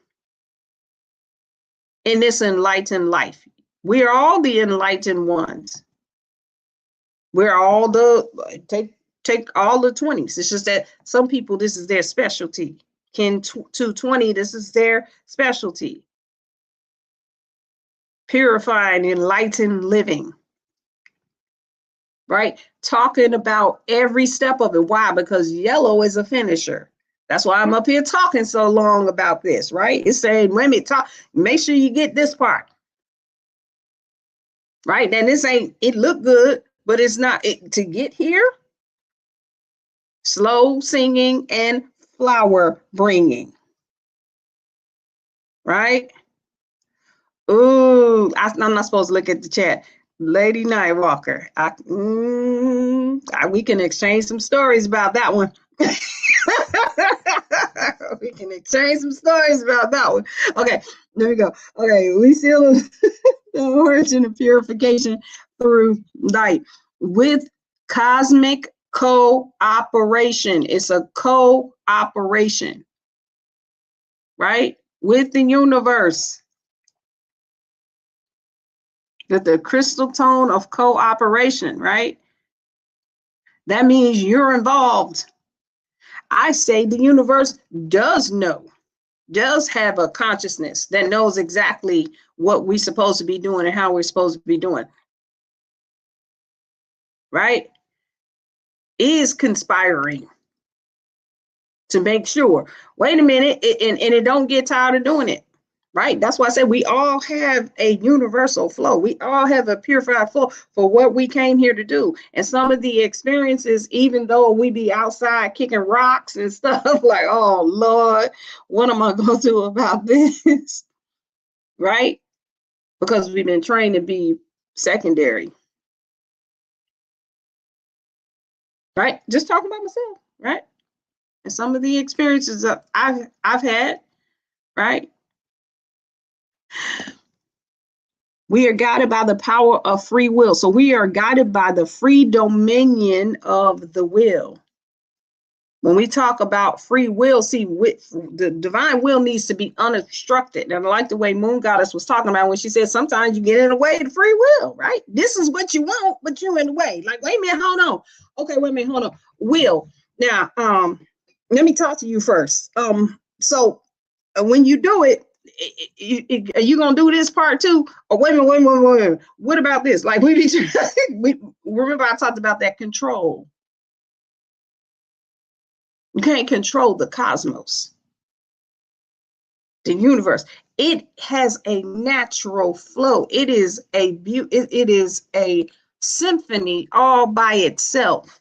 in this enlightened life. We are all the enlightened ones. We're all take all the 20s. It's just that some people, this is their specialty. Kin 220, this is their specialty. Purifying, enlightened living. Right? Talking about every step of it. Why? Because yellow is a finisher. That's why I'm up here talking so long about this, right? It's saying, wait a minute, make sure you get this part. Right? Then it look good, but it's not. To get here, slow singing and flower bringing. Right? Ooh, I'm not supposed to look at the chat. Lady Nightwalker, we can exchange some stories about that one. We can exchange some stories about that one. Okay, there we go. Okay, we seal the origin of purification through light with cosmic cooperation. It's a cooperation, right? With the universe. With the crystal tone of cooperation, right? That means you're involved. I say the universe does know, does have a consciousness that knows exactly what we're supposed to be doing and how we're supposed to be doing. Right? Is conspiring to make sure, wait a minute, and it don't get tired of doing it. Right? That's why I said we all have a universal flow. We all have a purified flow for what we came here to do. And some of the experiences, even though we be outside kicking rocks and stuff, like, oh Lord, what am I going to do about this? Right? Because we've been trained to be secondary. Right? Just talking about myself, right? And some of the experiences that I've had, right? We are guided by the power of free will. So we are guided by the free dominion of the will. When we talk about free will, see, the divine will needs to be unobstructed. And I like the way Moon Goddess was talking about when she said, sometimes you get in the way of free will, right? This is what you want, but you're in the way. Like, wait a minute, hold on. Okay, wait a minute, hold on. Will. Now, let me talk to you first. So when you do it, are you gonna do this part too? Or wait a minute. What about this? Like we remember I talked about that control. You can't control the cosmos, the universe. It has a natural flow. It is a it is a symphony all by itself.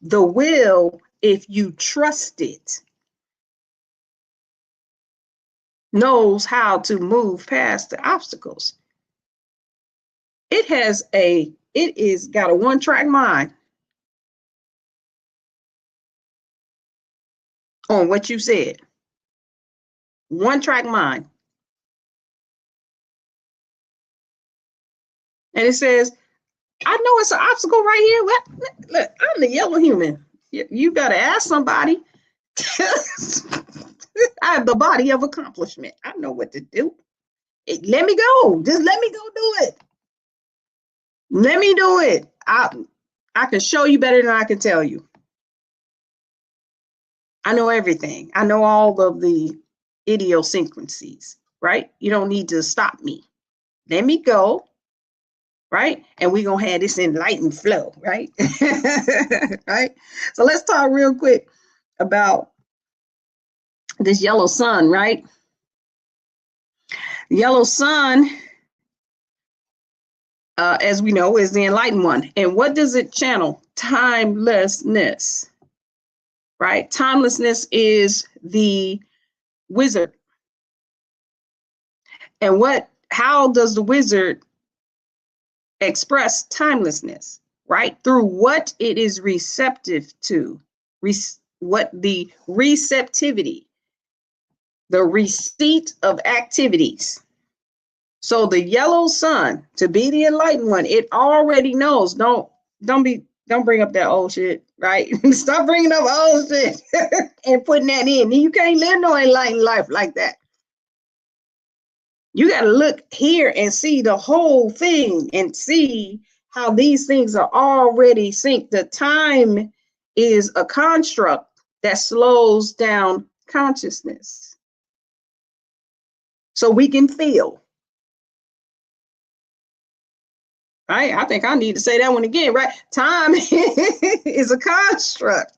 The will, if you trust it, knows how to move past the obstacles. It is got a one-track mind on what you said. One-track mind. And it says, I know it's an obstacle right here. Look, I'm the yellow human. You better ask somebody. I have the body of accomplishment. I know what to do. Let me go. Just let me go do it. Let me do it. I can show you better than I can tell you. I know everything. I know all of the idiosyncrasies, right? You don't need to stop me. Let me go, right? And we're going to have this enlightened flow, right? Right? So let's talk real quick about this yellow sun, right? Yellow sun, as we know, is the enlightened one. And what does it channel? Timelessness, right? Timelessness is the wizard. And how does the wizard express timelessness, right? Through what it is receptive to, what the receptivity, the receipt of activities. So the yellow sun, to be the enlightened one, it already knows. Don't bring up that old shit, right? Stop bringing up old shit and putting that in. You can't live no enlightened life like that. You got to look here and see the whole thing and see how these things are already synced. The time is a construct that slows down consciousness so we can feel. Right? I think I need to say that one again, right? Time is a construct.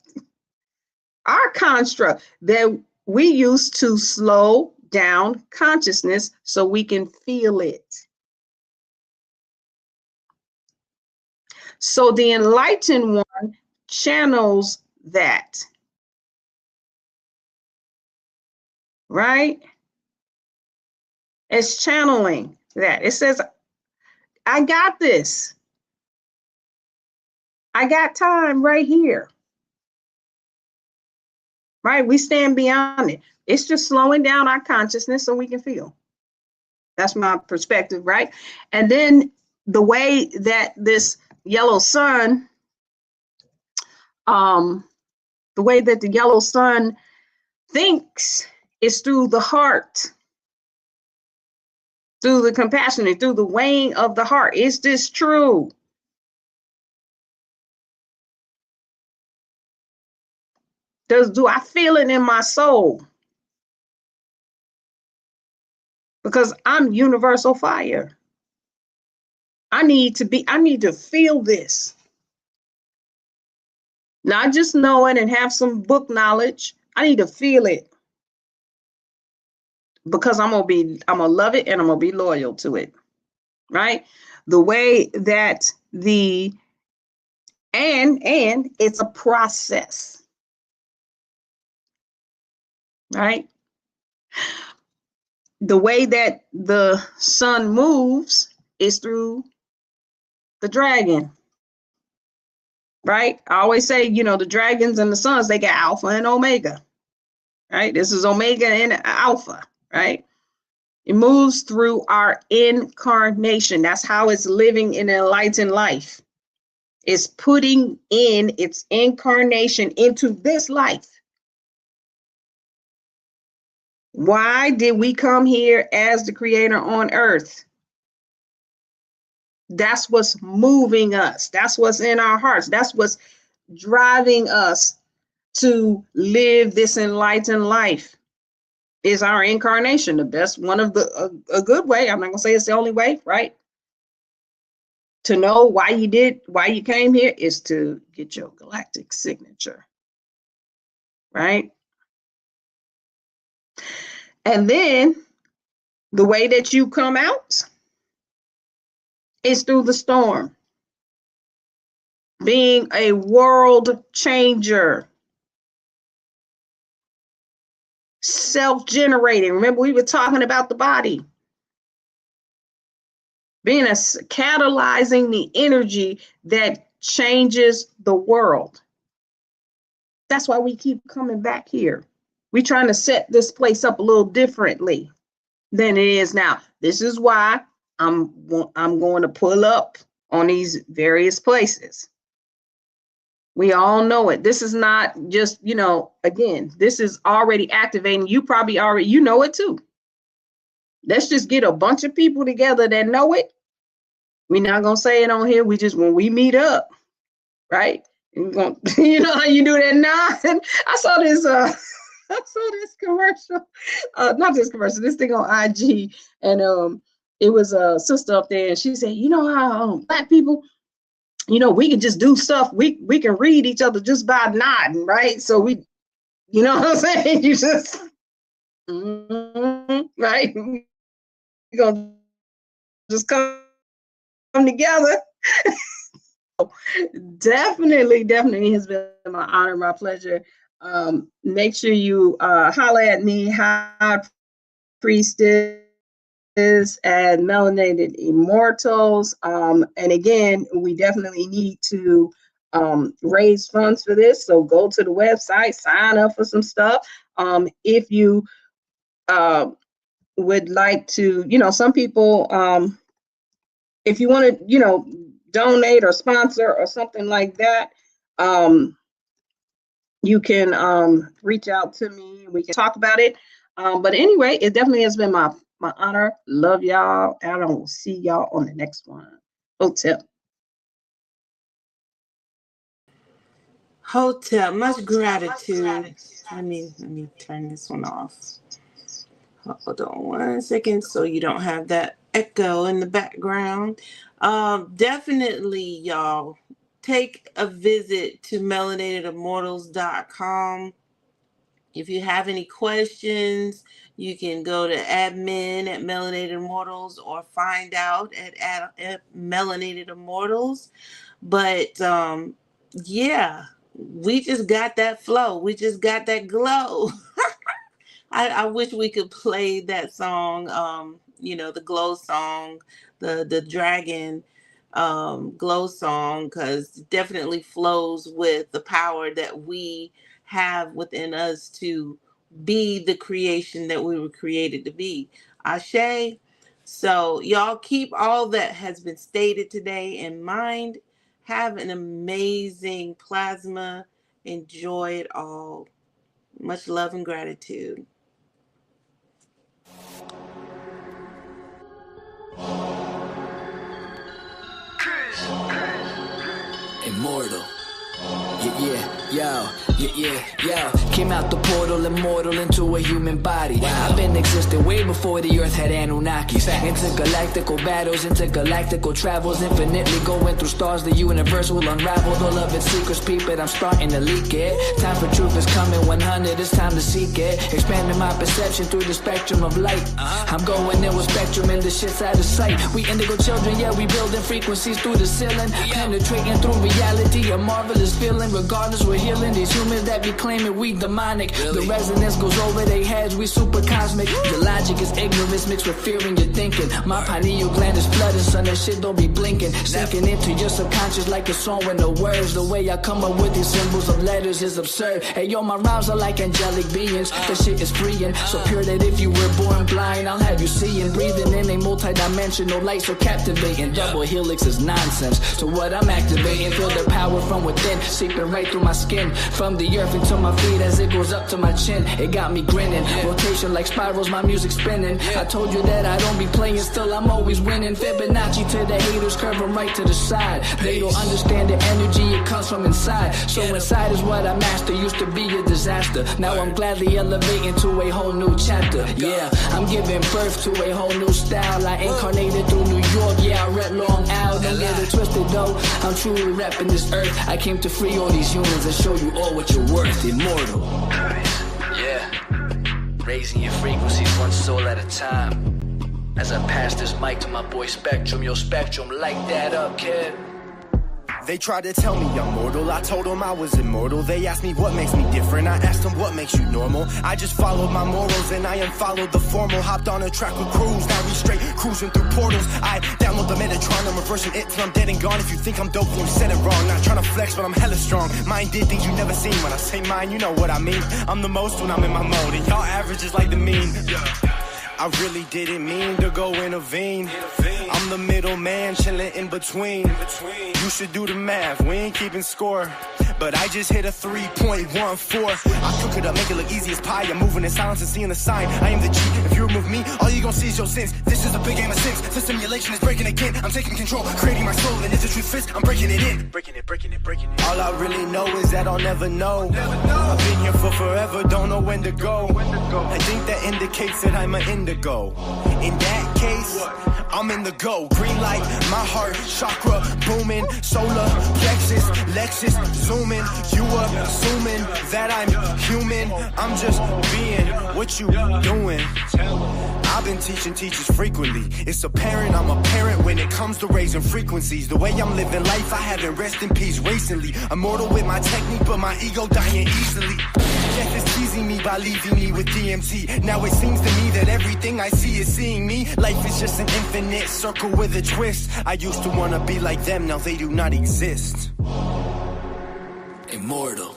Our construct that we use to slow down consciousness so we can feel it. So the enlightened one channels that. Right? It's channeling that. It says, I got this. I got time right here. Right? We stand beyond it. It's just slowing down our consciousness so we can feel. That's my perspective, right? And then the way that this yellow sun, the way that the yellow sun thinks is through the heart, through the compassion, through the weighing of the heart. Is this true? Do I feel it in my soul? Because I'm universal fire. I need to feel this. Not just know it and have some book knowledge. I need to feel it. Because I'm gonna love it and I'm gonna be loyal to it. Right? The way that and it's a process. Right? The way that the sun moves is through the dragon. Right? I always say, the dragons and the suns, they got alpha and omega. Right? This is omega and alpha, right? It moves through our incarnation. That's how it's living an enlightened life. It's putting in its incarnation into this life. Why did we come here as the creator on earth? That's what's moving us. That's what's in our hearts. That's what's driving us to live this enlightened life. Is our incarnation the best one of the a good way? I'm not gonna say it's the only way, right? To know why you came here is to get your galactic signature, right? And then the way that you come out is through the storm, being a world changer, self-generating. Remember, we were talking about the body. Being catalyzing the energy that changes the world. That's why we keep coming back here. We're trying to set this place up a little differently than it is now. This is why I'm going to pull up on these various places. We all know it. This is not just, again, this is already activating. You probably already, you know it too. Let's just get a bunch of people together that know it. We're not going to say it on here. We just, when we meet up, right? We're gonna, you know how you do that now? I saw this commercial, not this commercial, this thing on IG. And it was a sister up there and she said, you know how Black people, we can just do stuff. We can read each other just by nodding, right? So we, you know what I'm saying? You just, right? We're gonna just come together. Definitely has been my honor, my pleasure. Make sure you holler at me, High Priestess and Melanated Immortals. And again, we definitely need to raise funds for this. So go to the website, sign up for some stuff. If you would like to, some people, if you want to, donate or sponsor or something like that, you can reach out to me. We can talk about it. But anyway, it definitely has been my honor. Love y'all. And I will see y'all on the next one. Hotel. Much gratitude. Let me turn this one off. Hold on 1 second so you don't have that echo in the background. Definitely, y'all, take a visit to melanatedimmortals.com. If you have any questions, you can go to admin at Melanated Immortals or find out at Melanated Immortals. But yeah, we just got that flow. We just got that glow. I wish we could play that song, the glow song, the dragon glow song, because it definitely flows with the power that we have within us to be the creation that we were created to be. Ashe. So y'all keep all that has been stated today in mind. Have an amazing plasma. Enjoy it all. Much love and gratitude. Immortal. Yeah. Came out the portal, immortal into a human body. I've been existing way before the earth had Anunnakis. Intergalactical battles, intergalactical travels, infinitely going through stars. The universe will unravel all of its secrets, peep it. I'm starting to leak it. Time for truth is coming 100, it's time to seek it. Expanding my perception through the spectrum of light. I'm going in with spectrum and the shit's out of sight. We indigo children, yeah, we building frequencies through the ceiling. Penetrating through reality, a marvelous feeling. Regardless, we're healing these humans that be claiming we demonic. The resonance goes over their heads, we super cosmic. Your logic is ignorance mixed with fear in your thinking. My pineal gland is flooded, son, that shit don't be blinking. Sinking into your subconscious like a song with no words. The way I come up with these symbols of letters is absurd. Hey yo, my rhymes are like angelic beings. That shit is freeing, so pure that if you were born blind, I'll have you seeing. Breathing in a multi-dimensional light so captivating. Double helix is nonsense, so what I'm activating. Feel the power from within, seeping right through my skin. From the earth into my feet as it goes up to my chin. It got me grinning, rotation like spirals, my music spinning. I told you that I don't be playing, still I'm always winning. Fibonacci to the haters, curve them right to the side. They don't understand the energy, it comes from inside. So inside is what I master, used to be a disaster. Now I'm gladly elevating to a whole new chapter. Yeah, I'm giving birth to a whole new style. I incarnated through New York, yeah, I read Long Isle. Don't get it twisted though, I'm truly repping this earth. I came to free all these humans and show you all what you're worth. Immortal. Yeah, raising your frequencies one soul at a time. As I pass this mic to my boy Spectrum, yo Spectrum, light that up, kid. They tried to tell me I'm mortal, I told them I was immortal. They asked me what makes me different, I asked them what makes you normal. I just followed my morals and I unfollowed the formal. Hopped on a track with crews, now we straight cruising through portals. I download the Metatron, I'm reversing it till I'm dead and gone. If you think I'm dope, you said it wrong. Not trying to flex, but I'm hella strong. Mine did things you never seen. When I say mine, you know what I mean. I'm the most when I'm in my mode, and y'all average is like the mean. I really didn't mean to go intervene. I'm the middleman chilling in between. You should do the math, we ain't keeping score. But I just hit a 3.14. I cook it up, make it look easy as pie. I'm moving in silence and seeing the sign. I am the G. If you remove me, all you gon' see is your sins. This is a big game of sins. The simulation is breaking again. I'm taking control, creating my soul. And if the truth fits, I'm breaking it in. Breaking it. All I really know is that I'll never know. I've been here for forever, don't know when to go. I think that indicates that I'm an indigo. In that case, I'm in the go. Green light, my heart, chakra booming. Solar plexus, Lexus zooming. You assuming that I'm human. I'm just being what you doing. I've been teaching teachers frequently. It's apparent I'm a parent when it comes to raising frequencies. The way I'm living life, I haven't rest in peace recently. Immortal with my technique, but my ego dying easily. Death is teasing me by leaving me with DMT. Now it seems to me that everything I see is seeing me. Life is just an infinite circle with a twist. I used to wanna be like them, now they do not exist. Immortal.